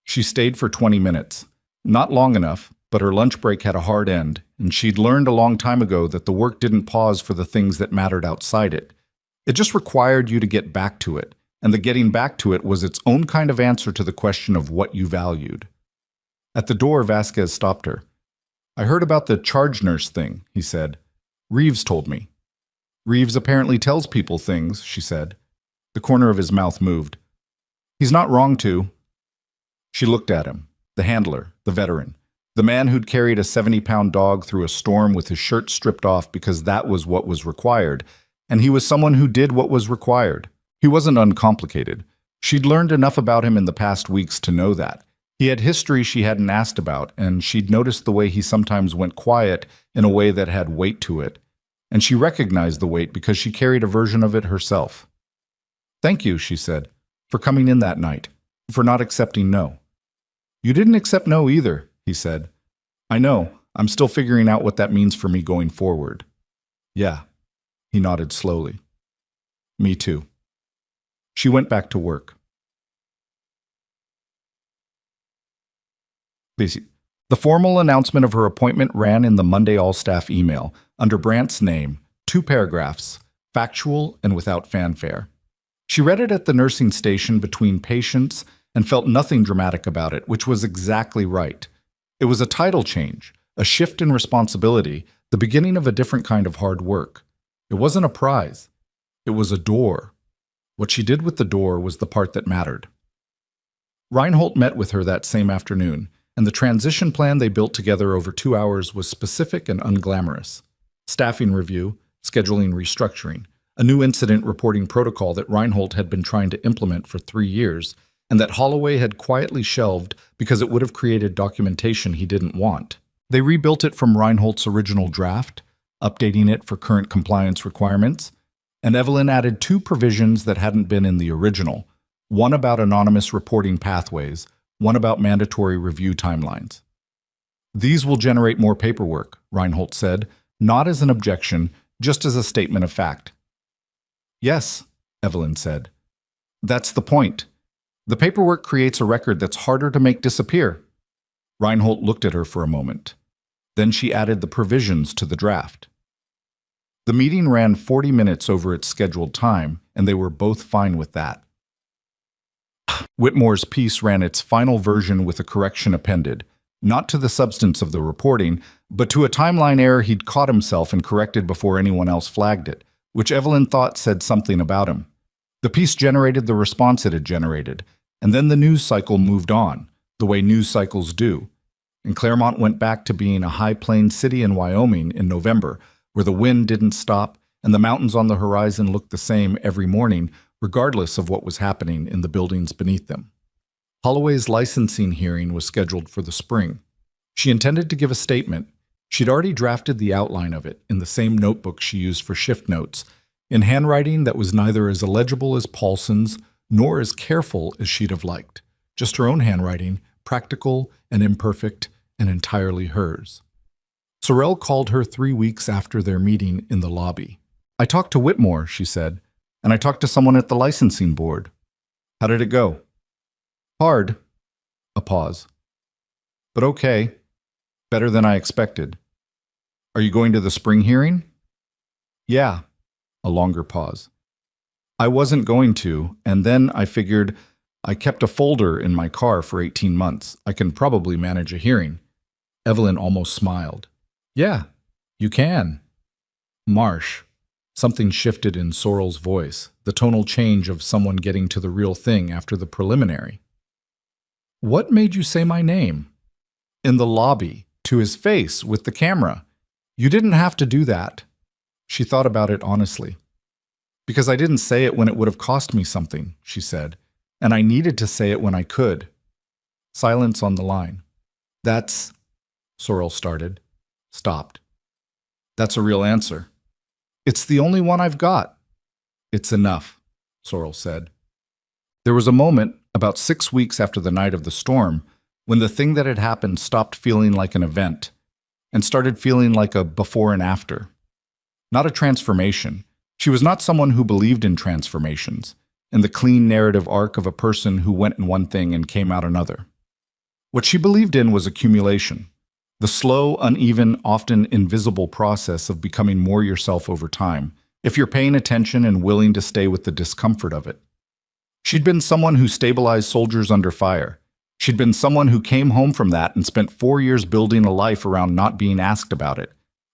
She stayed for 20 minutes. Not long enough, but her lunch break had a hard end, and she'd learned a long time ago that the work didn't pause for the things that mattered outside it. It just required you to get back to it, and the getting back to it was its own kind of answer to the question of what you valued. At the door, Vasquez stopped her. I heard about the charge nurse thing, he said. Reeves told me. Reeves apparently tells people things, she said. The corner of his mouth moved. He's not wrong to. She looked at him, the handler, the veteran, the man who'd carried a 70-pound dog through a storm with his shirt stripped off because that was what was required, and he was someone who did what was required. He wasn't uncomplicated. She'd learned enough about him in the past weeks to know that. He had history she hadn't asked about, and she'd noticed the way he sometimes went quiet in a way that had weight to it. And she recognized the weight because she carried a version of it herself. Thank you, she said, for coming in that night, for not accepting no. You didn't accept no either, he said. I know. I'm still figuring out what that means for me going forward. Yeah. He nodded slowly. Me too. She went back to work. The formal announcement of her appointment ran in the Monday all-staff email, under Brandt's name, 2 paragraphs, factual and without fanfare. She read it at the nursing station between patients and felt nothing dramatic about it, which was exactly right. It was a title change, a shift in responsibility, the beginning of a different kind of hard work. It wasn't a prize. It was a door. What she did with the door was the part that mattered. Reinhold met with her that same afternoon, and the transition plan they built together over 2 hours was specific and unglamorous. Staffing review, scheduling restructuring, a new incident reporting protocol that Reinhold had been trying to implement for 3 years, and that Holloway had quietly shelved because it would have created documentation he didn't want. They rebuilt it from Reinhold's original draft, updating it for current compliance requirements, and Evelyn added 2 provisions that hadn't been in the original, one about anonymous reporting pathways, one about mandatory review timelines. These will generate more paperwork, Reinhold said, not as an objection, just as a statement of fact. Yes, Evelyn said. That's the point. The paperwork creates a record that's harder to make disappear. Reinhold looked at her for a moment. Then she added the provisions to the draft. The meeting ran 40 minutes over its scheduled time, and they were both fine with that. Whitmore's piece ran its final version with a correction appended, not to the substance of the reporting, but to a timeline error he'd caught himself and corrected before anyone else flagged it, which Evelyn thought said something about him. The piece generated the response it had generated, and then the news cycle moved on, the way news cycles do. And Claremont went back to being a high plains city in Wyoming in November, where the wind didn't stop and the mountains on the horizon looked the same every morning, regardless of what was happening in the buildings beneath them. Holloway's licensing hearing was scheduled for the spring. She intended to give a statement. She'd already drafted the outline of it in the same notebook she used for shift notes, in handwriting that was neither as illegible as Paulson's nor as careful as she'd have liked. Just her own handwriting, practical and imperfect and entirely hers. Sorrell called her 3 weeks after their meeting in the lobby. I talked to Whitmore, she said, and I talked to someone at the licensing board. How did it go? Hard. A pause. But okay. Better than I expected. Are you going to the spring hearing? Yeah. A longer pause. I wasn't going to, and then I figured I kept a folder in my car for 18 months. I can probably manage a hearing. Evelyn almost smiled. Yeah, you can. Marsh. Something shifted in Sorrell's voice, the tonal change of someone getting to the real thing after the preliminary. What made you say my name? In the lobby, to his face, with the camera. You didn't have to do that. She thought about it honestly. Because I didn't say it when it would have cost me something, she said, and I needed to say it when I could. Silence on the line. That's, Sorrel started, stopped. That's a real answer. It's the only one I've got. It's enough, Sorrel said. There was a moment, about 6 weeks after the night of the storm, when the thing that had happened stopped feeling like an event and started feeling like a before and after. Not a transformation. She was not someone who believed in transformations, in the clean narrative arc of a person who went in one thing and came out another. What she believed in was accumulation, the slow, uneven, often invisible process of becoming more yourself over time, if you're paying attention and willing to stay with the discomfort of it. She'd been someone who stabilized soldiers under fire. She'd been someone who came home from that and spent 4 years building a life around not being asked about it.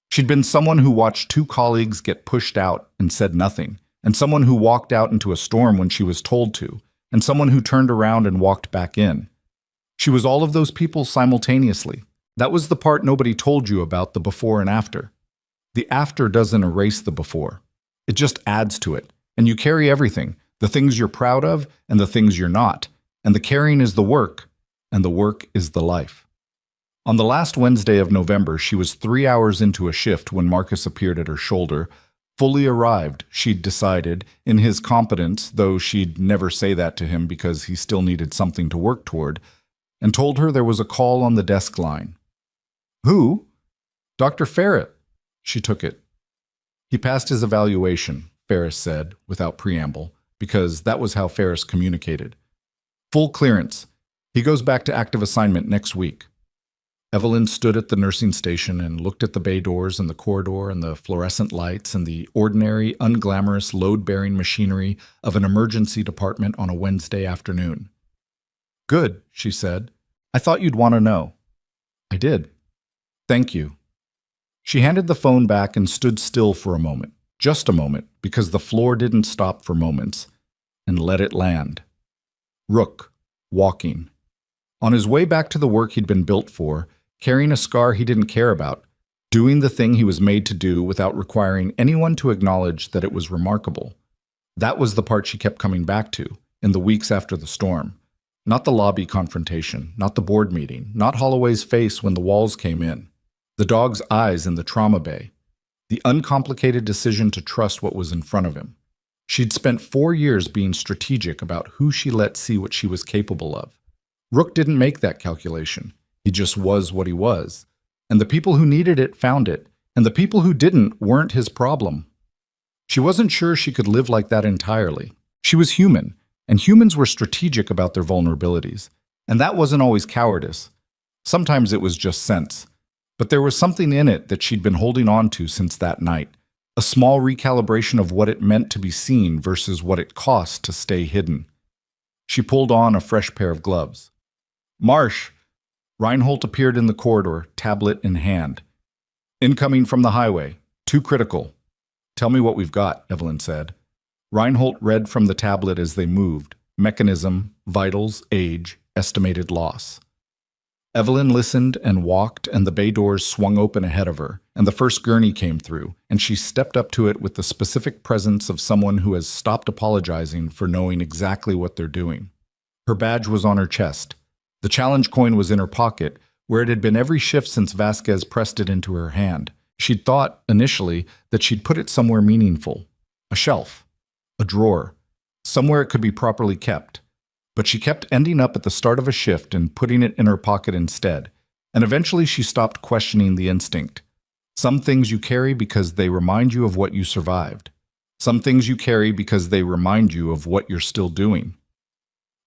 She'd been someone who watched 2 colleagues get pushed out and said nothing, and someone who walked out into a storm when she was told to, and someone who turned around and walked back in. She was all of those people simultaneously. That was the part nobody told you about the before and after. The after doesn't erase the before. It just adds to it, and you carry everything, the things you're proud of and the things you're not, and the carrying is the work, and the work is the life. On the last Wednesday of November, she was 3 hours into a shift when Marcus appeared at her shoulder, fully arrived, she'd decided, in his competence, though she'd never say that to him because he still needed something to work toward, and told her there was a call on the desk line. Who? Dr. Ferret. She took it. He passed his evaluation, Ferris said, without preamble, because that was how Ferris communicated. Full clearance. He goes back to active assignment next week. Evelyn stood at the nursing station and looked at the bay doors and the corridor and the fluorescent lights and the ordinary, unglamorous, load-bearing machinery of an emergency department on a Wednesday afternoon. Good, she said. I thought you'd want to know. I did. Thank you. She handed the phone back and stood still for a moment, just a moment, because the floor didn't stop for moments, and let it land. Rook, walking. On his way back to the work he'd been built for, carrying a scar he didn't care about, doing the thing he was made to do without requiring anyone to acknowledge that it was remarkable. That was the part she kept coming back to, in the weeks after the storm. Not the lobby confrontation, not the board meeting, not Holloway's face when the walls came in, the dog's eyes in the trauma bay, the uncomplicated decision to trust what was in front of him. She'd spent 4 years being strategic about who she let see what she was capable of. Rook didn't make that calculation. He just was what he was. And the people who needed it found it, and the people who didn't weren't his problem. She wasn't sure she could live like that entirely. She was human, and humans were strategic about their vulnerabilities. And that wasn't always cowardice. Sometimes it was just sense. But there was something in it that she'd been holding on to since that night, a small recalibration of what it meant to be seen versus what it cost to stay hidden. She pulled on a fresh pair of gloves. Marsh! Reinhold appeared in the corridor, tablet in hand. Incoming from the highway. Too critical. Tell me what we've got, Evelyn said. Reinhold read from the tablet as they moved. Mechanism, vitals, age, estimated loss. Evelyn listened and walked, and the bay doors swung open ahead of her, and the first gurney came through, and she stepped up to it with the specific presence of someone who has stopped apologizing for knowing exactly what they're doing. Her badge was on her chest. The challenge coin was in her pocket, where it had been every shift since Vasquez pressed it into her hand. She'd thought, initially, that she'd put it somewhere meaningful. A shelf. A drawer. Somewhere it could be properly kept. But she kept ending up at the start of a shift and putting it in her pocket instead. And eventually she stopped questioning the instinct. Some things you carry because they remind you of what you survived. Some things you carry because they remind you of what you're still doing.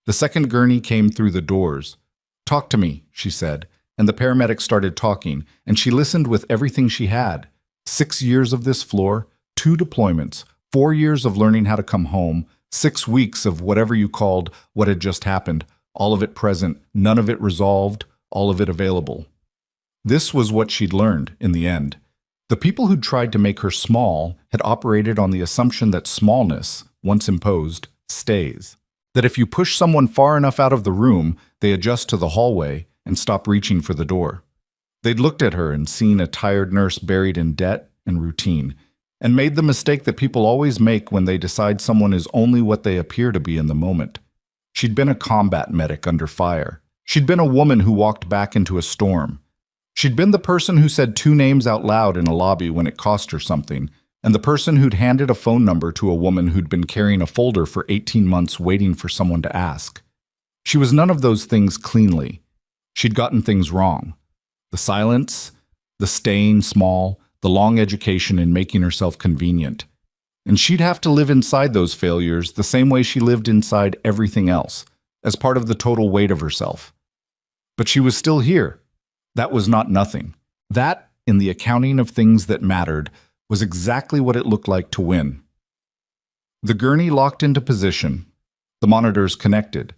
The second gurney came through the doors. Talk to me, she said, and the paramedic started talking, and she listened with everything she had. 6 years of this floor, 2 deployments, 4 years of learning how to come home, 6 weeks of whatever you called what had just happened, all of it present, none of it resolved, all of it available. This was what she'd learned in the end. The people who'd tried to make her small had operated on the assumption that smallness, once imposed, stays. That if you push someone far enough out of the room, they adjust to the hallway and stop reaching for the door. They'd looked at her and seen a tired nurse buried in debt and routine, and made the mistake that people always make when they decide someone is only what they appear to be in the moment. She'd been a combat medic under fire. She'd been a woman who walked back into a storm. She'd been the person who said two names out loud in a lobby when it cost her something, and the person who'd handed a phone number to a woman who'd been carrying a folder for 18 months waiting for someone to ask. She was none of those things cleanly. She'd gotten things wrong. The silence, the staying small, the long education in making herself convenient. And she'd have to live inside those failures the same way she lived inside everything else, as part of the total weight of herself. But she was still here. That was not nothing. That, in the accounting of things that mattered, was exactly what it looked like to win. The gurney locked into position. The monitors connected.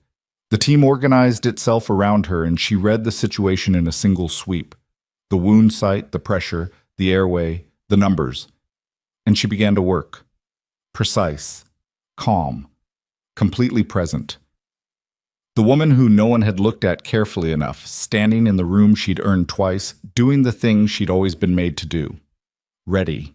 The team organized itself around her, and she read the situation in a single sweep. The wound site, the pressure, the airway, the numbers. And she began to work. Precise, calm, completely present. The woman who no one had looked at carefully enough, standing in the room she'd earned twice, doing the thing she'd always been made to do. Ready.